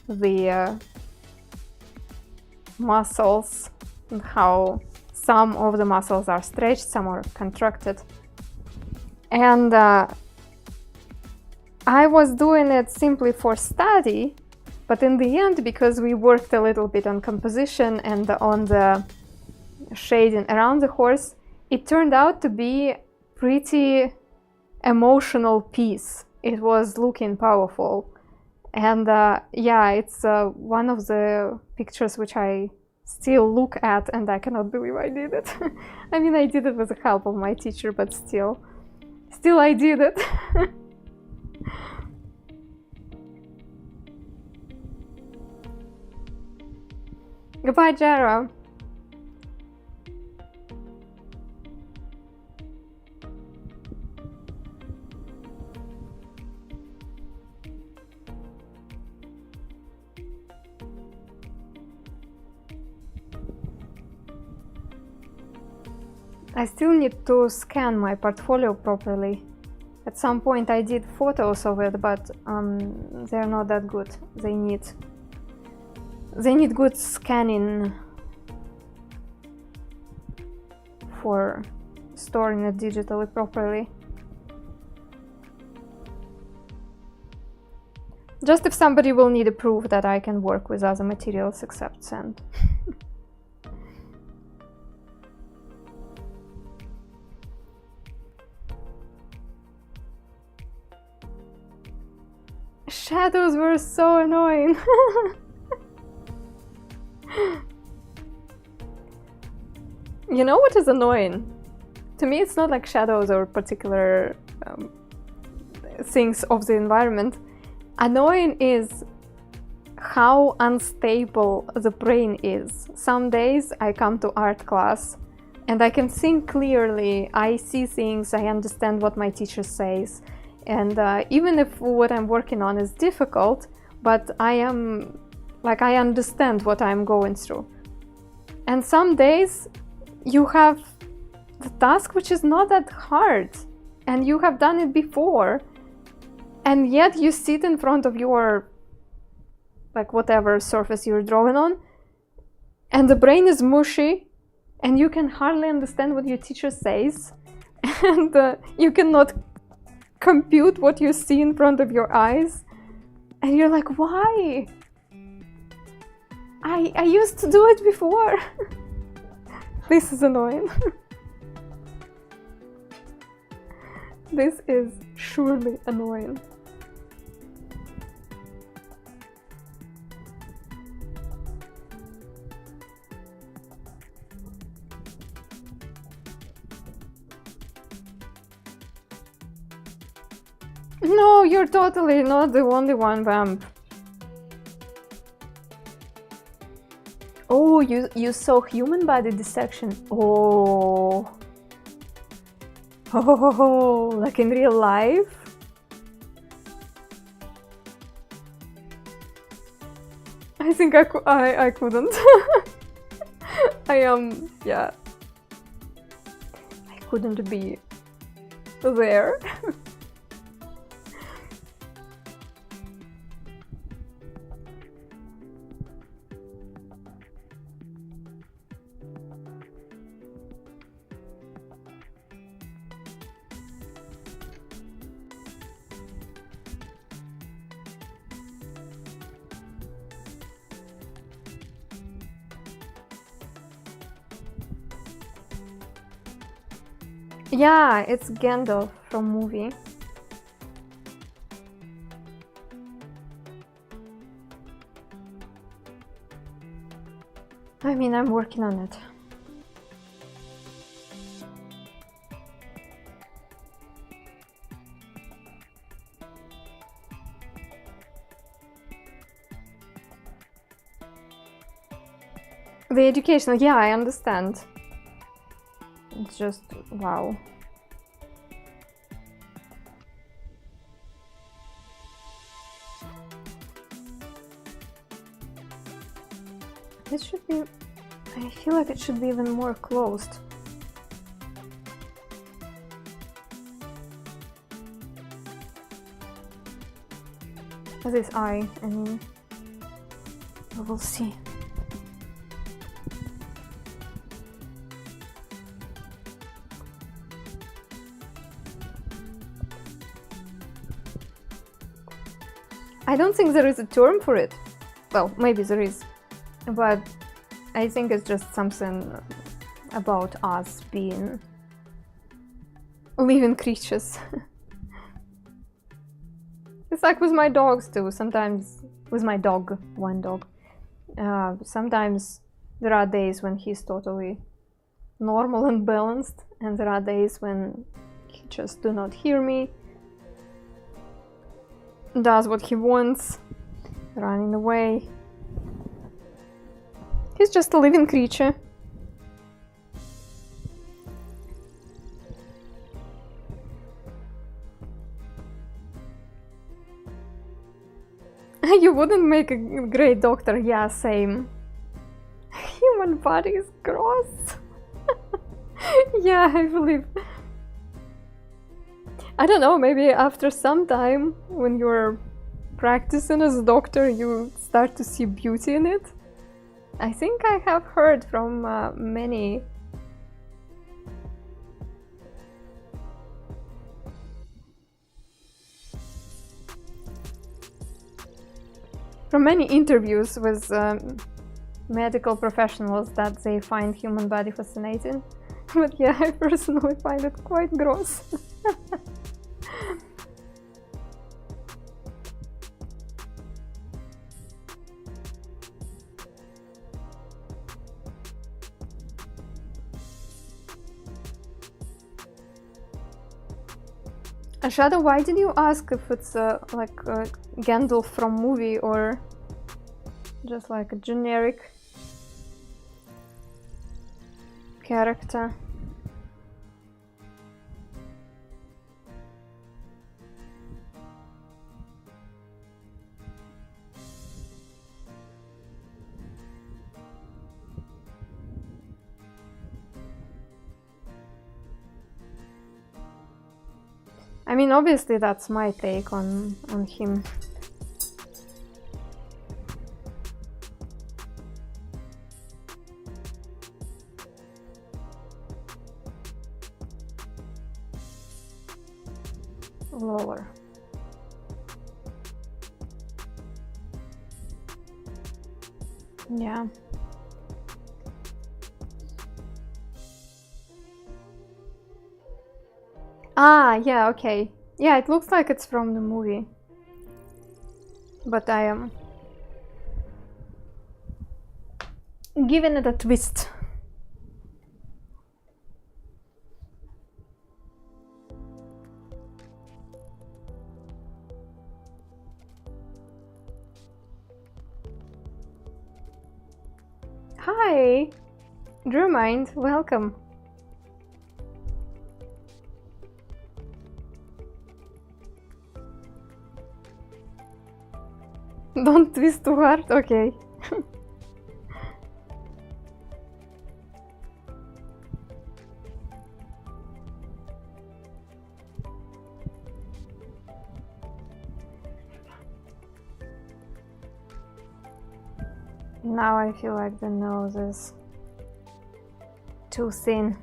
the muscles, and how some of the muscles are stretched, some are contracted. And I was doing it simply for study, but in the end, because we worked a little bit on composition and on the shading around the horse, it turned out to be pretty emotional piece. It was looking powerful. And yeah, it's one of the pictures which I still look at and I cannot believe I did it. I mean, I did it with the help of my teacher, but still I did it. Goodbye, Jara. I still need to scan my portfolio properly. At some point I did photos of it, but they're not that good. They need good scanning for storing it digitally properly. Just if somebody will need a proof that I can work with other materials except sand. Shadows were so annoying. You know what is annoying? To me, it's not like shadows or particular things of the environment. Annoying is how unstable the brain is. Some days I come to art class and I can think clearly, I see things, I understand what my teacher says. And even if what I'm working on is difficult, but I understand what I'm going through. And some days you have the task which is not that hard and you have done it before, and yet you sit in front of your whatever surface you're drawing on, and the brain is mushy and you can hardly understand what your teacher says, and you cannot compute what you see in front of your eyes, and you're like, why? I used to do it before. This is annoying. This is surely annoying. No, you're totally not the only one, Vamp. Oh, you saw human body dissection. Oh. Oh, like in real life? I think I couldn't. Yeah. I couldn't be there. Yeah, it's Gandalf from movie. I mean, I'm working on it. The educational, yeah, I understand. It's just, wow. It should be, I feel like it should be even more closed. This eye, I mean, we will see. I don't think there is a term for it. Well, maybe there is, but I think it's just something about us being living creatures. It's like with my dogs too. Sometimes with my dog, one dog, sometimes there are days when he's totally normal and balanced, and there are days when he just do not hear me, does what he wants, running away. He's just a living creature. You wouldn't make a great doctor. Yeah, same. Human body is gross. Yeah, I believe. I don't know, maybe after some time, when you're practicing as a doctor, you start to see beauty in it. I think I have heard from many interviews with medical professionals that they find human body fascinating. But yeah, I personally find it quite gross. Shadow, why did you ask if it's like Gandalf from movie or just like a generic character? I mean, obviously that's my take on him. Lower. Yeah. Ah, yeah, okay. Yeah, it looks like it's from the movie. But I am giving it a twist. Hi! Drewmind, welcome. Don't twist too hard? Okay. Now I feel like the nose is too thin.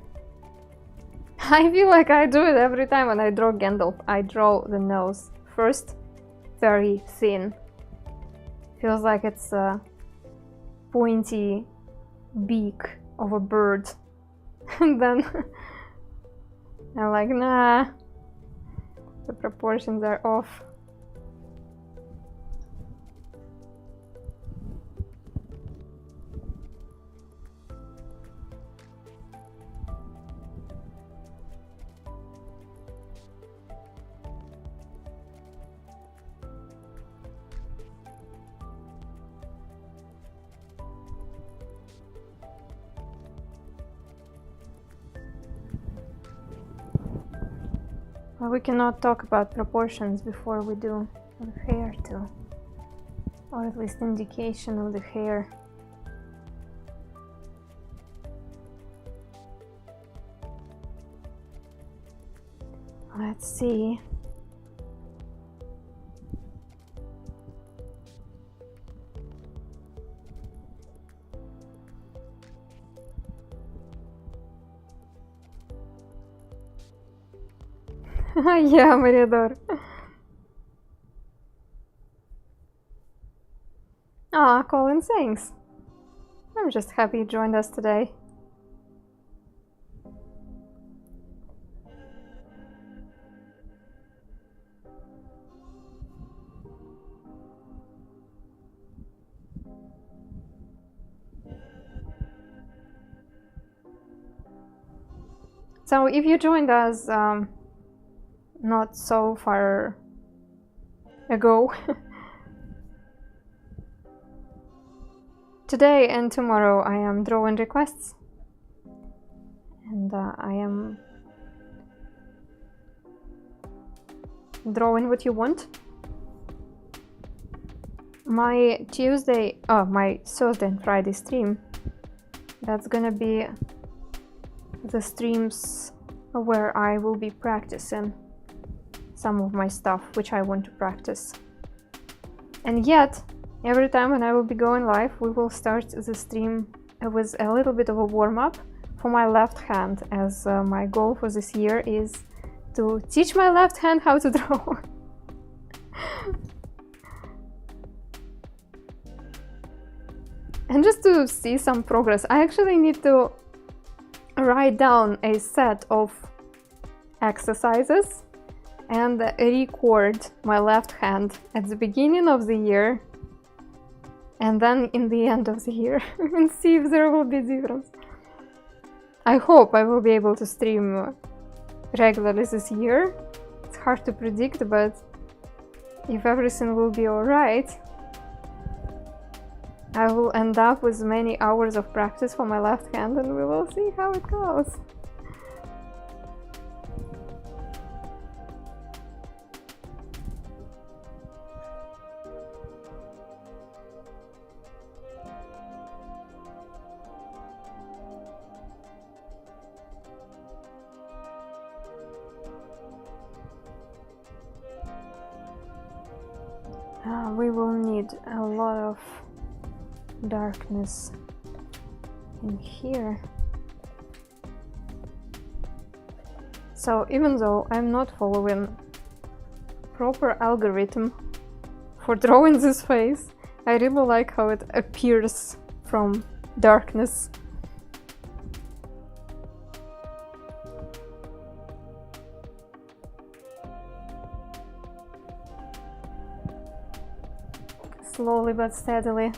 I feel like I do it every time when I draw Gandalf. I draw the nose first, very thin. Feels like it's a pointy beak of a bird. And then I'm like, nah, the proportions are off. Well, we cannot talk about proportions before we do the hair too, or at least indication of the hair. Let's see. Yeah, Meriador. Ah, Colin, thanks. I'm just happy you joined us today. So if you joined us not so far ago, today and tomorrow I am drawing requests, and I am drawing what you want. My Thursday and Friday stream, that's gonna be the streams where I will be practicing some of my stuff which I want to practice. And yet, every time when I will be going live, we will start the stream with a little bit of a warm-up for my left hand, as my goal for this year is to teach my left hand how to draw. And just to see some progress, I actually need to write down a set of exercises and record my left hand at the beginning of the year and then in the end of the year and see if there will be difference. I hope I will be able to stream regularly this year. It's hard to predict, but if everything will be alright, I will end up with many hours of practice for my left hand and we will see how it goes. We will need a lot of darkness in here. So even though I'm not following proper algorithm for drawing this face, I really like how it appears from darkness. Slowly but steadily.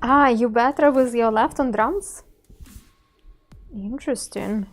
Ah, you better with your left on drums? Interesting.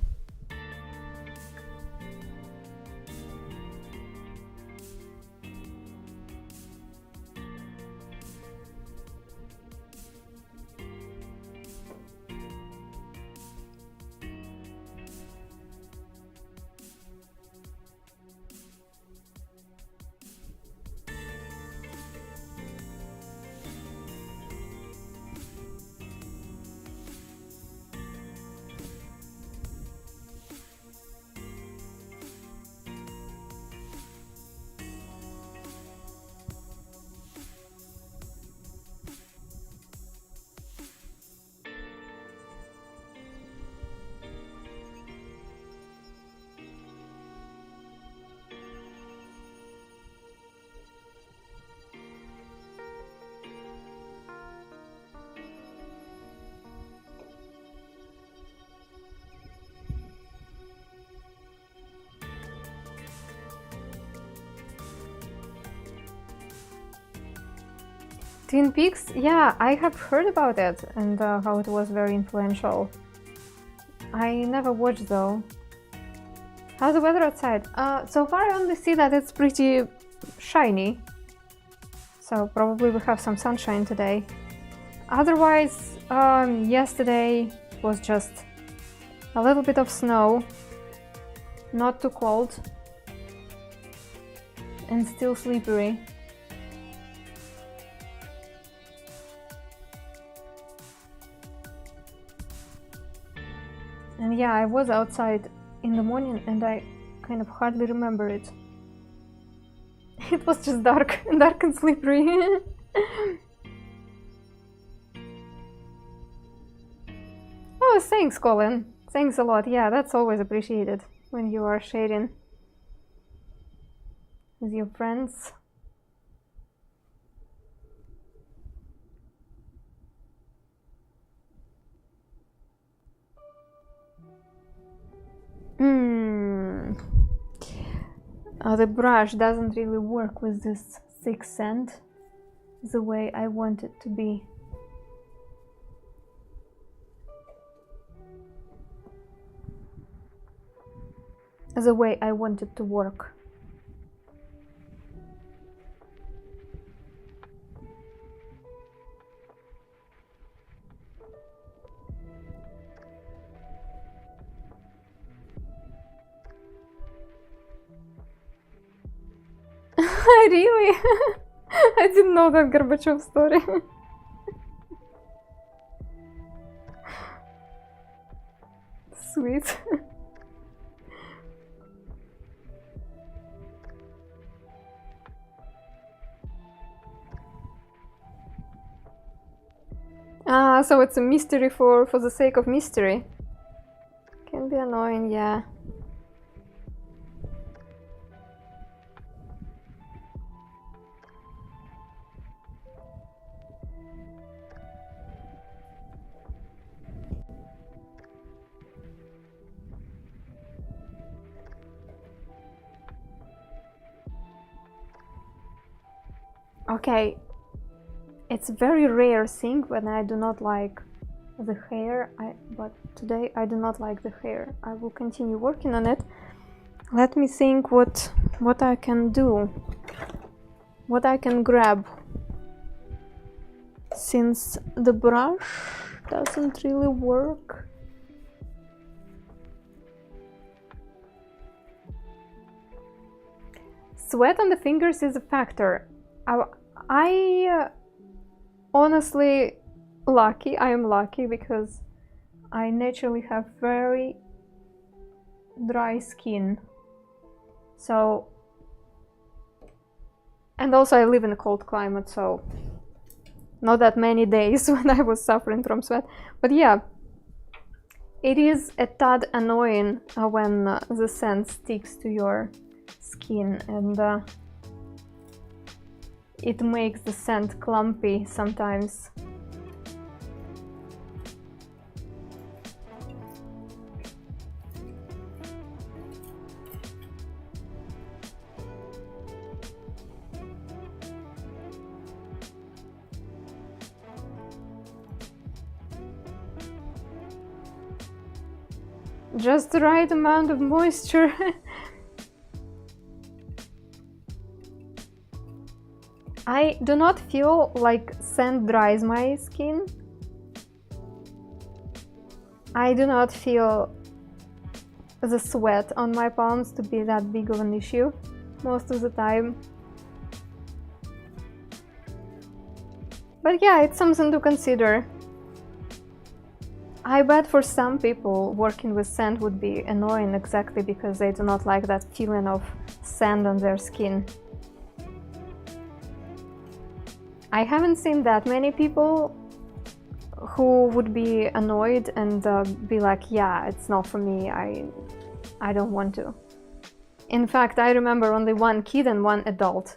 Twin Peaks? Yeah, I have heard about it and how it was very influential. I never watched though. How's the weather outside? So far I only see that it's pretty shiny. So probably we have some sunshine today. Otherwise, yesterday was just a little bit of snow. Not too cold. And still slippery. And yeah, I was outside in the morning and I kind of hardly remember it. It was just dark and slippery. Oh, thanks, Colin. Thanks a lot. Yeah, that's always appreciated when you are sharing with your friends. The brush doesn't really work with this thick sand the way I want it to be. The way I want it to work. Really? I didn't know that Gorbachev story. Sweet. Ah, so it's a mystery for the sake of mystery. Can be annoying, yeah. Okay, it's a very rare thing when I do not like the hair, but today I do not like the hair. I will continue working on it. Let me think what I can do, what I can grab, since the brush doesn't really work. Sweat on the fingers is a factor. I honestly I am lucky because I naturally have very dry skin. So, and also I live in a cold climate, so not that many days when I was suffering from sweat. But yeah, it is a tad annoying when the scent sticks to your skin, and it makes the scent clumpy sometimes. Just the right amount of moisture. I do not feel like scent dries my skin. I do not feel the sweat on my palms to be that big of an issue most of the time. But yeah, it's something to consider. I bet for some people working with sand would be annoying exactly because they do not like that feeling of sand on their skin. I haven't seen that many people who would be annoyed and be like, yeah, it's not for me, I don't want to. In fact, I remember only one kid and one adult.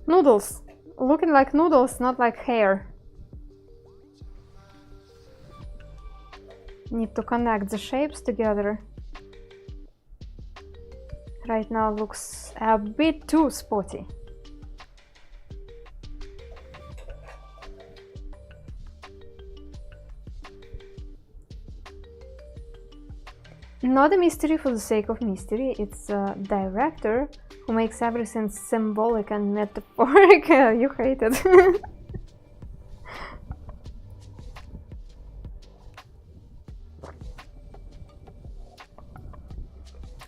Noodles. Looking like noodles, not like hair. Need to connect the shapes together. Right now looks a bit too spotty. Not a mystery for the sake of mystery, it's a director who makes everything symbolic and metaphoric. You hate it.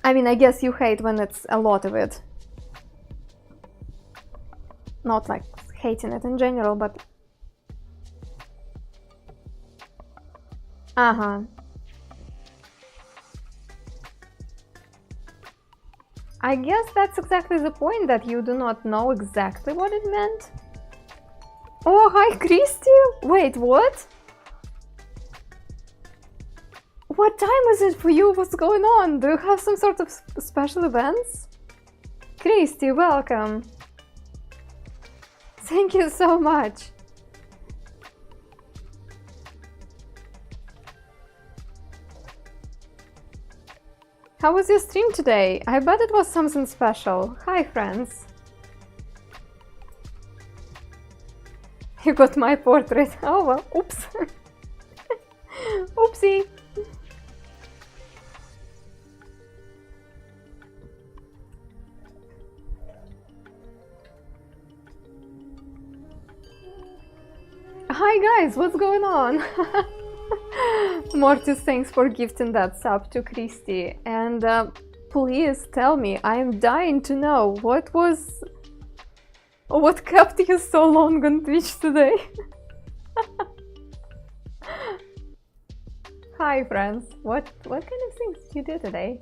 I mean, I guess you hate when it's a lot of it. Not like hating it in general, but... Uh-huh. I guess that's exactly the point, that you do not know exactly what it meant. Oh, hi, Christy! Wait, what? What time is it for you? What's going on? Do you have some sort of special events? Christy, welcome! Thank you so much! How was your stream today? I bet it was something special. Hi, friends! You got my portrait. Oh well, oops! Oopsie! Hi guys, what's going on? Mortis, thanks for gifting that sub to Christy. And please tell me, I am dying to know what kept you so long on Twitch today? Hi friends, what kind of things did you do today?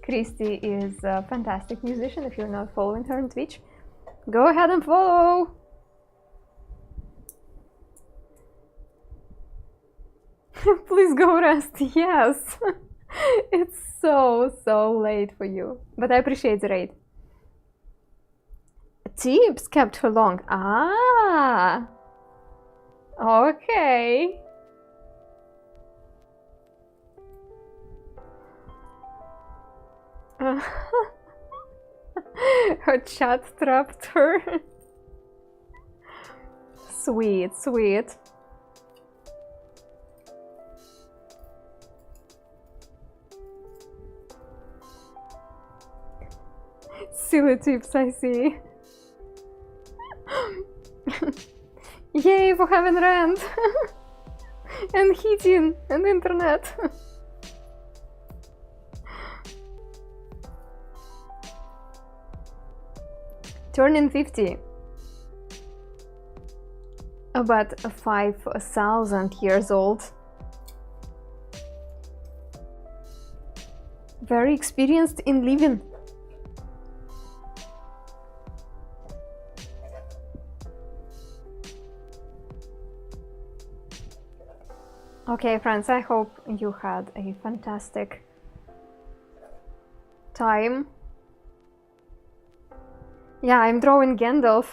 Christy is a fantastic musician. If you're not following her on Twitch, go ahead and follow! Please go rest, yes! It's so late for you, but I appreciate the raid. Tips kept her long. Ah! Okay. Her chat trapped her. Sweet, sweet. Silly tips, I see. Yay for having rent and heating and internet. Turning 50. About 5,000 years old. Very experienced in living. Okay, friends, I hope you had a fantastic time. Yeah, I'm drawing Gandalf.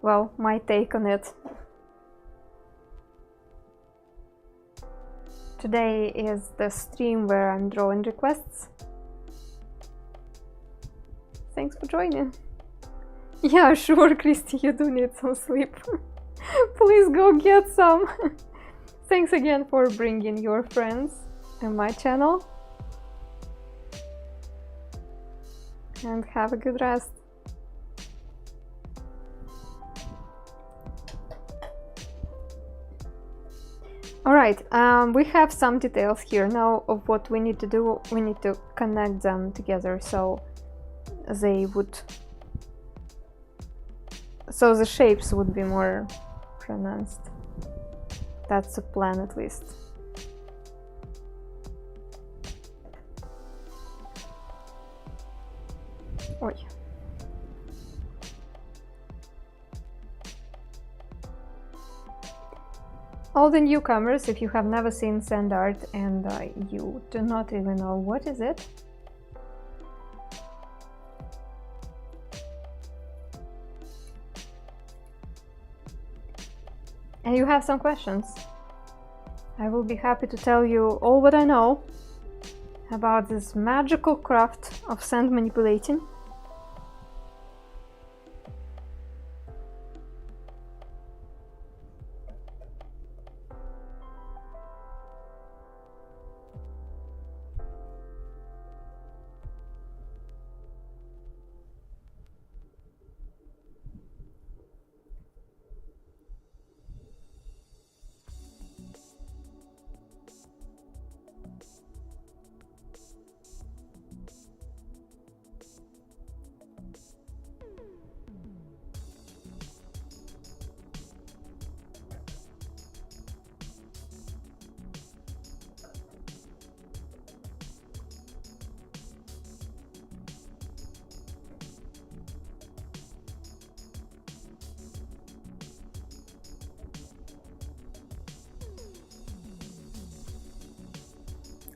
Well, my take on it. Today is the stream where I'm drawing requests. Thanks for joining. Yeah, sure, Christy, you do need some sleep. Please go get some. Thanks again for bringing your friends on my channel. And have a good rest. Alright, we have some details here now of what we need to do. We need to connect them together so they would... so the shapes would be more pronounced. That's the plan, at least. Oi. All the newcomers, if you have never seen sand art and you do not even know what is it, and you have some questions, I will be happy to tell you all what I know about this magical craft of sand manipulating.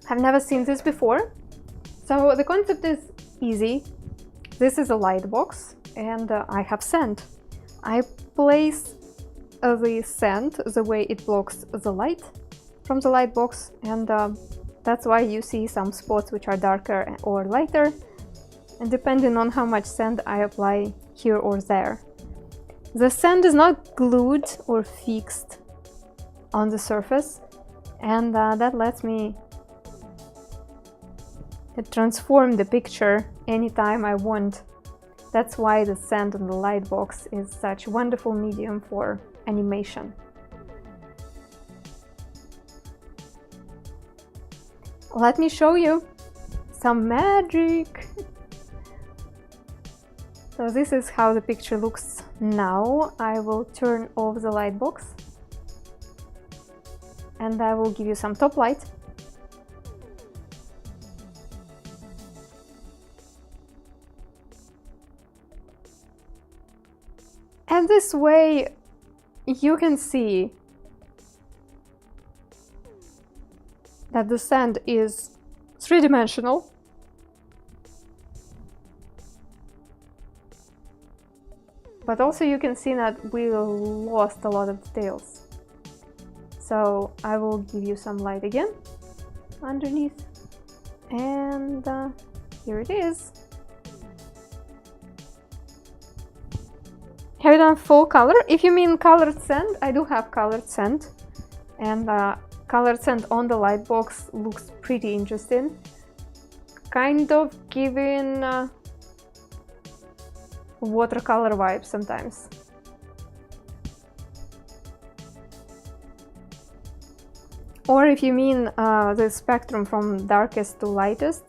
I've never seen this before. So the concept is easy. This is a light box and I have sand. I place the sand the way it blocks the light from the light box, and that's why you see some spots which are darker or lighter, and depending on how much sand I apply here or there. The sand is not glued or fixed on the surface, and that lets me transform the picture anytime I want. That's why the sand on the light box is such a wonderful medium for animation. Let me show you some magic. So this is how the picture looks now. I will turn off the light box and I will give you some top light. And this way you can see that the sand is three-dimensional. But also you can see that we lost a lot of details. So I will give you some light again underneath. And here it is. Have you done full color? If you mean colored sand, I do have colored sand. And colored sand on the light box looks pretty interesting. Kind of giving watercolor vibe sometimes. Or if you mean the spectrum from darkest to lightest,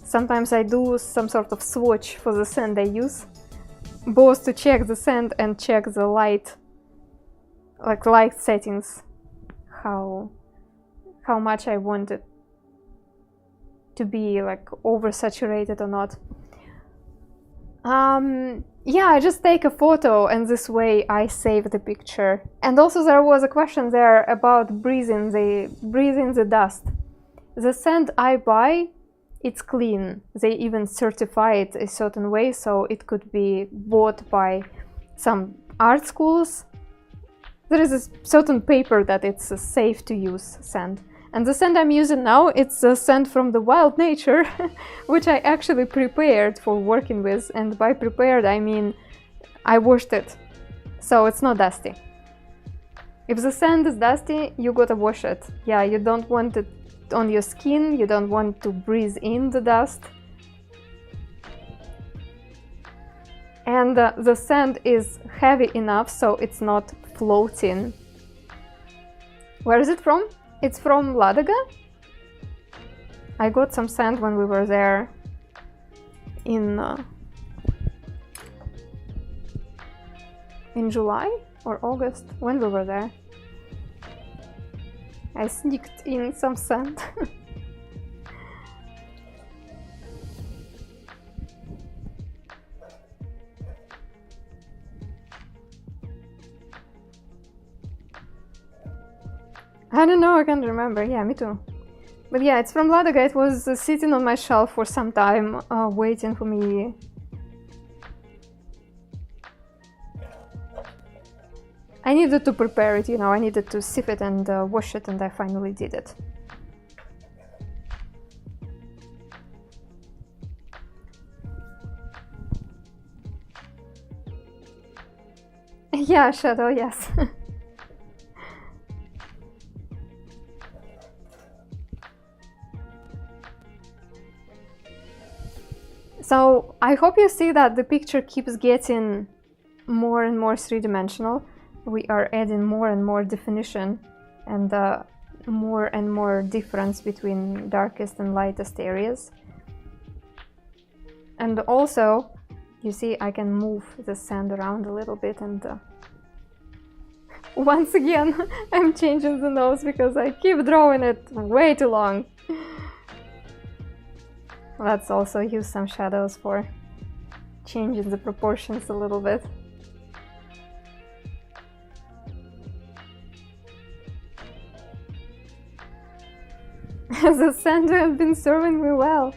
sometimes I do some sort of swatch for the sand I use, both to check the sand and check the light, like light settings, how much I want it to be like oversaturated or not. Yeah, I just take a photo and this way I save the picture. And also there was a question there about breathing the dust. The sand I buy, it's clean. They even certify it a certain way, so it could be bought by some art schools. There is a certain paper that it's safe to use sand. And the sand I'm using now, it's a sand from the wild nature, which I actually prepared for working with. And by prepared, I mean I washed it, so it's not dusty. If the sand is dusty, you gotta wash it. Yeah, you don't want it on your skin, you don't want to breathe in the dust. And the sand is heavy enough so it's not floating. Where is it from? It's from Ladaga. I got some sand when we were there in July or August, when we were there. I sneaked in some sand. I don't know, I can't remember. Yeah, me too. But yeah, it's from Ladaga. It was sitting on my shelf for some time, waiting for me. I needed to prepare it, you know, I needed to sieve it and wash it, and I finally did it. Yeah, shadow, yes. So I hope you see that the picture keeps getting more and more three-dimensional. We are adding more and more definition and more difference between darkest and lightest areas. And also, you see, I can move the sand around a little bit, and once again I'm changing the nose because I keep drawing it way too long. Let's also use some shadows for changing the proportions a little bit. The sand have been serving me well.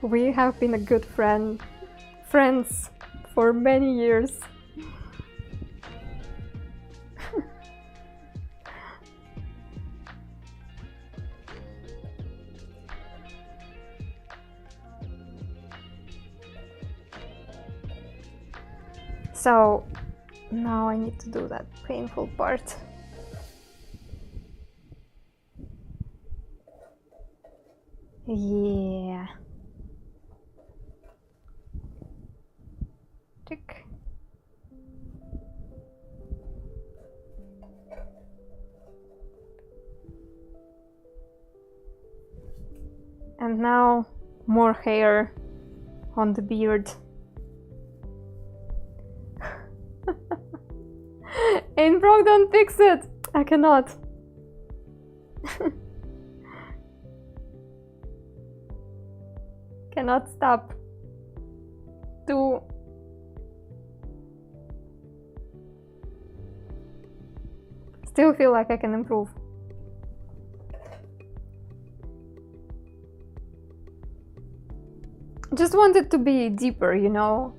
We have been a good friends for many years. So now I need to do that painful part. Yeah. Tick. And now more hair on the beard. Ain't broke, don't fix it! I cannot. Cannot stop to still feel like I can improve. Just want it to be deeper, you know?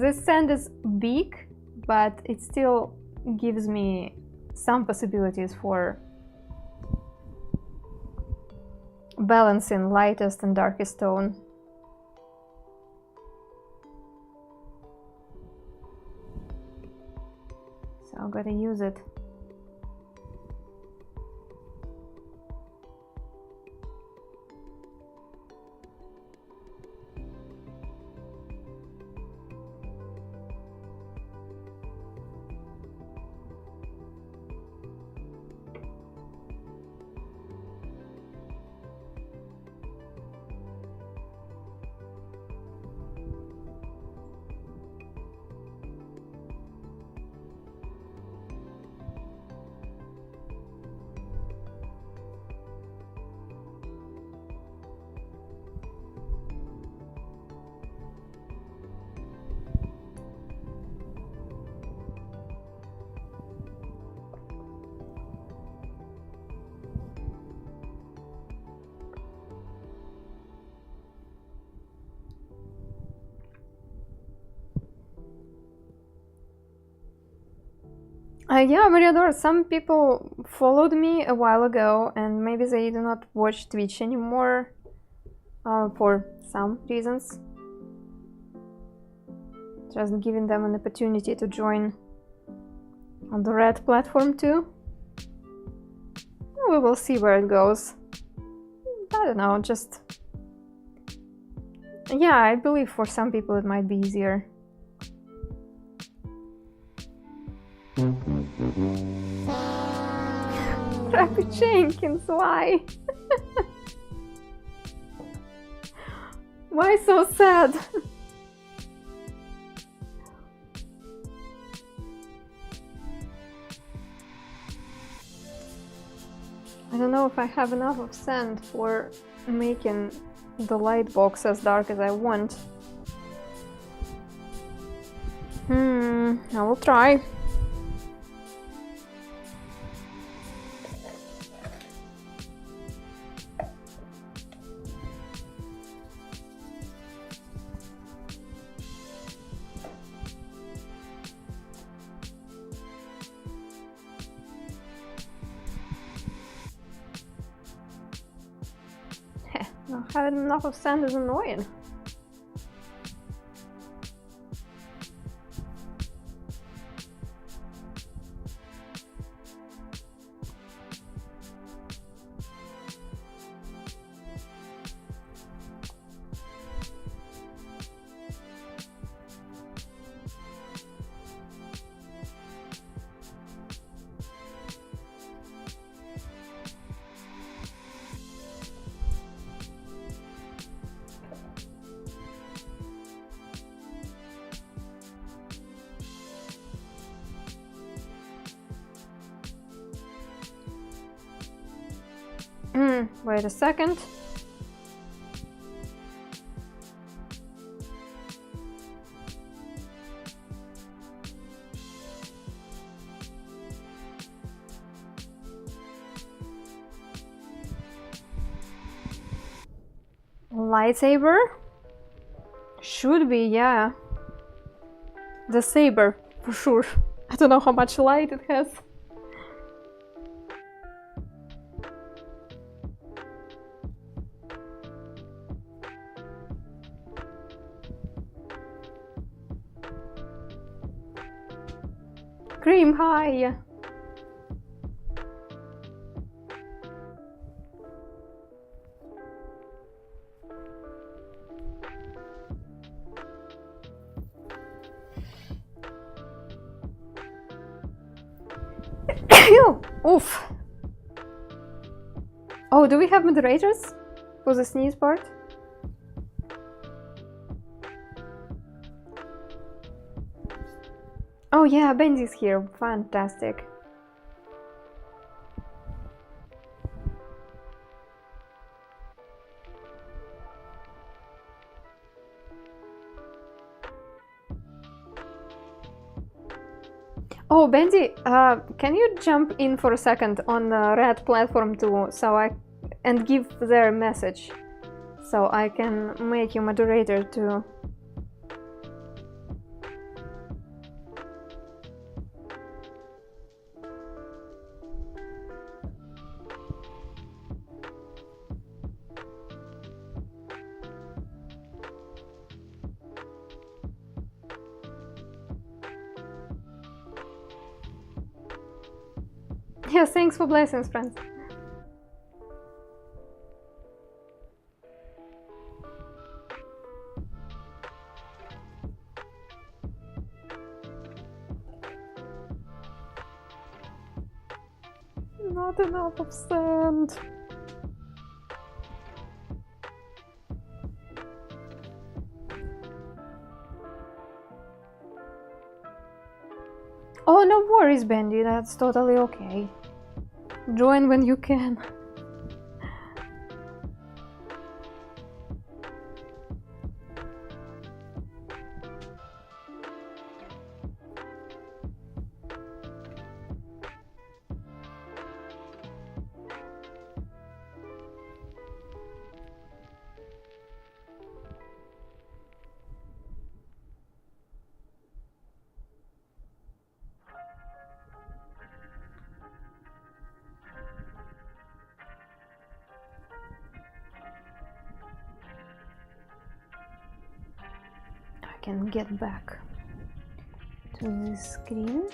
This sand is big, but it still gives me some possibilities for balancing lightest and darkest tone. So I'm gonna use it. Yeah, Mariador, some people followed me a while ago and maybe they do not watch Twitch anymore for some reasons. Just giving them an opportunity to join on the red platform too. We will see where it goes. I don't know, just... Yeah, I believe for some people it might be easier. Crappy Jenkins, why? Why so sad? I don't know if I have enough of sand for making the light box as dark as I want. I will try. Not having enough of sand is annoying. Wait a second. Lightsaber? Should be, yeah. The saber, for sure. I don't know how much light it has. Cream high! Oof! Oh, do we have moderators for the sneeze part? Oh yeah, Benji's here. Fantastic. Oh, Benji, can you jump in for a second on the red platform too, and give their message, so I can make you moderator too. Yeah, thanks for blessings, friends. Not enough of sand. Oh, no worries, Bendy, that's totally okay. Join when you can. Can get back to the screen.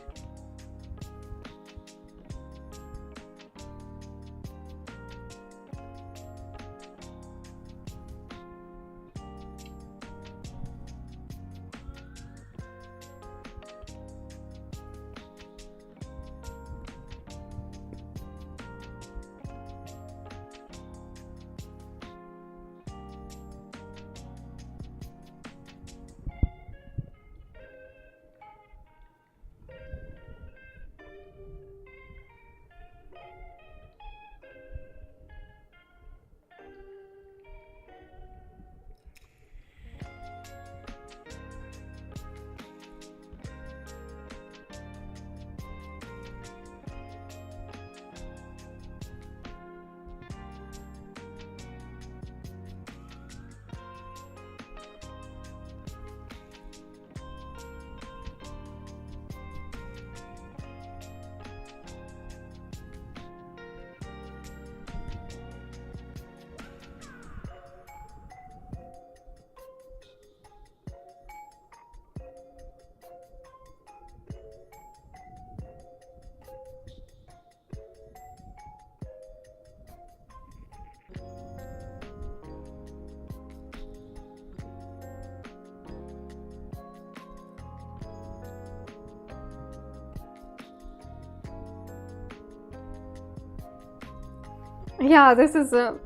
Yeah, this is a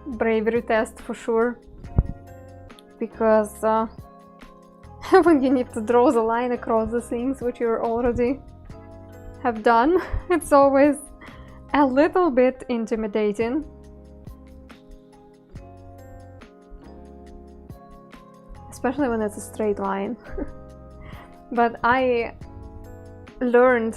bravery test for sure, because when you need to draw the line across the things which you already have done, it's always a little bit intimidating. Especially when it's a straight line. But I learned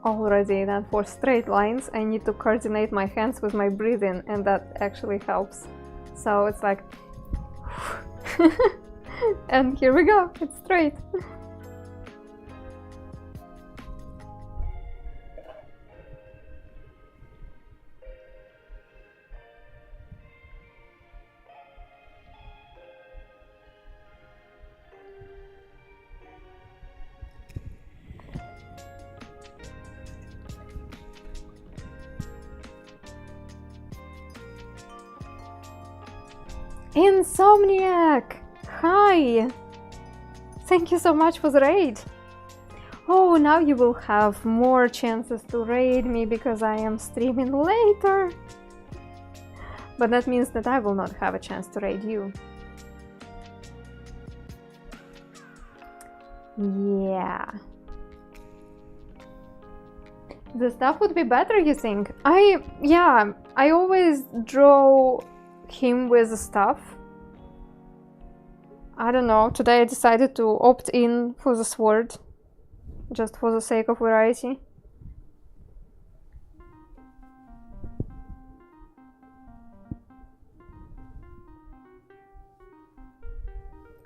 already that for straight lines I need to coordinate my hands with my breathing, and that actually helps. So it's like and here we go, it's straight. Insomniac! Hi! Thank you so much for the raid! Oh, now you will have more chances to raid me because I am streaming later! But that means that I will not have a chance to raid you. Yeah. The stuff would be better, you think? I always draw him with the stuff. I don't know, today I decided to opt in for the sword, just for the sake of variety.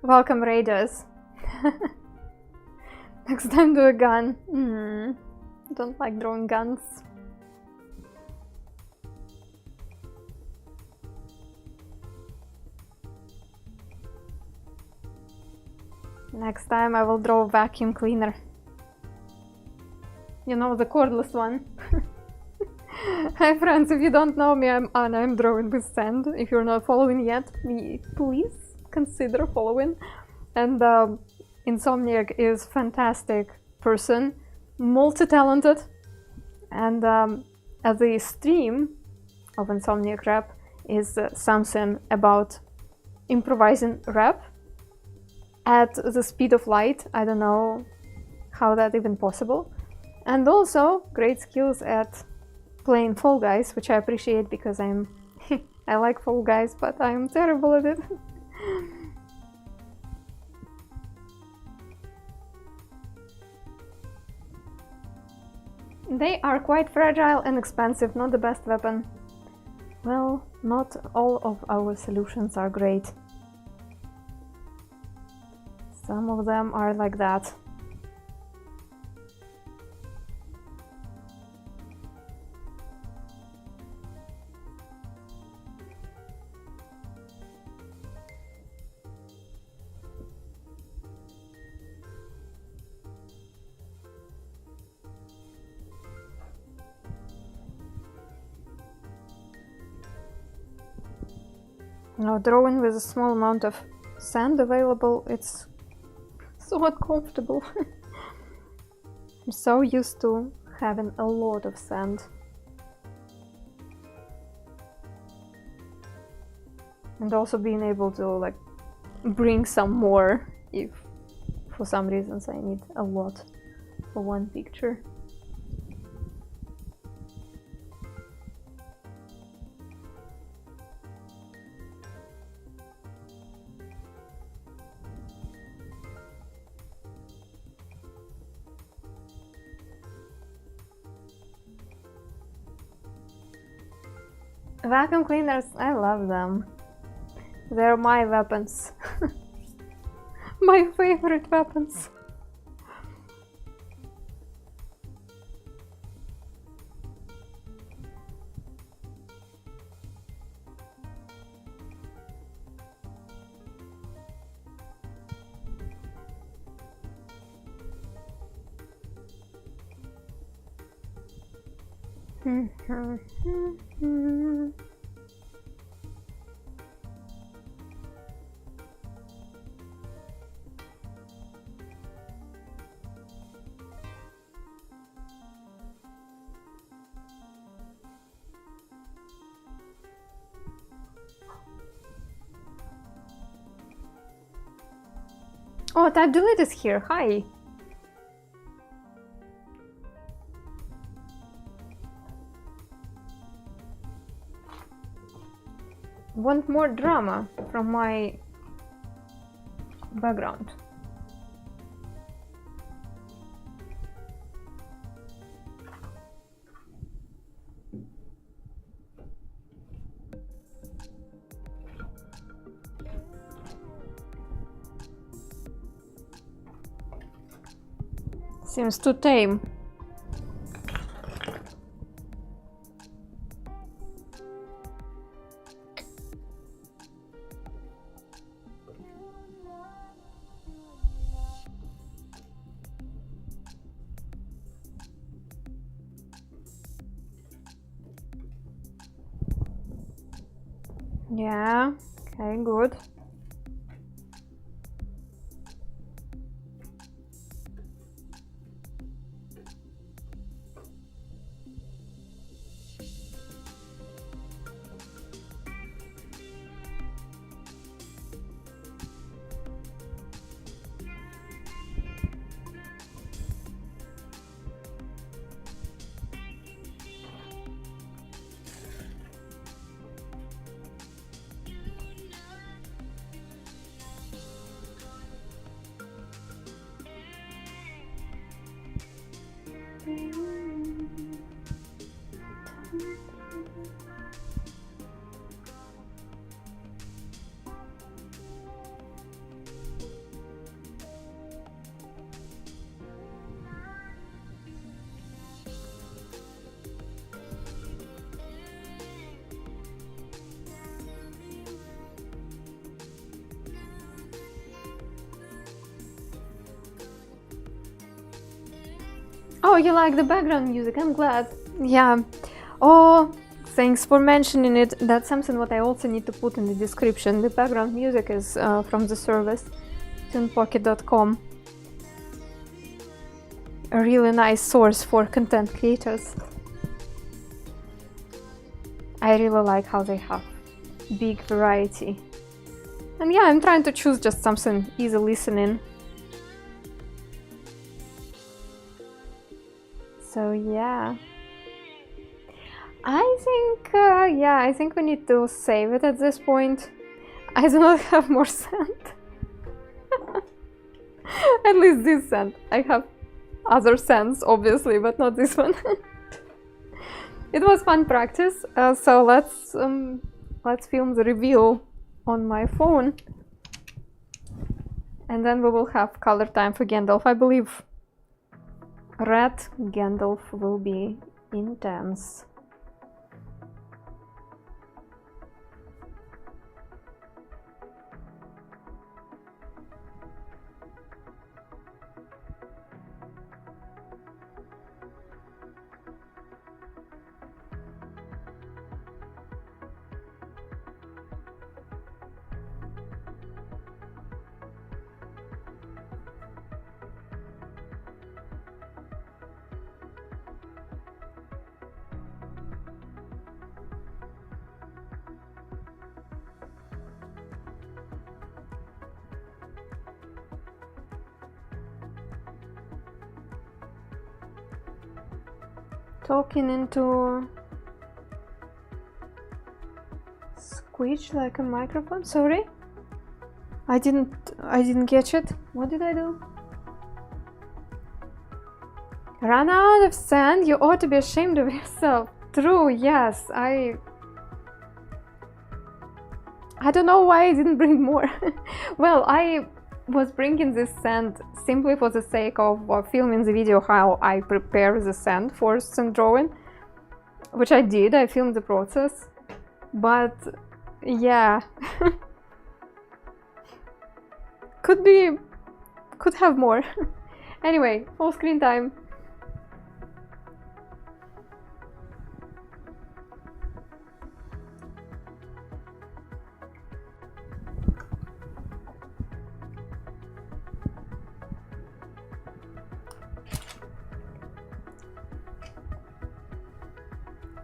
Welcome, raiders. Next time do a gun. Don't like drawing guns. Next time I will draw a vacuum cleaner. You know, the cordless one. Hi friends, if you don't know me, I'm Anna, I'm drawing with sand. If you're not following yet, please consider following. And Insomniac is fantastic person, multi-talented, and the stream of Insomniac Rap is something about improvising rap at the speed of light. I don't know how that even possible. And also great skills at playing Fall Guys, which I appreciate because I like Fall Guys, but I'm terrible at it. They are quite fragile and expensive, not the best weapon. Well, not all of our solutions are great. Some of them are like that. Now, drawing with a small amount of sand available, it's so uncomfortable. I'm so used to having a lot of sand. And also being able to like bring some more if for some reasons I need a lot for one picture. Vacuum cleaners, I love them. They're my weapons. My favorite weapons. Oh, Type Delete is here. Hi. Want more drama from my background? Seems too tame. Yeah, okay, good. Oh, you like the background music, I'm glad. Yeah. Oh, thanks for mentioning it. That's something what I also need to put in the description. The background music is from the service tunepocket.com. A really nice source for content creators. I really like how they have big variety. And yeah, I'm trying to choose just something easy listening. So yeah, I think we need to save it at this point. I do not have more sand. At least this sand. I have other sands, obviously, but not this one. It was fun practice. So let's film the reveal on my phone, and then we will have color time for Gandalf. I believe red Gandalf will be intense. Talking into squeeze like a microphone. Sorry, I didn't catch it. What did I do? Run out of sand? You ought to be ashamed of yourself. True, yes. I don't know why I didn't bring more. Well, I was bringing this sand simply for the sake of filming the video how I prepare the sand for sand drawing, which I did. I filmed the process, but yeah, could have more. Anyway, full screen time.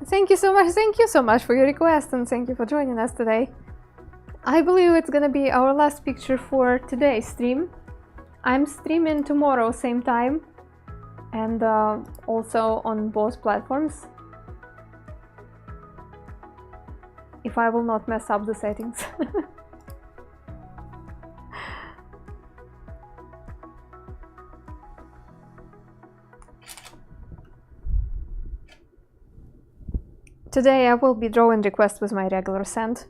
Thank you so much for your request, and thank you for joining us today. I believe it's gonna be our last picture for today's stream. I'm streaming tomorrow same time, and also on both platforms, if I will not mess up the settings. Today I will be drawing requests with my regular sand.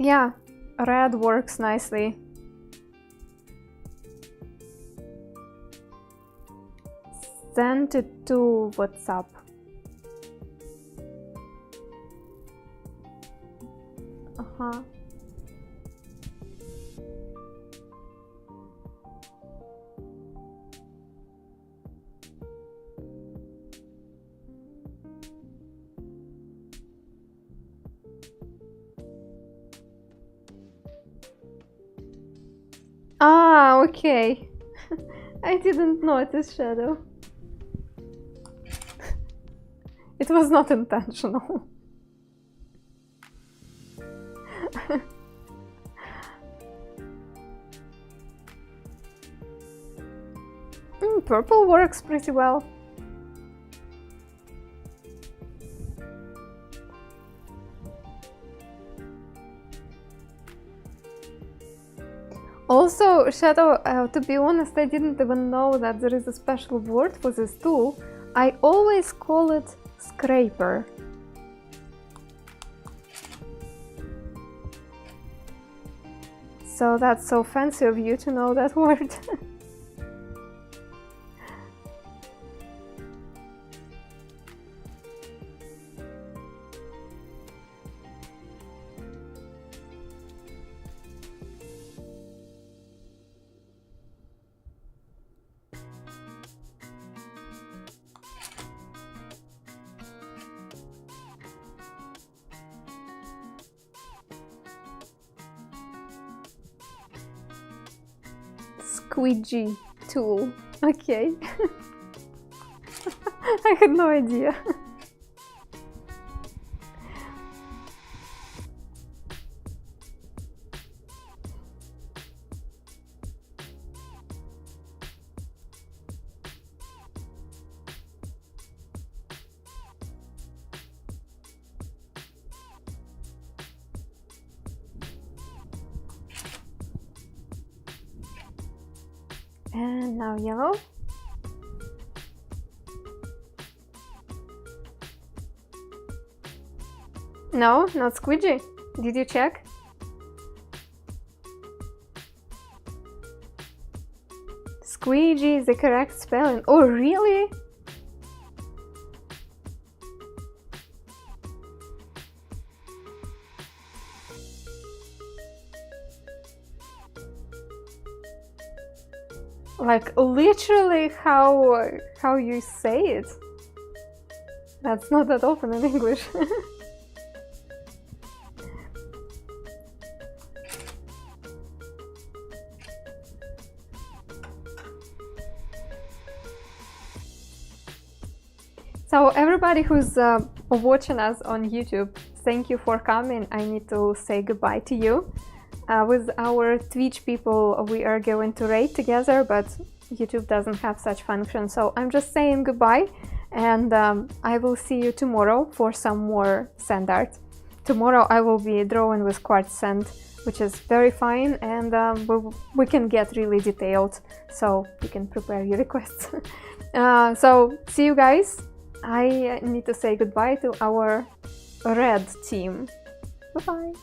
Yeah, red works nicely. Send it to WhatsApp. Uh-huh. Ah, okay. I didn't notice, Shadow. It was not intentional. Purple works pretty well. Also, Shadow, to be honest, I didn't even know that there is a special word for this tool. I always call it scraper. So that's so fancy of you to know that word. Squeegee tool. Okay. I had no idea. And now yellow. No, not squeegee. Did you check? Squeegee is the correct spelling. Oh, really? Like literally how you say it. That's not that often in English. So everybody who's watching us on YouTube, thank you for coming. I need to say goodbye to you. With our Twitch people, we are going to raid together, but YouTube doesn't have such function, so I'm just saying goodbye, and I will see you tomorrow for some more sand art. Tomorrow I will be drawing with quartz sand, which is very fine, and we can get really detailed, so you can prepare your requests. So see you guys. I need to say goodbye to our red team. Bye-bye.